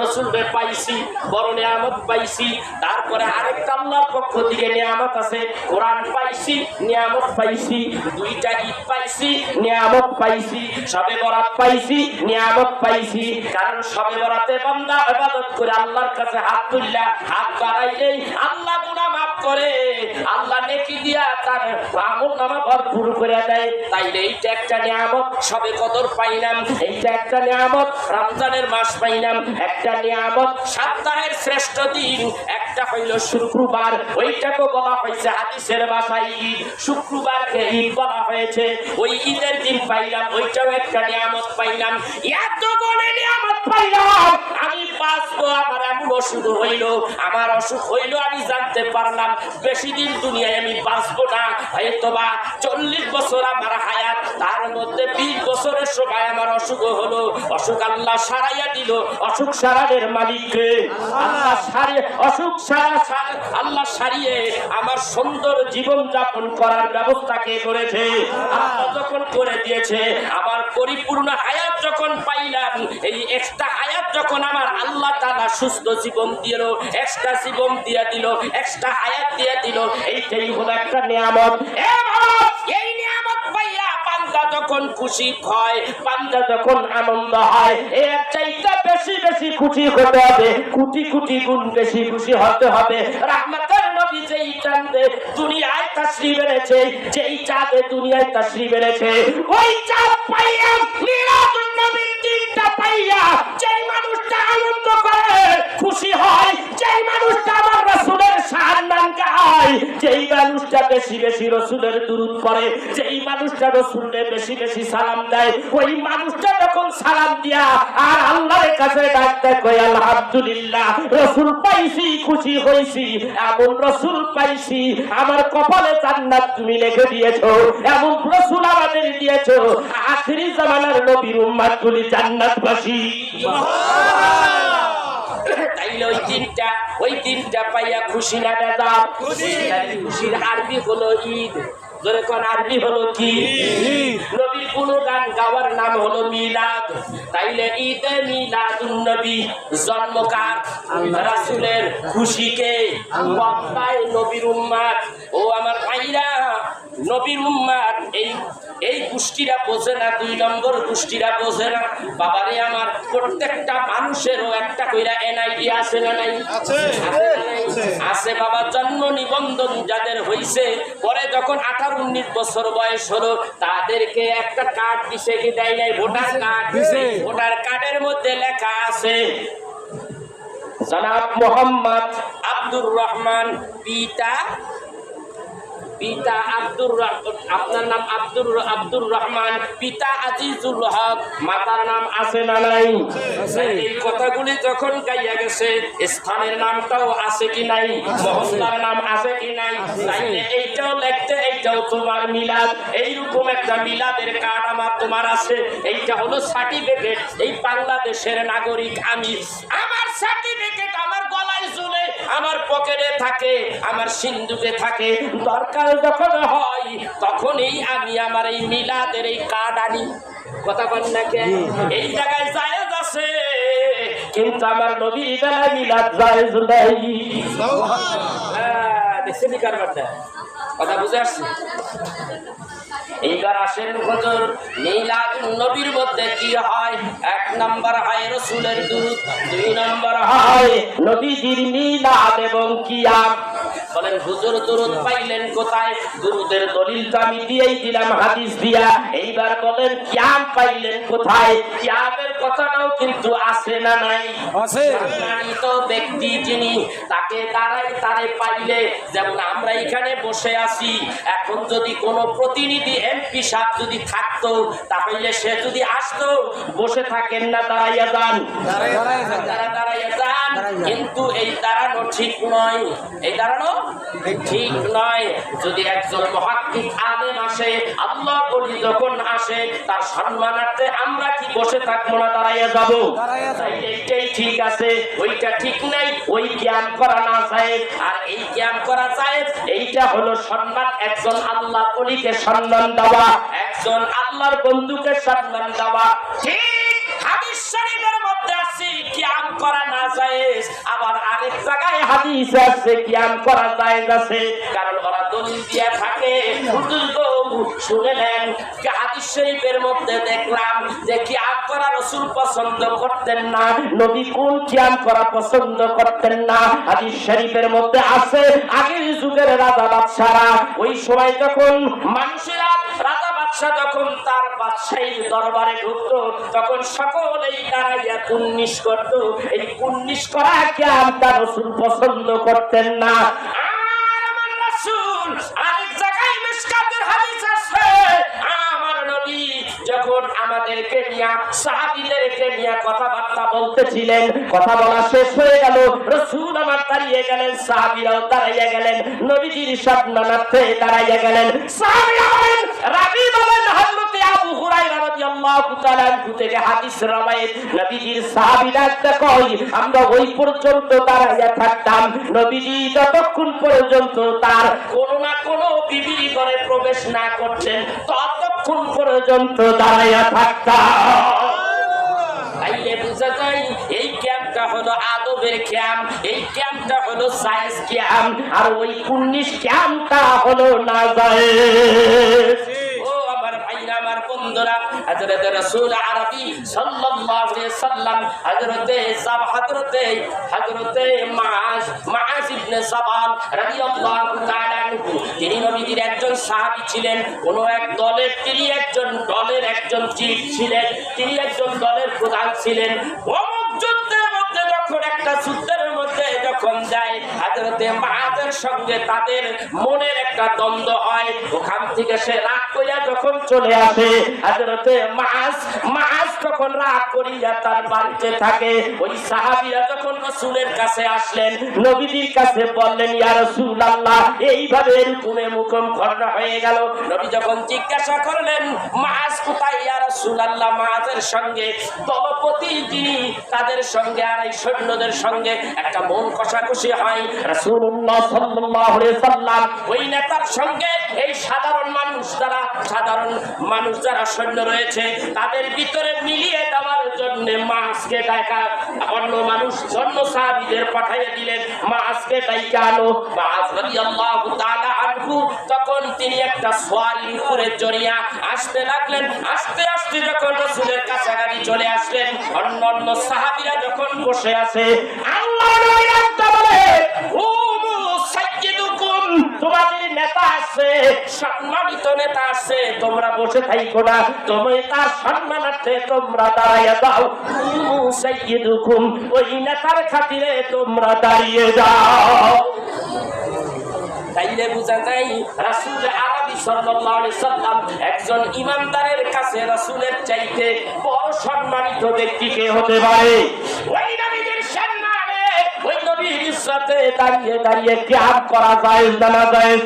রাসূলকে পাইছি বড় নিয়ামত পাইছি তারপরে আরেকটা আল্লাহর পক্ষ থেকে নিয়ামত আছে কোরআন পাইছি নিয়ামত পাইছি দুইটা ঈদ পাইছি নিয়ামত পাইছি শবে বরাত পাইছি নিয়ামত পাইছি কারণ শবে বরাতে বান্দা ইবাদত করে আল্লাহর কাছে হাত তুললা হাত বাড়াইলেই আল্লাহ গুনাহ মাফ করে আল্লাহ নেকি দিয়া তার আমলনামা ভরপুর করে দেয় তাইলে এইটা একটা নিয়ামত শবে কদর পাইলাম এইটা একটা নিয়ামত রমজানের মাস পাইলাম একটা নিয়ামত সপ্তাহের শ্রেষ্ঠ দিন একটা হইল শুক্রবার ওইটাকে বলা হয়েছে হাদিসের ভাষায় ঈদ শুক্রবারকে ঈদ বলা হয়েছে ওই ঈদের দিন পাইলাম ওইটাও একটা নিয়ামত পাইলাম এত বড় নিয়ামত পাইলাম, আমি বাঁচবো, আমার এমন অসুখ হইল, আমার অসুখ হইল, আমি জানতে পারলাম বেশি দিন দুনিয়ায় আমি বাঁচবো না, হয়তোবা 40 বছর আমার হায়াত, তার মধ্যে 20 বছরের সময় আমার অসুখ হলো। অসুখ আল্লাহ সারাইয়া দিল। অসুখ সারানোর মালিককে আল্লাহ সারিয়ে, অসুখ আল্লাহ সারিয়ে আমার সুন্দর জীবন যাপন করার ব্যবস্থা কে করেছে? আল্লাহ যখন করে দিয়েছে, আমার পরিপূর্ণ হায়াত যখন পাইলাম, এই এক্সট্রা হায়াত যখন আমার আল্লাহ তাআলা সুস্থ জীবন দিল, এক্সট্রা জীবন দিয়ে দিল, এক্সট্রা হায়াত দিয়ে দিল, এইটাই হলো একটা নিয়ামত। এই নিয়ামত পাইয়া বান্দা যখন খুশি হয়, বান্দা যখন আনন্দ হয়, এর চাইতে বেশি বেশি খুশি হতে হবে, কোটি কোটি গুণ বেশি খুশি হতে হবে। রাহমাতের নবী যেই চাঁদে দুনিয়ায় তাশরীফ এনেছে, যেই চাঁদে দুনিয়ায় তাশরীফ এনেছে, ওই চাঁদ পাইয়া, মিলাদুন নবীর দিনটা পাইয়া যেই মানুষটা আনন্দ করে, খুশি হয়, যেই মানুষটা আমার রাসূলের শান গায়, যেই মানুষটা বেশি বেশি রাসূলের দুরূদ পড়ে, যেই মানুষটা রাসূলের বেশি বেশি সালাম দেয়, ওই মানুষটা যখন সালাম দিয়া আর আল্লাহর কাছে ডাকতে কই আলহামদুলিল্লাহ, রাসূল পাইছি, খুশি হইছি, এমন রাসূল পাইছি, আমার কপালে জান্নাত তুমি লিখে দিয়েছো, এমন রাসূল আমাদের দিয়েছো, আখিরি জামানার নবীর উম্মতগুলি জান্নাতবাসী। তাইলে ওই দিনটা পাইয়া খুশি না বেজার? খুশির আরবি হলো ঈদ। ধরে কোন আরবি হলো কি? নবীর গুণগান গাওয়ার নাম হলো মিলাদ। তাইলে ঈদে মিলাদুন নবী, জন্মকার রাসূলের, খুশিকে বাপ্পায় নবীর উম্মত। ও আমার ভাইরা, নবীর উম্মত এই গোষ্ঠীরা বোঝে না, 2 নম্বর গোষ্ঠীরা বোঝে না। বাবারে আমার, প্রত্যেকটা মানুষেরও একটা কইরা এনআইডি আছে না নাই? আছে বাবা। জন্ম নিবন্ধন যাদের হইছে, পরে যখন 18-19 বছর বয়স হলো, তাদেরকে একটা কার্ড দিছে, কি দেয় নাই? Voter card. ভোটার কার্ডের মধ্যে লেখা আছে জনাব মোহাম্মদ আব্দুর রহমান, পিতা আপনার নাম আব্দুর রহমান, পিতা আজিজুল হক, মাতার নাম আছে না নাই? এই কথাগুলি যখন গাইয়া গেছে, স্থানের নামটাও আছে কি নাই, মহল্লার নাম আছে কি নাই, তাইলে এইটাও লিখতে, এইটাও তোমার মিলাদ। এইরকম একটা মিলাদের কার্ড আমার তোমার আছে, এইটা হলো সার্টিফিকেট। এই বাংলাদেশের নাগরিক আমি, আমার সার্টিফিকেট আমার গলায় ঝুলে, আমার পকেটে থাকে, আমার সিন্ধুকে থাকে, দরকার যখন হয় তখনই আমি আমার এই মিলাদের এই কার্ড আনি। কথা বল না কে? এই জায়গায় জায়েজ আছে, কিন্তু আমার নবীর বেলায় মিলাদ জায়েজ নাই। দেখছেন কারবারটা? কথা বুঝে আসছে? এইবার আসেন হুজুর, মিলাদুন নবীর মধ্যে কি হয়? 1 নম্বর হয় রাসূলের দুরূদ, 2 নম্বর হয় নবীজির মিলাদ এবং কিয়াম। বলেন হুজুর দুরূদ পাইলেন কোথায়? দুরূদের দলিলটা আমি দিয়েই দিলাম হাদিস দিয়া। এইবার বলেন কিয়াম পাইলেন কোথায়? কিয়ামের কথাটাও কিন্তু আছে না নাই? আছে। সম্মানিত ব্যক্তি যিনি, তাকে তারে পাইলে, যেমন আমরা এখানে বসে আছি, এখন যদি কোনো প্রতিনিধি এমপি সাহেব যদি থাকতো, তাহলে সে যদি আসতো, বসে থাকেন না, দাঁড়াইয়া যান, দাঁড়াইয়া যান। কিন্তু এই দাঁড়ানো ঠিক নয়, এই দাঁড়ানো ঠিক নয়। যদি একজন মুহাক্কিক আলেম আসে, আল্লাহ বলি যখন আসে, তার সম্মানার্থে আমরা কি বসে থাকবো না, দাঁড়াইয়া যাবো? এইটাই ঠিক আছে, ওইটা ঠিক নাই। ওই জ্ঞান করা না যায়, আর এই জ্ঞান করা যায়। এইটা হলো সম্মান, একজন আল্লাহ বলিকে সম্মান দেওয়া, একজন আল্লাহর বন্ধুকে সম্মান দেওয়া। ঠিক হাদিস শরীফের মধ্যে আছে কিয়াম করা না জায়েজ, আবার আরেক জায়গায় হাদিস আছে কিয়াম করা জায়েজ আছে। কারণ ওরা দলিল দিয়ে থাকে। শুনে নেন, হাদিস শরীফের মধ্যে দেখলাম যে কিয়াম করা রাসূল পছন্দ করতেন না। নবী কোন কিয়াম করা পছন্দ করতেন না? হাদিস শরীফের মধ্যে আছে, আগের যুগের রাজা বাদশারা, ওই সময় যখন মানুষেরা, রাজা বাদশা যখন তার বাদশাহীর দরবারে ঢুকতো, তখন সকলেই দাঁড়াইয়া কুন্নিশ করত। এই কুন্নিশ করা কিয়ামটা রাসূল পছন্দ করতেন না। আর আমার রাসূল আরেক জায়গায় মিশকাতের হাদিস আছে, আমার নবী যখন আমাদেরকে নিয়ে সাহাবীদেরকে নিয়ে কথাবার্তা বলতেছিলেন। কথা বলা শেষ হয়ে গেল, রাসূল আমার দাঁড়িয়ে গেলেন, সাহাবীরাও দাঁড়িয়ে গেলেন, নবীজির সম্মানার্থে দাঁড়িয়ে গেলেন। সাহাবীরা বলেন, রাবী বলেন, হযরত আবু হুরায়রা রাদিয়াল্লাহু তাআলা আনহু থেকে হাদিস রওয়ায়েত, নবীজির সাহাবীরা কই আমরা ওই পর্যন্ত দাঁড়াইয়া থাকতাম নবীজি যতক্ষণ পর্যন্ত তার কোনো না কোনো বিবির ঘরে প্রবেশ না করছেন ততক্ষণ পর্যন্ত দাঁড়াইয়া থাকতাম। তাইলে বুঝা যায় এই ক্যাম্পটা হলো আদবের ক্যাম্প, এই ক্যাম্পটা হলো সায়েন্স ক্যাম্প, আর ওই 19 ক্যাম্পটা হলো নাজায়েজ। ও আমার ভাইরা, আমার বন্ধুরা, হযরত রাসূল আরবি সাল্লাল্লাহু আলাইহি সাল্লাম হযরতে মাআজ ইবনে জাবাল রাদিয়াল্লাহু তাআলা আনহু, তিনি নবীজির একজন সাহাবী ছিলেন। কোন এক দলের তিনি একজন দলের একজন চিফ ছিলেন, তিনি একজন দলের প্রধান ছিলেন। অমুক যুদ্ধের মধ্যে যখন একটা যুদ্ধের মধ্যে যখন যায়, হযরতে মাআজের সঙ্গে তাদের মনের একটা দ্বন্দ্ব হয়। ওখান থেকে সে রাগ কইরা যখন চলে আসে, হযরতে মাআজ তখন রাগ করিয়া তার বাড়িতে থাকে। ওই সাহাবীরা যখন রাসূলের কাছে আসলেন, নবীজির কাছে বললেন, ইয়া রাসূলুল্লাহ, এইভাবে এরকমে মুখম ঘটনা হয়ে গেল। নবী যখন জিজ্ঞাসা করলেন, মাআজ কোথায় ইয়া রাসূলুল্লাহ? মাআজের সঙ্গে দলপতি যিনি, তাদের সঙ্গে আর এই সৈন্যদের সঙ্গে একটা মন কষাকষি হয়। রাসূলুল্লাহ সাল্লাল্লাহু আলাইহি সাল্লাম ওই নেতার সঙ্গে এই সাধারণ মানুষ যারা সৈন্য রয়েছে তাদের ভিতরে মিলিয়ে দেওয়ার জন্য মাআজকে ডাকা অন্য সাহাবীদের পাঠিয়ে দিলেন। মাআজকে ডাইকা আনো। মাআজ রাদিয়াল্লাহু তাআলা আনহু তখন তিনি একটা সোয়ালির উপরে জড়িয়া আসতে লাগলেন। আস্তে আস্তে যখন রাসূলের কাছাকাছি চলে আসলেন, অন্য সাহাবীরা যখন বসে আছে, আল্লাহর নবী একটা বলে, তোমাদের নেতা আছে, সম্মানিত নেতা আছে, তোমরা বসে থাইকো না, তুমি তার সম্মানার্থে তোমরা দাঁড়াইয়া যাও। সাইয়্যিদুকুম, ওই নেতার খাতিরে তোমরা দাঁড়িয়ে যাও। তাইলে বুঝা যায় রাসূল আরবি সাল্লাল্লাহু আলাইহি সাল্লাম একজন ইমানদারের কাছে রাসূলের চাইতে বড় সম্মানিত ব্যক্তি কে হতে পারে? ওই নবীর সম্মানে, ওই নবীর ইজ্জতে দাঁড়িয়ে দাঁড়িয়ে কিয়াম করা যায় না যায়?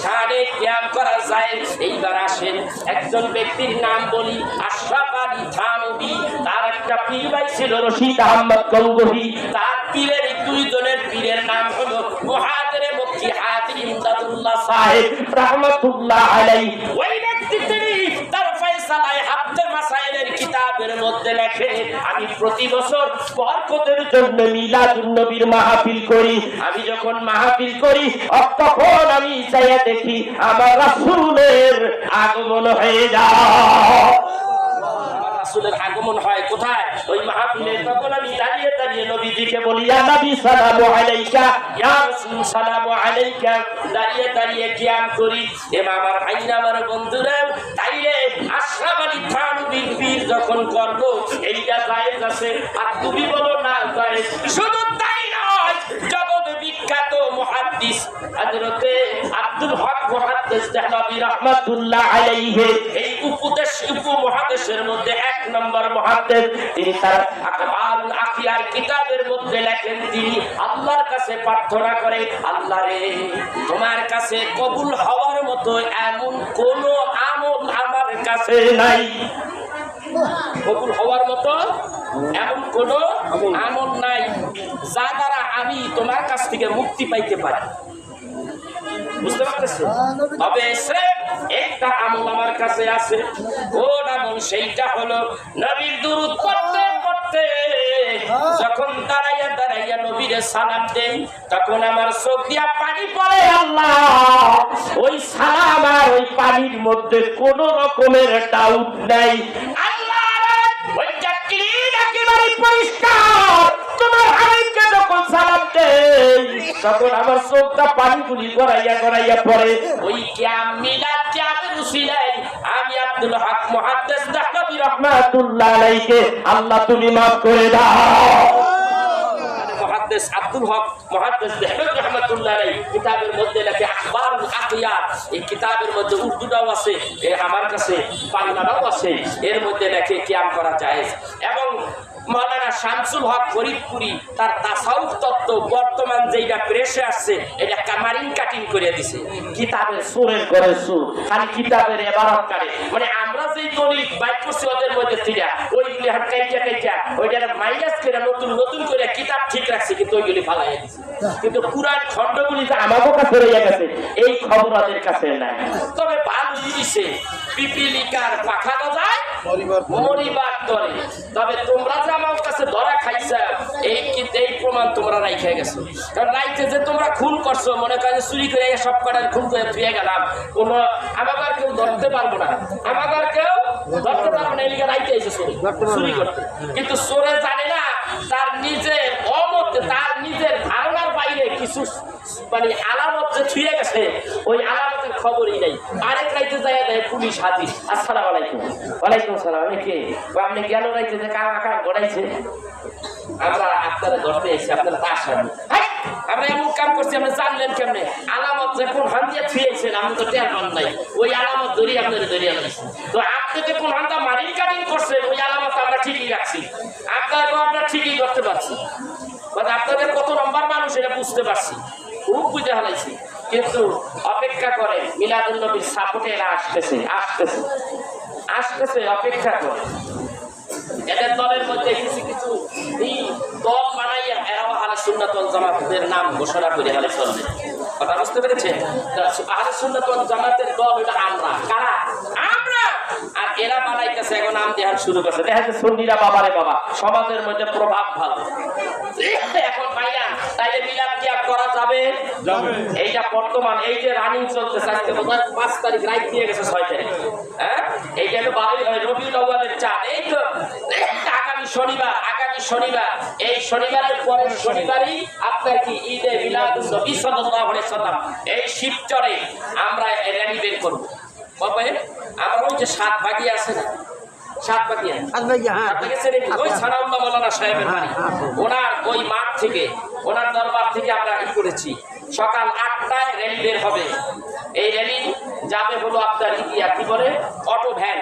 সাড়ে কিয়াম করা যায়। এইবার আসেন একজন ব্যক্তির নাম বলি, আশরাফ আলী থানভী। তার একটা পীর ভাই ছিল রশিদ আহমদ গঙ্গোহী। তার পীরের দুইজনের পীরের নাম হলো মুহাদ্দিস মুফতি হাজি ইমদাদুল্লাহ সাহেব রাহমাতুল্লাহ আলাইহি। ওই ব্যক্তি তিনি তার ফয়সালায়ে হাফতে মাসাইলের কিতাবের মধ্যে লেখে, আমি প্রতি বছর বরকতের জন্য মিলাদুন নবীর মাহফিল করি। আমি যখন মাহফিল করি তখন আমি চাইয়া দেখি আমার রাসূলের আগমন হয়ে যায়। রাসূলের আগমন হয় কোথায়? ওই মাহফিলে। তখন আমি দাঁড়িয়ে দাঁড়িয়ে নবীজিকে বলি, ইয়া নবী সালামু আলাইকা, ইয়া রাসূল সালামু আলাইকা, দাঁড়িয়ে দাঁড়িয়ে কিয়াম করি। আমার ভাইরা, আমার বন্ধুরা, তাইলে আশরাফ আলী থানভীর পীর যখন করব, এইটা জায়েজ আছে। আর তুমি বলো না জায়েজ। শুধু তাই নয়, জগৎ বিখ্যাত মুহাদ্দিস হযরতে আব্দুল হক মুহাদ্দিস দেহলভী রাহমাতুল্লাহ আলাইহি, এই উপমহাদেশের মধ্যে 1 নম্বর মুহাদ্দিস। তিনি তার আকবারুল আখিয়ার কিতাবের মধ্যে লেখেন, তিনি আল্লাহর কাছে প্রার্থনা করে, আল্লাহ রে, তোমার কাছে কবুল হওয়ার মতো এমন কোন আমল আমার কাছে নাই। কবুল হওয়ার মতো এমন কোন আমল নাই যা দ্বারা আমি তোমার কাছ থেকে মুক্তি পাইতে পারি। বুঝতে পারতেছেন? তবে একটা আমল আমার কাছে আছে। কোন আমল? সেইটা হলো নবীর দুরূদ পড়তে পড়তে যখন দাঁড়াইয়া দাঁড়াইয়া নবীরে সালাম দেই, তখন আমার চোখ দিয়া পানি পড়ে। আল্লাহ, ওই সালাম আর ওই পানির মধ্যে কোন রকমের ডাউট নাই। আল্লাহ, ওইটা ক্লিন, একেবারে পরিষ্কার। তোমার হাবিবকে যখন সালাম দেই, তখন আমার চোখটা পানিগুলি গড়াইয়া গড়াইয়া পড়ে। ওই কিয়াম মিলাদ কিয়ামের উসিলায় আমি আব্দুল হক মুহাদ্দিস দেহলভী রাহমাতুল্লাহ আলাইহি, আল্লাহ তুমি মাফ করে দাও। মুহাদ্দিস আব্দুল হক মুহাদ্দিস দেহলভী রাহমাতুল্লাহ আলাইহি কিতাবের মধ্যে লেখে আখবারুল আকিয়ার। এই কিতাবের মধ্যে উর্দুটাও আছে, আমার কাছে বাংলাটাও আছে। এর মধ্যে লেখে কিয়াম করা জায়েজ। এবং মাওলানা শামসুল হক ফরিদপুরি তার তাসাউফ তত্ত্ব বর্তমান যেটা প্রেসে আসছে এটা কামারিং কাটিং করে দিছে। কিতাবের সুরের ঘরে সুর, খালি কিতাবের ইবারত কাটে। মানে আমরা যেই দলিল বাইক করছি ওদের মধ্যে থেকে ওইগুলি কাইটা ওইটা মাইনাস করে নতুন নতুন করে কিতাব ঠিক রাখছে, কিন্তু ওইগুলি ফালাইয়া দিছে। কিন্তু পুরান খণ্ডগুলি যে আমাদের কাছে রয়ে গেছে এই খবর ওদের কাছে নাই। তবে ভালো জিনিসে পিপিলিকার পাখা গজায় মরিবার তরে। তবে তোমরা যে আমার কাছে ধরা খাইছা এই প্রমাণ তোমরা রাইখে গেছো। কারণ রাইতে যে তোমরা খুন করছো, মনে করে চুরি করে সব কটার খুন করে ফিরে গেলাম, কোন আমাদের কেউ ধরতে পারবো না, আমাদের কেউ ধরতে পারবো না। এদিকে রাইতে এসে চুরি করতে, কিন্তু চোরে জানে না তার নিজের অমতে তার নিজের ধারণার বাইরে কিছু মানে আলামত যে ছুঁয়ে গেছে ওই আলামতের খবরই নেই। আরেক রাইতে যায় দেয় পুলিশ হাজির। আসসালামু আলাইকুম। ওয়ালাইকুম সালাম। আমি কে? আপনি গেল রাইতে যে কাম আকার গড়াইছে, আমরা আপনারা ধরতে এসেছি, আপনারা তা আসেন। আমরা এমন কাম করছি, আপনি জানলেন কেমনে? আলামত যে কোন হান দিয়ে ছুঁয়েছেন আপনি তো টের পান নাই, ওই আলামত ধরিয়ে আপনাদের ধরিয়ে আনছেন। তো আপনি যে কোন হানটা মারিং কাটিং করছেন ওই আলামত আমরা ঠিকই রাখছি, আপনারাও আমরা ঠিকই করতে পারছি। আপনাদের কত নম্বর মানুষ এটা বুঝতে পারছি, খুব বুঝে হারাইছি। কিন্তু অপেক্ষা করে মিলাদুন নবীর সাপোর্টে এরা আসতেছে আসতেছে আসতেছে, অপেক্ষা করে। এদের দলের মধ্যে কিছু কিছু এই দল বানাইয়া এরাও আহলে সুন্নাত ওয়াল জামাতের নাম ঘোষণা করে হালে চলবে। কথা বুঝতে পেরেছেন? আহলে সুন্নাত ওয়াল জামাতের দল এটা আমরা। কারা? আমরা। আর এরা বানাইতেছে এখন নাম দেওয়ার শুরু করছে। দেখা যাচ্ছে সুন্নিরা বাবারে বাবা, সমাজের মধ্যে প্রভাব ভালো। এখন ভাইয়া তাইলে মিলাদ কি করা যাবে? এইটা বর্তমান এই যে রানিং চলতেছে, আজকে বোধহয় 5 তারিখ রাত দিয়ে গেছে 6 তারিখ। হ্যাঁ, এইটা হলো রবিউল আউয়ালের চাঁদ। এই তো আগামী শনিবার এই শনিবারের পরের শনিবারই আপনার কি ঈদে মিলাদুন নবী সাল্লাল্লাহু আলাইহি সাল্লাম এই শিবচরে আমরা র্যালি বের করব। বাবা আমার ওই যে 7 ভাগি আছে না, 7 ভাগি ওই সানাউল্লাহ মাওলানা সাহেবের বাড়ি, ওনার ওই মাঠ থেকে ওনার দরবার থেকে আমরা ই করেছি। সকাল 8টায় র্যালি বের হবে। এই র্যালি যাবে হলো আপনার ইয়া কি বলে অটো ভ্যান,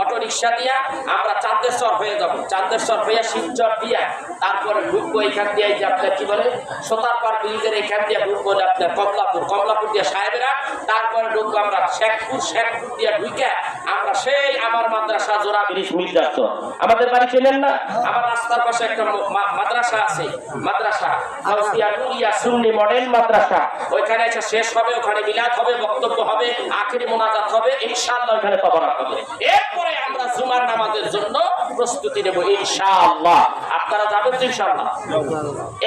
অটো রিক্সা দিয়া আমরা চান্দেশ্বর হয়ে যাব। চান্দেশ্বর হয়ে শিবচর দিয়া তারপরে ঢুকবো এখান দিয়ে যে আপনার কি বলে সোতারপাড় ব্রিজের এখান দিয়ে ঢুকবো আপনার কমলাপুর দিয়ে সাহেবেরা, তারপরে ঢুকবো আমরা শেখপুর দিয়ে ঢুকে আমরা সেই আমার মাদ্রাসা জোড়া ব্রিজ মিলদাস। আমাদের বাড়ি চেনেন না? আমার রাস্তার পাশে একটা মাদ্রাসা আছে, মাদ্রাসা গাউসিয়া নুরিয়া সুন্নি মডেল মাদ্রাসা। ওইখানে এসে শেষ হবে, ওখানে মিলাদ হবে, বক্তব্য হবে, আখিরি মোনাজাত হবে, ইনশাআল্লাহ ওখানে কবরাত হবে। এরপরে আমরা জুমার নামাজের জন্য প্রস্তুতি নেব ইনশাআল্লাহ। আপনারা যাবেন তো ইনশাআল্লাহ?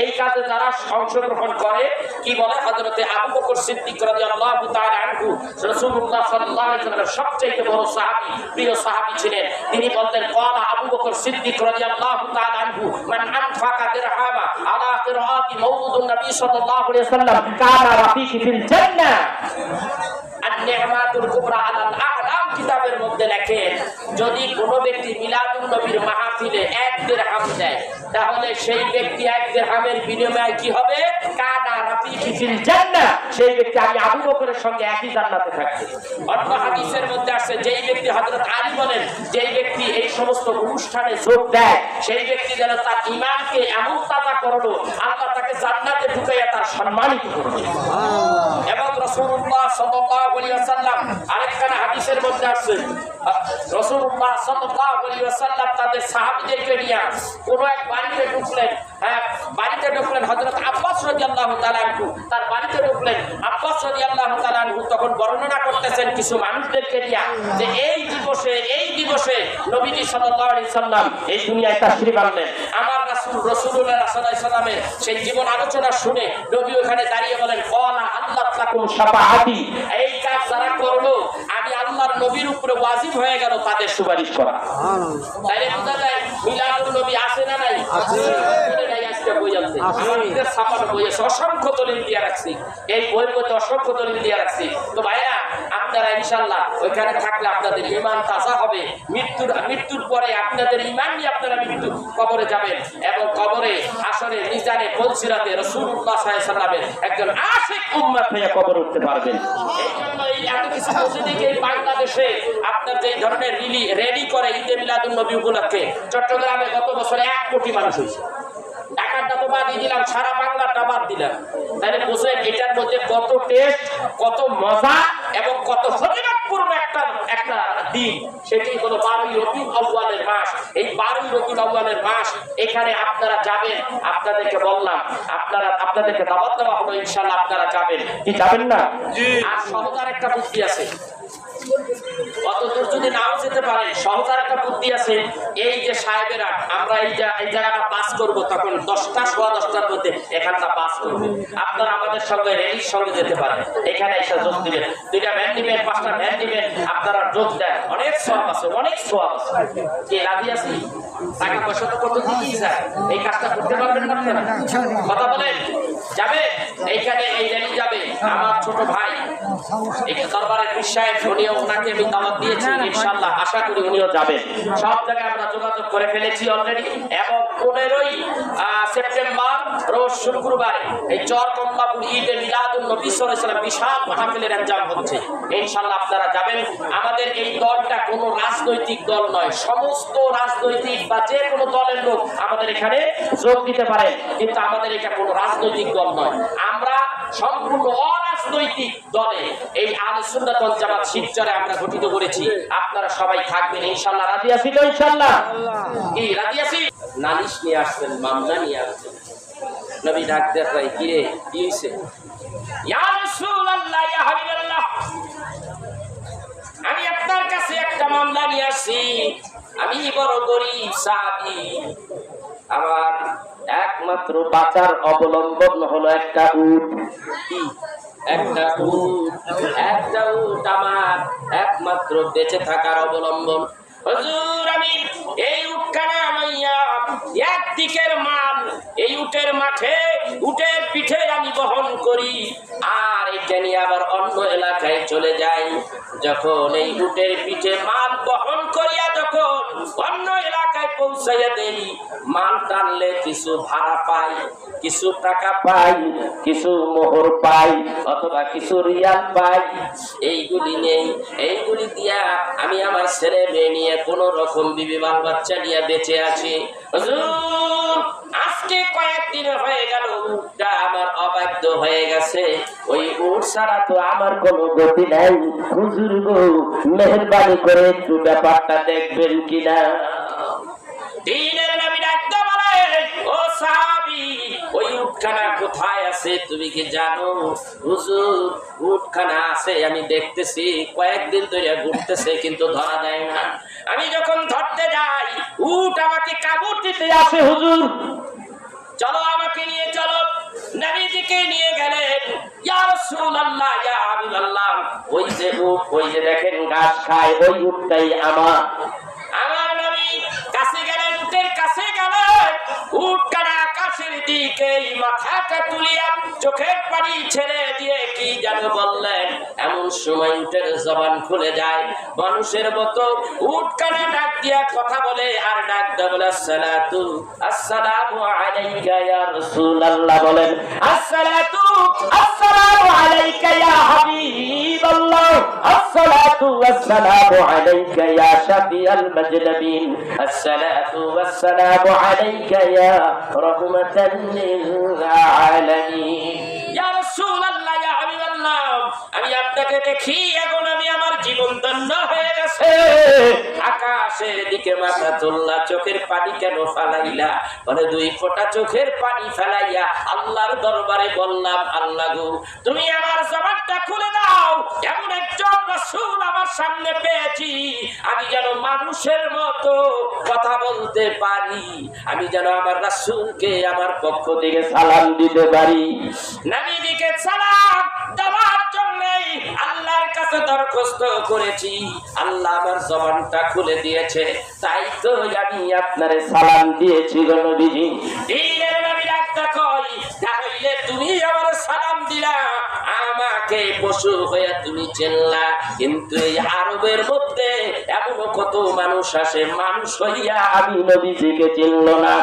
এই কাজে যারা অংশগ্রহণ করে কি বলে হযরতে আবু বকর সিদ্দিক রাদিয়াল্লাহু তাআলা আনহু রাসূলুল্লাহ সাল্লাল্লাহু আলাইহি ওয়াসাল্লামের সবচেয়ে বড় সাহাবী, প্রিয় সাহাবী ছিলেন। তিনি বলতেন ক্বালা আবু বকর সিদ্দিক রাদিয়াল্লাহু তাআলা আনহু মান আনফাকা দিরহামা আলা কিরাআতি মাওলুদুন নবী সাল্লাল্লাহু আলাইহি ওয়াসাল্লাম কানা রাফিকি ফিল জান্নাহ। আন-নি'মাতুল কুবরা আলাল আ'লাম কিতাবের মধ্যে লেখেন যদি কোনো ব্যক্তি মিলাদুন নবীর মাহফিলে 1 দিরহাম দেয় তাহলে সেই ব্যক্তি 1 দিরহামের বিনিময়ে কি হবে? কানা রাফিকি ফিল জান্নাহ, সেই ব্যক্তি আমি আবু বকরের সঙ্গে একই জান্নাতে থাকবে। অন্য হাদিসের মধ্যে আছে যেই ব্যক্তি হযরত আলী বলেন যেই ব্যক্তি এই সমস্ত অনুষ্ঠানে যোগ দেয় সেই ব্যক্তি যেন তার ঈমানকে এমন তাজা করলো আল্লাহ তাকে জান্নাতে ঢুকাইয়া তার সম্মানিত করবে। এবং রাসূলুল্লাহ সাল্লাল্লাহু আলাইহি ওয়াসাল্লাম আরেকখানা হাদিসের মধ্যে আছে রাসূলুল্লাহ সাল্লাল্লাহু আলাইহি ওয়াসাল্লাম তাদের সাহাবীদেরকে নিয়ে কোন এক বাড়িতে ঢুকলেন। বাড়িতে ঢুকলেন হযরত আব্বাস রাদিয়াল্লাহু তাআলা আনহু, তার বাড়িতে ঢুকলেন। আব্বাস রাদিয়াল্লাহু তাআলা আনহু তখন বর্ণনা করতেছেন কিছু মানুষদেরকে নিয়ে যে এই দিবসে নবীজি সাল্লাল্লাহু আলাইহি সাল্লাম এই দুনিয়ায় তাশরীফ আনলেন। আমার রাসূলুল্লাহ সাল্লাল্লাহু আলাইহি সাল্লামের সেই জীবন আলোচনা শুনে নবী ওখানে দাঁড়িয়ে বলেন ক্বালা আল্লাহ লাকুম শাফাআতি, এই কাজ যারা করলো আমি আল্লাহর নবীর উপরে ওয়াজিব হয়ে গেল তাদের সুপারিশ করা। তাইলে বোঝা যায় মিলাদুন নবী আছে না নাই? আছে। আজকে বই আছে, আমাদের ছাপানো বই আছে, অসংখ্য দলিল দিয়ে রাখছি। এই বইয়ের মধ্যে অসংখ্য দলিল দিয়ে রাখছি। তো ভাইরা আপনারা ইনশাআল্লাহ ওইখানে থাকলে আপনাদের ঈমান তাজা হবে। মৃত্যুর পরে আপনাদের ঈমান নিয়ে আপনারা মৃত্যু কবরে যাবেন এবং কবরে আসরে মিজানে ফলসিরাতে রাসূলুল্লাহ সাল্লাল্লাহু আলাইহি ওয়াসাল্লামের একজন আশিক উম্মত হয়ে কবরে উঠতে পারবেন। এই জন্য এই এত কিছু মসজিদে বাংলাদেশে আপনার যে ধরনের রেলি করে ঈদে মিলাদুন নবী উপলক্ষে চট্টগ্রামে গত বছর 1 কোটি মানুষ হয়েছে। ঢাকাটা তো বাদ দিলাম, সারা বাংলাটা বাদ দিলাম। তাহলে বুঝলেন এটার মধ্যে কত টেস্ট, কত মজা এবং কত ফজিলতপূর্ণ একটা দিন। সেটি হলো 12ই রবিউল আউয়ালের মাস। এই 12ই রবিউল আউয়ালের মাস এখানে আপনারা যাবেন। আপনাদেরকে বললাম, আপনাদেরকে দাওয়াত দেওয়া হলো, ইনশাআল্লাহ আপনারা যাবেন। কি যাবেন না? আর সহজার একটা বুদ্ধি আছে, অতদূর যদি নাও যেতে পারেন, সহজার একটা বুদ্ধি আছে। এই যে সাহেবেরা আমরা এই জায়গাটা পাস করব, তখন 10টা সোয়া 10টার মধ্যে এখানটা পাস করব। আপনারা আমাদের সঙ্গে রেলির সঙ্গে যেতে পারেন, এখানে এসে যোগ দিবেন। 2টা ভ্যান দিবেন, 5টা ভ্যান দিবেন, আপনারা যোগ দেন। অনেক সওয়াব আছে, অনেক সওয়াব আছে। কি রাজি আছি? টাকা পয়সা তো কত দিতেই যায়, এই কাজটা করতে পারবেন না আপনারা? কথা বলেন, যাবে এইখানে এই রেলি যাবে। আমার ছোট ভাই এই দরবারের পীর সাহেব, উনিও ওনাকে আমি দাওয়াত দিয়েছি, ইনশাআল্লাহ আশা করি উনিও যাবেন। সব জায়গায় আমরা যোগাযোগ করে ফেলেছি অলরেডি। এবং 15ই সেপ্টেম্বর রোজ শুক্রবারে এই চর কমলাপুর ঈদে মিলাদুন নবী সাল্লাল্লাহু আলাইহি ওয়াসাল্লাম বিশাল মাহফিলের ইনজাম হচ্ছে, ইনশাআল্লাহ আপনারা যাবেন। আমাদের এই দলটা কোনো রাজনৈতিক দল নয়, সমস্ত রাজনৈতিক বা যে কোনো দলের লোক আমাদের এখানে যোগ দিতে পারে, কিন্তু আমাদের এটা কোনো রাজনৈতিক দল নয়। আমরা সম্পূর্ণ অরাজনৈতিক দলে এই আহলে সুন্নাত ওয়াল জামাত শিবচরে আমরা গঠিত করেছি। আপনারা সবাই থাকবেন ইনশাআল্লাহ। রাজি আছি তো ইনশাআল্লাহ? কি রাজি আছি? নালিশ নিয়ে আসবেন, মামলা নিয়ে আসবেন। নবী ডাক দেয়, কি রে কি হইছে? ইয়া রাসূলুল্লাহ, ইয়া হাবিবাল্লাহ, আমি আপনার কাছে একটা মামলা নিয়ে আসছি। আমি বড় গরীব সাহাবী, আমার একমাত্র বাঁচার অবলম্বন হলো একটা উট। একটা উট আমার একমাত্র বেঁচে থাকার অবলম্বন। হুজুর, আমি এই উটখানা লইয়া একদিকের মাল এই উটের মাঠে, উটের পিঠে আমি বহন করি, আর এটা নিয়ে আবার অন্য এলাকায় চলে যাই। যখন এই উটের পিঠে মাল বহন করিয়া যখন অন্য এলাকায় পৌঁছাইয়া দেই, মাল টানলে কিছু ভাড়া পাই, কিছু টাকা পাই, কিছু মোহর পাই, অথবা কিছু রিয়াল পাই। এইগুলি নেই, এইগুলি দিয়া আমি আমার ছেলে মেয়ে নিয়ে কোন রকম বিবি বাল বাচ্চা নিয়ে বেঁচে আছি। হুজুর, আজকে কয়েকদিন হয়ে গেল উটটা আমার অবাধ্য হয়ে গেছে। ওই উট ছাড়া তো আমার কোনো গতি নাই। হুজুর গো, মেহেরবানি করে একটু ব্যাপারটা দেখবেন কিনা। দিনের নবী ডাকতে বলে, ও সাহাবী, ওই উটখানা কোথায় আছে তুমি কি জানো? হুজুর, উটখানা আছে, আমি দেখতেছি কয়েকদিন ধরে ঘুরতেছে কিন্তু ধরা দেয় না। আমি যখন ধরতে যাই উট আমাকে কামড় দিতে আসে। হুজুর, চলো আমাকে নিয়ে চলো। নবীজিকে নিয়ে গেলেন। ইয়া রাসূলুল্লাহ, ইয়া হাবিবাল্লাহ, ওই যে উট, ওই যে দেখেন ঘাস খায়, ওই উটটাই আমার। আমার নবী কাছে গেলেন, উটের কাছে গেলেন। উটখানা আকাশের দিকে মাথাটা তুলিয়া চোখের পানি ছেড়ে দিয়ে কি যেন বললেন। এমন সময় উটের জবান খুলে যায়, মানুষের মতো উটখানা ডাক দিয়া কথা বলে, আর ডাক দেয়া বলে, আসসালাতু আসসালামু আলাইকা ইয়া রাসূলুল্লাহ। বলেন, আসসালাতু আসসালামু আলাইকা ইয়া হাবিবাল্লাহ, আসসালাতু আসসালামু আলাইকা ইয়া শাফিআল মাজলাবিন, আসসালাতু আসসালামু আলাইকা ইয়া রাহমাতাল লিল আলামিন। ইয়া রাসূলুল্লাহ, ইয়া হাবিবাল্লাহ, আমি আপনাকে দেখি এখন আমি আমার জীবন ধন্য হয়ে গেছে। আকাশের দিকে মাথা তুললা, চোখের পানি কেন ফালাইলা? বলে, 2 ফোঁটা চোখের পানি ফেলাইয়া আল্লাহর দরবারে বললাম, আল্লাহ গো, তুমি আমার জবানটা খুলে দাও। এমন একজন রাসূল আমার সামনে পেয়েছি, আমি যেন মানুষের মতো কথা বলতে পারি, আমি যেন আমার রাসূলকে আমার পক্ষ থেকে সালাম দিতে পারি। নবীজিকে সালাম দেওয়ার জন্য আল্লাহর কাছে দরখাস্ত করেছি, আল্লাহ আমার জবানটা খুলে দিয়েছে, তাই তো আমি আপনারে সালাম দিয়েছি গো নবীজি। দিনের নবী ডাকতে কই, তাহলে তুমি আমার সালাম দিলা, আমাকে আমাকে পশু হয়ে তুমি চিনলা, কিন্তু এই আরবের মধ্যে এমন কত মানুষ আসে মানুষ হইয়া আমি নবীজিকে চিনল না।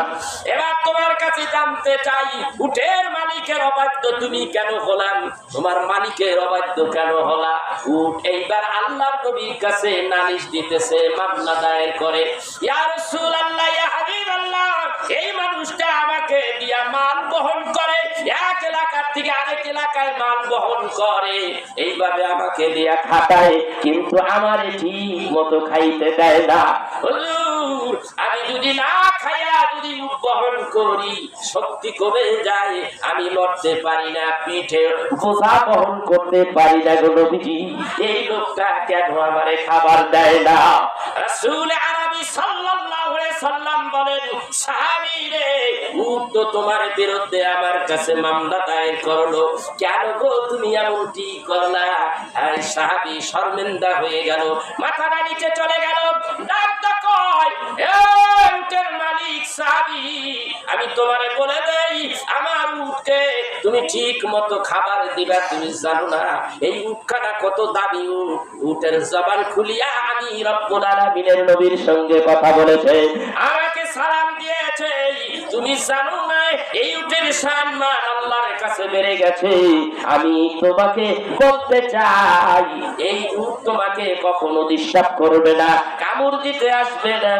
এবার তোমার কাছে জানতে চাই, উটের মালিকের অবাধ্য তুমি কেন হলাম? তোমার মালিকের অবাধ্য কেন হলা? উট এইবার আল্লাহর নবীর কাছে নালিশ দিতেছে, মামলা দায়ের করে, ইয়া রাসূলুল্লাহ, ইয়া হাবিবাল্লাহ, এই মানুষটা আমাকে দিয়া মাল বহন করে, এক এলাকার থেকে আরেক এলাকায় মাল বহন করে, এইভাবে আমাকে দিয়া খাটায়, কিন্তু আমারে ঠিক মতো খাইতে দেয় না। হুজুর, আমি যদি না খাইয়া যদি বহন করি শক্তি কমে যায়, আমি লড়তে পারি না, পিঠে বোঝা বহন করতে পারি না গো নবীজি, এই লোকটা কেন আমারে খাবার দেয় না? রাসূল আরবী সাল্লাল্লাহু আলাইহি সাল্লাম বলেন, সাহাবী রে, উট তো তোমার বিরুদ্ধে আমার কাছে মামলা দায়ের করলো, কেন গো তুমি এমনটি করলা? আর সাহাবী শর্মিন্দা হয়ে গেল, মাথাটা নিচে চলে গেল, ডাক কয়, এই উটের মালিক সাহাবী, আমি তোমারে বলে দেই, আমার উটকে তুমি ঠিক মতো খাবার দিবা, তুমি জানো না এই উটখানা কত দামি উট? উটের জবান খুলিয়া আমি রব্বুল আলামিনের নবীর সঙ্গে কথা বলেছে, আমাকে সালাম দিয়েছে, তুমি জানো না এই উটের সম্মান আল্লাহর কাছে বেড়ে গেছে। আমি তোমাকে বলতে চাই, এই উট তোমাকে কখনো ডিস্টার্ব করবে না, কামড় দিতে আসবে না,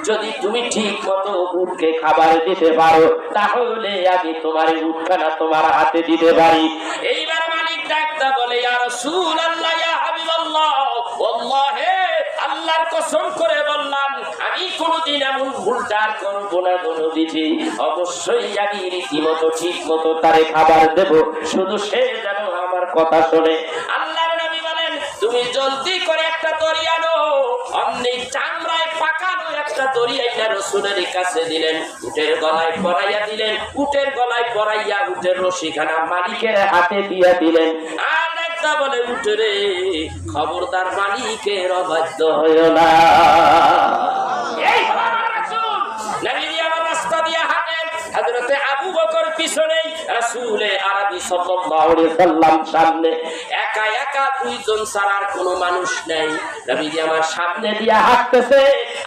যদি তুমি ঠিক মতো উটকে খাবার দিতে পারো, তাহলে আমি তোমার উটখানা তোমার হাতে দিতে পারি। এইবার মালিক ডাকতে বলে, ইয়া রাসূলুল্লাহ, ইয়া হাবিবাল্লাহ, ওয়াল্লাহি আল্লাহর কসম করে বললাম, আমি কোনোদিন এমন ভুলটা আর করব না গো নবীজি, অবশ্যই আমি রীতিমতো ঠিক মতো তারে খাবার দেব, শুধু সে যেন আমার কথা শোনে। আল্লাহর নবী বলেন, তুমি জলদি করে একটা দড়ি আনো, অমনি চামড়ায় পাকানো একটা দড়ি আইনা রাসূলের কাছে দিলেন, উটের গলায় পরাইয়া দিলেন, উটের গলায় পরাইয়া উটের রশিখানা মালিকের হাতে দিয়া দিলেন, আর একটা বলে, উঠরে খবরদার মালিকের অবাধ্য হইও না। এই রাসূল নবী আমার রাস্তা দিয়া হাঁটেন, হযরতে আবু বকর পিছনে, রাসূল আরবী সাল্লাল্লাহু আলাইহি সাল্লাম সামনে, একা একা দুইজন ছাড়া কোনো মানুষ নাই, নবীজি আমার সামনে দিয়া হাঁটতেছে,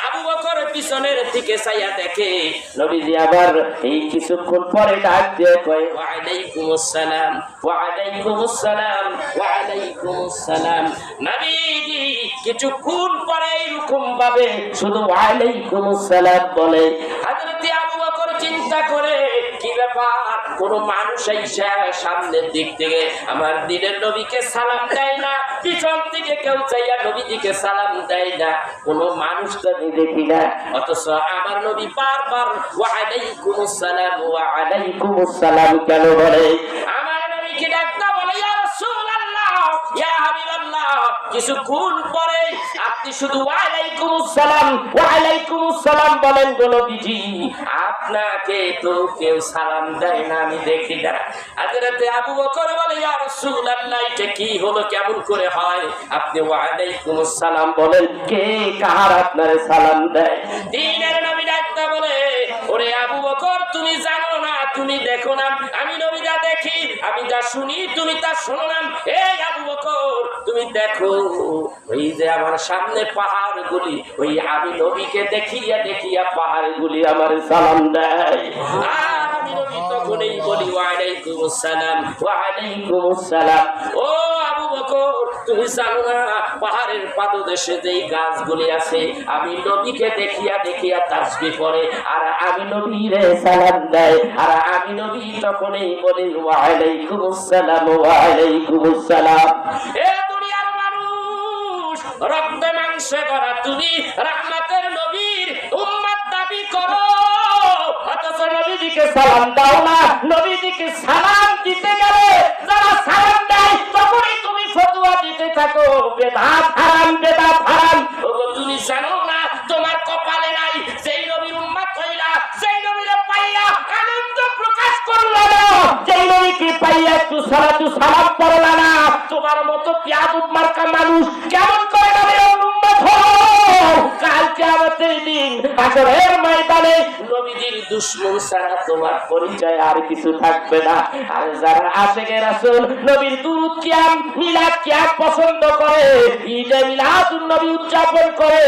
আবু বকর পিছনের দিকে চাইয়া দেখে, নবীজি আবার এই কিছুক্ষণ পরে ডাক দিয়ে কয়, ওয়া আলাইকুমুস সালাম, ওয়া আলাইকুমুস সালাম, ওয়া আলাইকুমুস সালাম। নবীজি কিছুক্ষণ পরে এরকম ভাবে শুধু ওয়া আলাইকুমুস সালাম বলে। হযরত আবু বকর চিন্তা করে, কি ব্যাপার, কোন মানুষ এসে সামনের দিক থেকে আমার দিনের নবীকে সালাম দেয় না, পিছন থেকে কেউ চাইয়া নবীজিকে সালাম দেয় না, কোন মানুষ তো আমি দেখি না, অথচ আমার নবী বারবার ওয়া আলাইকুমুস সালাম, ওয়া আলাইকুমুস সালাম কেন বলে? আমার নবীকে ডাকতে বলে, ইয়া রাসূলুল্লাহ, ইয়া হাবিবাল্লাহ, কিছুক্ষণ পরে আপনি শুধু ওয়া আলাইকুমুস সালাম, ওয়া আলাইকুমুস সালাম বলেন গো নবীজি, আপনাকে তো কেউ সালাম দেয় না, আমি দেখি না। হযরত আবু বকর বলে, ইয়া রাসূলুল্লাহ, এটা কি হলো, কেমন করে হয় আপনি ওয়া আলাইকুমুস সালাম বলেন, কে কার আপনারে সালাম দেয়? দ্বীনের নবী ডাকতে বলে, ওরে আবু বকর, তুমি জানো না, তুমি দেখো না, আমি নবী যা দেখি, আমি যা শুনি, তুমি তা শোনো না। এই আবু বকর, তুমি দেখো, ওই যে আমার সামনে পাহাড়গুলি, ওই আমি নবীকে দেখিয়া দেখিয়া পাহাড়গুলি আমার সালাম দেয়, আর আমি নবী তখনই বলি, ওয়া আলাইকুমুস সালাম, ওয়া আলাইকুমুস সালাম। ও আবু বকর, তুমি জানো না পাহাড়ের পাদদেশে যেই গাছগুলি আছে, আমি নবীকে দেখিয়া দেখিয়া তাসবিহ পড়ে, আর আমি নবীরে সালাম দেয়, আর আমি নবী তখনই বলি, ওয়া আলাইকুমুস সালাম, ওয়া আলাইকুমুস সালাম। এ দুনিয়ার মানুষ, রক্তে মাংসে গড়া তুমি রাহমাতের নবীর উম্মত দাবি করো, অথচ নবীজিকে সালাম দাও না। নবীজিকে সালাম দিতে গেলে যারা সালাম দেয়, তখনই তুমি ফতোয়া দিতে থাকো, বেদাত হারাম, বেদাত হারাম। ওগো, তুমি জানো না তোমার কপালে নাই যেই নবীর উম্মত হইলা, যেই নবীরে পাইয়া আনন্দ প্রকাশ করলা না, যেই নবীকে পাইয়া একটু সালাম পড়লা না, তোমার মতো পিয়াদুব মার্কা মানুষ কেমন করে নবীর উম্মত হয়? কাল কিয়ামতের দিন হাসরের ময়দানে নবীজির দুশমন ছাড়া তোমার পরিচয় আর কিছু থাকবে না। আর যারা আশিকে রাসূল নবীর দুরূদ কিয়াম মিলাদ কিয়াম পছন্দ করে, ঈদে মিলাদুন নবী উদযাপন করে,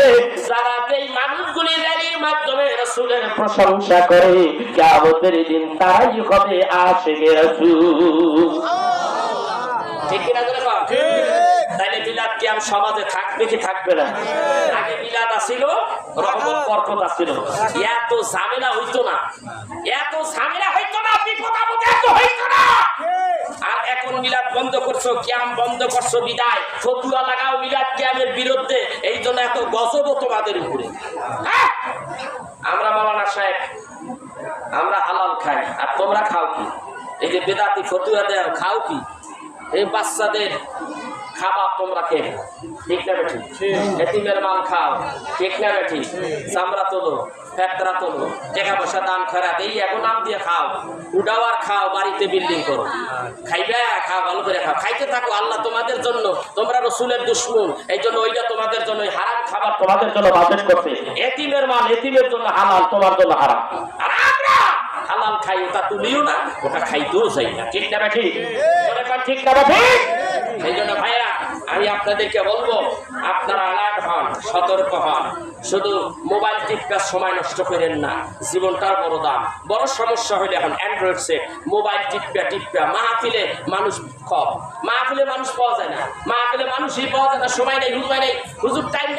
যারা এই মানুষগুলি র্যালির মাধ্যমে রাসূলের প্রশংসা করে, কিয়ামতের দিন তারাই হবে আশিকে রাসূল। ঠিক কিনা বলে বাপ? তাইলে মিলাদ কিয়াম সমাজে থাকবে কি থাকবে না? আগে মিলাদ আসিল, রহমত বরকত আসিল, এত ঝামেলা হইতো না, এত ঝামেলা হইতো না, বিপদ আপদ এত হইতো না। আর এখন মিলাদ বন্ধ করছো, কিয়াম বন্ধ করছো, বিদায় ফতুয়া লাগাও মিলাদ কিয়ামের বিরুদ্ধে, এই জন্য এত গজব তোমাদের উপরে। আমরা মাওলানা সাহেব আমরা হালাল খাই, আর তোমরা খাও কি? এই যে বেদাতি ফতুয়া দেয়, খাও কি? এই বাচ্চাদের খাবার তোমরা খেয়ে, ঠিক না বেঠি? এতিমের মাল খাও, ঠিক না বেঠি? চামড়া তোলো, ফেতরা তোলো, টাকা পয়সা দান খয়রাত এই এখন নাম দিয়ে খাও, উডাও আর খাও, বাড়িতে বিল্ডিং করো, খাইবে খাও, ভালো করে খাও, খাইতে থাকো। আল্লাহ তোমাদের জন্য, তোমরা রাসূলের দুশমন, এই জন্য ওইটা তোমাদের জন্য হারাম খাবার তোমাদের জন্য বাতিল করছে। এতিমের মাল এতিমের জন্য হালাল, তোমার জন্য হারাম। আর আমরা হালাল খাই, ওটা তুলিও না, ওটা খাইতেও চাই না, ঠিক না বেঠি? ঠিক না বেঠি? এই জন্য ভাইরা আমি আপনাদেরকে বলবো, আপনারা অ্যালার্ট হন, সতর্ক হন। শুধু মোবাইল টিপকার সময় নষ্ট করেন না, জীবনটার বড় দাম। বড় সমস্যা হলে এখন অ্যান্ড্রয়েড সেট, মোবাইল টিপকা মাহফিলে মানুষ কম, মাহফিলে মানুষ পাওয়া যায় না, মাহফিলে মানুষই পাওয়া যায় না, সময় নেই, হুজুর টাইম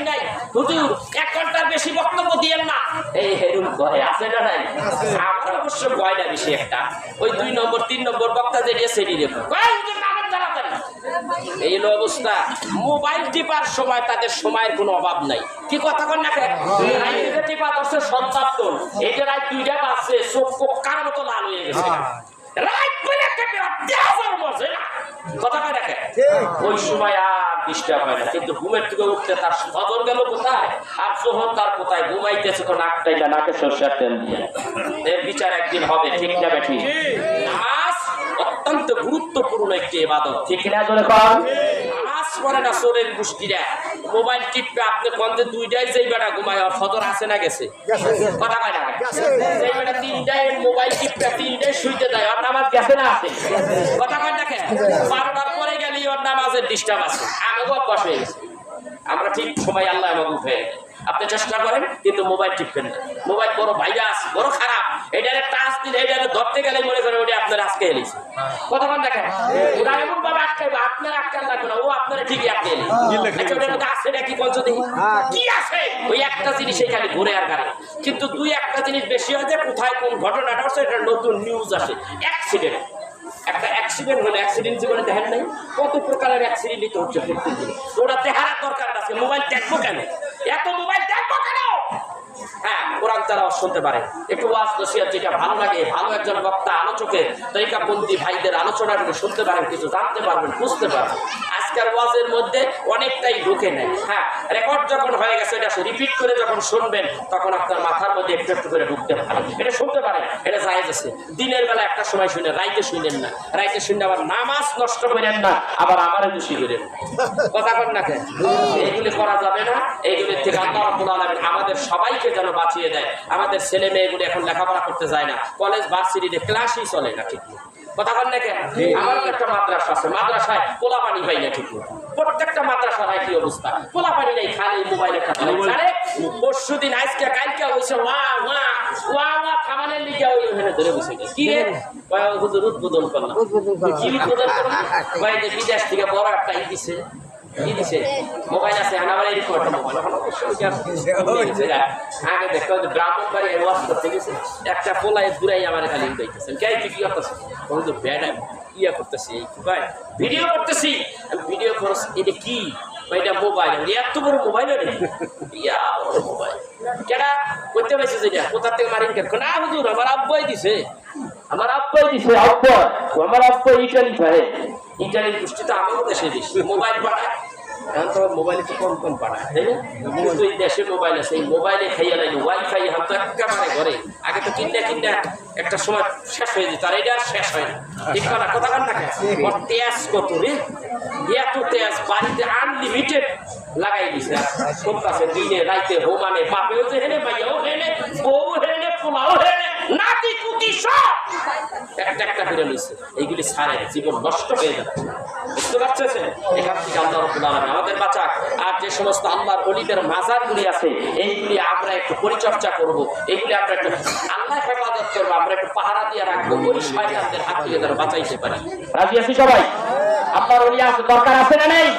নাই, হুজুর 1 ঘন্টার বেশি বক্তব্য দিয়েন না, এই হেরুম করে আছে না নাই? আমার অবশ্য ভয় না বেশি একটা, ওই 2 নম্বর 3 নম্বর বক্তা যে দিয়েছে এই হলো অবস্থা। মোবাইল টিপার সময় তাদের সময়ের কোনো অভাব নাই। কি কথা কন না? টিপা করছে সন্তাপ্তন, এই যে রাত 2টা বাজছে, চোখ কার মতো লাল হয়ে গেছে, কথা কয় দেখে ওই সময় আর ডিস্টার্ব হয় না। কিন্তু ঘুমের থেকে উঠতে তার ফজর গেল কোথায়, আর জোহর তার কোথায়, ঘুমাইতেছে তো নাকটাই না, নাকে সরষের তেল দিয়ে। এর বিচার একদিন হবে, ঠিক না বেঠি? নামাজ অত্যন্ত গুরুত্বপূর্ণ একটি ইবাদত, ঠিক না? জোরে কর। নামাজ পড়ে না চোরের গোষ্ঠীরা, মোবাইল টিপবে। আপনি কন্দে 2টায় যেই বেটা ঘুমায়, ফজর আসে না গেছে, কথা কয় না? যেই বেটা 3টায় মোবাইল টিপবে, 3টায় শুইতে যায়, আর নামাজ গেছে না আছে, কথা কয় না? 12টার পরে গেলেই ওর নামাজের ডিস্টার্ব আছে। আমাকে অভ্যাস হয়ে গেছে, আমরা ঠিক সময় আল্লাহ আমাকে উঠে। আপনি চেষ্টা করেন, কিন্তু মোবাইল টিপবেন না। মোবাইল বড় ভাইরাস, বড় খারাপ। এটারে টাচ দিলে, এটারে ধরতে গেলে মনে করেন ওটা আপনার আজকে এলিছে, কতক্ষণ দেখেন ওরা এমন ভাবে আটকাইবে, আপনার আটকান লাগবে না, ও আপনার ঠিকই আটকে এলি। ওটার মধ্যে আছে নাকি বলছো দেখি, কি আছে? ওই একটা জিনিস এখানে ঘুরে আর গাড়ি। কিন্তু 2-1টা জিনিস বেশি হয় যে কোথায় কোন ঘটনাটা হচ্ছে, এটা নতুন নিউজ আসে। অ্যাক্সিডেন্ট, একটা অ্যাক্সিডেন্ট হলে, অ্যাক্সিডেন্ট জীবনে দেখেন নাই কত প্রকারের অ্যাক্সিডেন্ট হচ্ছে প্রত্যেকদিন। ওরা দেখার দরকার আছে, মোবাইল দেখবো কেন, এত মোবাইল দেখবো কেন? হ্যাঁ, কোরআন তারা শুনতে পারে, একটু ওয়াজ নসিহত যেটা ভালো লাগে, ভালো একজন বক্তা আলোচকের তরিকাপন্থী ভাইদের আলোচনাগুলো শুনতে পারেন, কিছু জানতে পারবেন, বুঝতে পারবেন। আজকের ওয়াজের মধ্যে অনেকটাই ঢুকে নেয়। হ্যাঁ, রেকর্ড যখন হয়ে গেছে, এটা রিপিট করে যখন শুনবেন, তখন আপনার মাথার মধ্যে একটু একটু করে ঢুকতে পারে। এটা শুনতে পারেন, এটা জায়েজ আছে। দিনের বেলা একটা সময় শুনে, রাইতে শুনেন না, রাইতে শুনে আবার নামাজ নষ্ট করেন না, আবার আমারও দোষী করেন, কথা কন না? এইগুলি করা যাবে না। এইগুলির থেকে আল্লাহ রাব্বুল আলামিন আমাদের সবাইকে যেন বাঁচিয়ে দেয়। আমাদের ছেলে মেয়েগুলি এখন লেখাপড়া করতে যায় না, কলেজ ভার্সিটিতে ক্লাসই চলে না ঠিক, কথা বল না? আমার একটা মাদ্রাসা আছে, মাদ্রাসায় পোলা পানি পাই না ঠিক, প্রত্যেকটা মাদ্রাসার একই অবস্থা, পোলা পানি নেই, খালি মোবাইলে খাতা। পরশু দিন আজকে কালকে হয়েছে ওয়া ওয়া ওয়া ওয়া খামানের লিগে ওই ওখানে ধরে বসে গেছে। কি রে হুজুর উদ্বোধন করলাম, কি উদ্বোধন করলাম? ভাই যে বিদেশ থেকে বড় একটা ই দিছে, কি দিছে? মোবাইল আছে, আমার এরকম একটা মোবাইল। আগে দেখো ব্রাহ্মণ বাড়ি ওয়াজ করতে গেছে, একটা পোলায় দূরাই আমার খালি উঠাইতেছেন, কে কি করতেছে? ব্যাড ইয়া করতেছি, ভাই ভিডিও করতেছি, ভিডিও খরচ, এটা কি? এটা মোবাইল, এত বড় মোবাইল, ইয়া বড় মোবাইল কেটা করতে পারছে? যেটা কোথা থেকে মারিন কেন? না হুজুর, আমার আব্বাই দিছে, আমার আব্বাই দিছে। আব্বা, আমার আব্বা ইটালি ভাই, ইটালির গোষ্ঠীতে আমারও দেশে দিচ্ছে, মোবাইল পাঠায়। এখন তো মোবাইলে তো কম কম পাঠায় তাই না? কিন্তু এই দেশে মোবাইল আছে, এই মোবাইলে খাইয়া নাই ওয়াইফাই এখন তো একেবারে ঘরে। আগে তো কিনলে একটা সময় শেষ হয়ে যেত, আর এটা আর শেষ হয় না। ঠিক না কথা কান থাকে তেজ কত রে, এত তেজ বাড়িতে আনলিমিটেড লাগাই দিছে। করতেছে দিনে রাইতে হোমানে, বাপেও যে হেনে, ভাইয়াও হেনে, বউ হেনে, পোলাও হেনে, নাতি কুতি সব একটা একটা ফিরে নিচ্ছে। এইগুলি ছাড়ে জীবন নষ্ট হয়ে যাচ্ছে, বুঝতে পারছেন? এখান থেকে আল্লাহ রাব্বুল আলামিন আমাদের বাঁচাক। আর যে সমস্ত আল্লাহর ওলিদের মাজারগুলি আছে এইগুলি আমরা একটু পরিচর্যা করব, এইগুলি আমরা একটু আল্লাহ হেফাজত করবো, আমরা একটু পাহারা দিয়ে রাখবো, ওই শয়তানদের হাত থেকে যেন বাঁচাইতে পারি। রাজি আছি সবাই? আল্লাহর ওলি আছে, দরকার আছে না নেই?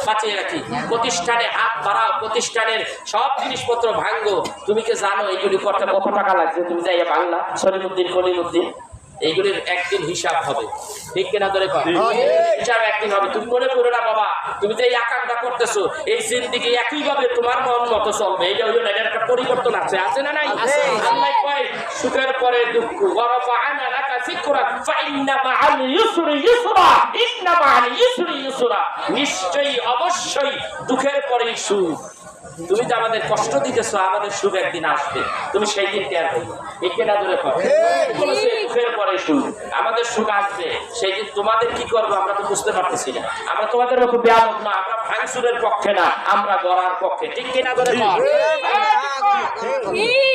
বাঁচিয়ে রাখি। প্রতিষ্ঠানে হাত বাড়াও, প্রতিষ্ঠানের সব জিনিসপত্র ভাঙ্গো। তুমি কি জানো এইগুলি করতে কত টাকা লাগছে? তুমি যাইয়া বাংলা সলিমুদ্দিন কলিমুদ্দিন এইগুলির একদিন হিসাব হবে, ঠিক কিনা ধরে হিসাব একদিন হবে। তুমি মনে করো না বাবা, তুমি যে এই আকাঙ্ক্ষা করতেছো এই জিন্দেগি একইভাবে তোমার মন মতো চলবে, এইটা হইল না, এটার একটা পরিবর্তন আছে, আছে না নাই? আল্লাহ কয় সুখের পরে দুঃখ, ওয়ারাফা'না লাকা যিকরাক ফাইন্না মা'আল ইউসরি ইউসরা, ইন্না মা'আল ইউসরি ইউসরা। নিশ্চয়ই অবশ্যই দুঃখের পরেই সুখ। তুমি যে আমাদের কষ্ট দিতেছো, আমাদের সুখ একদিন আসবে, তুমি সেই দিন টের পাবে। একেনা ধরে বলেছে সুখের পরে সুখ, আমাদের সুখ আসবে সেই দিন। তোমাদের কি করবো আমরা তো বুঝতে পারতেছি না। আমরা তোমাদের মতো বেয়াদব না, আমরা ভাঙচুরের পক্ষে না, আমরা গড়ার পক্ষে, ঠিক কিনা ধরে?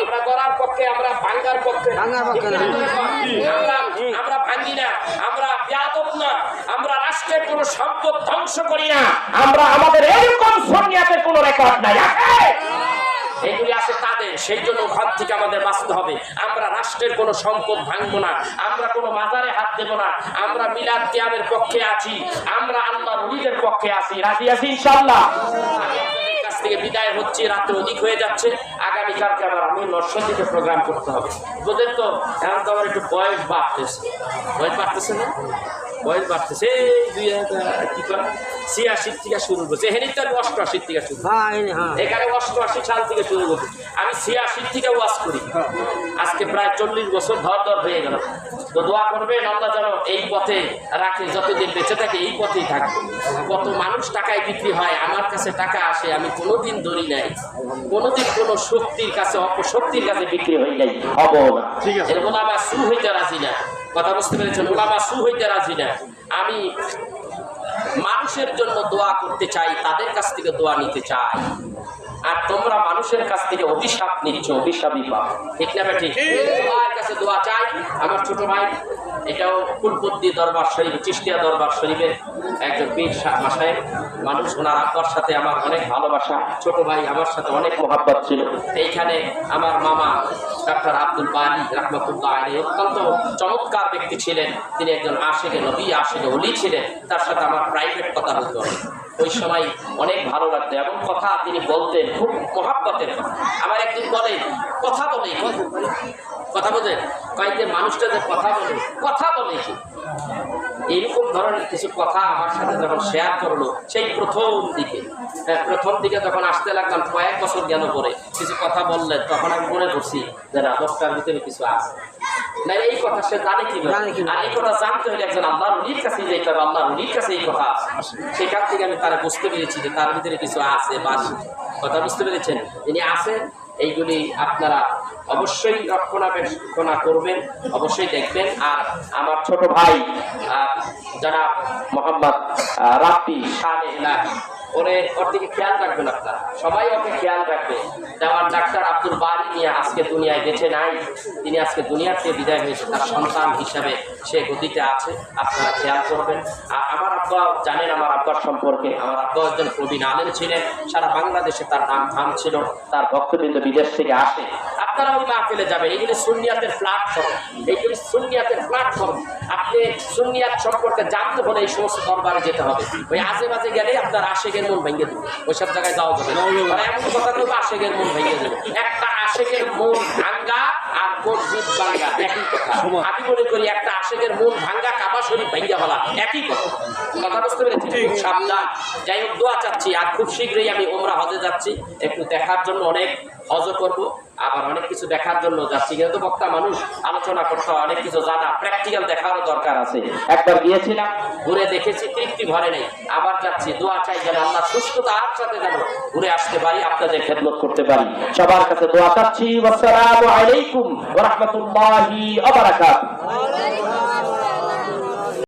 আমরা গড়ার পক্ষে, আমরা ভাঙ্গার পক্ষে। আমরা ভাঙ্গি না, আমরা বেয়াদব না, আমরা রাষ্ট্রের কোনো সম্পদ ধ্বংস করি না, আমরা আমাদের এরকম সুন্নিয়াতের কোনো রেকর্ড নাই। এগুলি আছে তাদের, সেই জন্য ওখান থেকে আমাদের বাঁচতে হবে। আমরা রাষ্ট্রের কোনো সম্পদ ভাঙবো না, আমরা কোনো মাজারে হাত দেবো না, আমরা মিলাদ কিয়ামের পক্ষে আছি, আমরা আল্লাহর ওলিদের পক্ষে আছি। রাজি আছি ইনশাআল্লাহ? আমি আপনাদের কাছ থেকে বিদায় হচ্ছি, রাত্রে অধিক হয়ে যাচ্ছে। আগামীকালকে আবার আমি নরসিংদীতে প্রোগ্রাম করতে হবে, বুঝলেন তো? এখন তো আমার একটু বয়স বাড়তেছে, বয়স বাড়তেছে না, বয়স বাড়তেছে। এই 2086 থেকে শুরু করছে, এখানে তো 88 থেকে শুরু, এখানে 88 সাল থেকে শুরু করছে। আমি 86 থেকে ওয়াজ করি, আজকে প্রায় 40 বছর ধর হয়ে গেল। তো দোয়া করবেন আল্লাহ যেন এই পথে রাখে, যতদিন বেঁচে থাকে এই পথেই থাকবে। কত মানুষ টাকায় বিক্রি হয়, আমার কাছে টাকা আসে, আমি কোনোদিন ধরি নাই, কোনোদিন কোনো শক্তির কাছে অপশক্তির কাছে বিক্রি হয়ে যায়, হব না। এরকম আমার সু হইতে রাজি না, কথা বুঝতে পেরেছেন? ওলামা সু হইতে রাজি না। আমি মানুষের জন্য দোয়া করতে চাই, তাদের কাছ থেকে দোয়া নিতে চাই। আর তোমরা মানুষের কাছ থেকে অভিশাপ নিচ্ছ, অভিশাপই পাও, ঠিক না? ঠিক। সবার কাছে দোয়া চাই। আমার ছোট ভাই, এটাও কুলপদ্দি দরবার শরীফ, চিশতিয়া দরবার শরীফের একজন পীর মাসায়েখ মানুষ। ওনার আব্বার সাথে আমার অনেক ভালোবাসা, ছোট ভাই আমার সাথে অনেক মহাব্বত ছিল। এইখানে আমার মামা ডাক্তার আব্দুল বারি রাহমাতুল্লাহ আলাইহি অত্যন্ত চমৎকার ব্যক্তি ছিলেন। তিনি একজন আশিকে নবী, আশিকে ওলি ছিলেন। তার সাথে আমার প্রাইভেট কথা হতো, ওই সময় অনেক ভালো লাগতো। এমন কথা তিনি বলতেন, খুব মহাব্বতের কথা। আমার একদিন বলে কথা বলে, কথা বোঝেন কয়েকদিন মানুষটা যে কথা বলে কি এইরকম ধরনের কিছু কথা আমার সাথে যখন শেয়ার করলো, সেই প্রথম দিকে যখন আসতে লাগলাম, কয়েক বছর গেল পরে কিছু কথা বললেন, তখন আমি মনে করছি যে না, 10টার ভিতরে কিছু আছে না। এই কথা সে জানে কি, আর এই কথা জানতে হলে একজন আল্লাহর ওলির কাছে যেতে হবে, আল্লাহর ওলির কাছে এই কথা আছে। সেখান থেকে আমি তারা বুঝতে পেরেছি যে তার ভিতরে কিছু আছে, বাস কথা বুঝতে পেরেছেন? তিনি আছেন। এইগুলি আপনারা অবশ্যই রক্ষণাবেক্ষণ করবেন, অবশ্যই দেখবেন। আর আমার ছোট ভাই যারা মোহাম্মদ রাফি শানে এলাহি, ওর দিকে খেয়াল রাখবেন আপনারা, সবাই ওকে খেয়াল রাখবে। যেমন ডাক্তার আব্দুল বারি নিয়ে আজকে দুনিয়ায় বেঁচে নাই, তিনি আজকে দুনিয়ার থেকে বিদায় হয়েছে, তার সন্তান হিসাবে সে গতিতে আছে, আপনারা খেয়াল করবেন। আর আমার আব্বা জানেন আমার আব্বার সম্পর্কে, আমার আব্বা একজন প্রবীণ আলেম ছিলেন, সারা বাংলাদেশে তার নাম ছিল, তার ভক্তবৃন্দ বিদেশ থেকে আসে। আপনারা ওই মাহফিলে যাবেন, এইগুলি সুন্নিয়াতের প্ল্যাটফর্ম, এইগুলি সুন্নিয়াতের প্ল্যাটফর্ম। আপনি সুন্নিয়াত সম্পর্কে জানতে হলে এই সমস্ত দরবারে যেতে হবে। ওই আজে বাজে গেলে আপনার আশেকের মন ভেঙে দেবে, ওইসব জায়গায় যাওয়া যাবে না। এমন কথা বলবো আশেকের মন ভেঙে দেবে। একটা আশেকের মন ভাঙবে ভাঙ্গা আর মসজিদ ভাঙ্গা একই কথা। আমি মনে করি একটা আশেকের মন ভাঙ্গা কাবা শরীফ ভাঙ্গা বলা একই কথা। কথা বুঝতে পেরেছি? সাবধান। যাই হোক, দোয়া চাচ্ছি, আর খুব শীঘ্রই আমি ওমরা হজে যাচ্ছি, একটু দেখার জন্য অনেক হজও করবো, আবার অনেক কিছু দেখার জন্য যাচ্ছি। কিন্তু বক্তা মানুষ, আলোচনা করতে হয়, অনেক কিছু জানা, প্র্যাকটিক্যাল দেখারও দরকার আছে। একবার গিয়েছিলাম, ঘুরে দেখেছি, তৃপ্তি ভরে নেই, আবার যাচ্ছি। দোয়া চাই যেন আল্লাহ সুস্থতার সাথে যেন ঘুরে আসতে পারি, আপনাদের খেদমত করতে পারি। সবার কাছে দোয়া চাচ্ছি। আসসালামু আলাইকুম ওয়া রাহমাতুল্লাহি ওয়া বারাকাতুহু।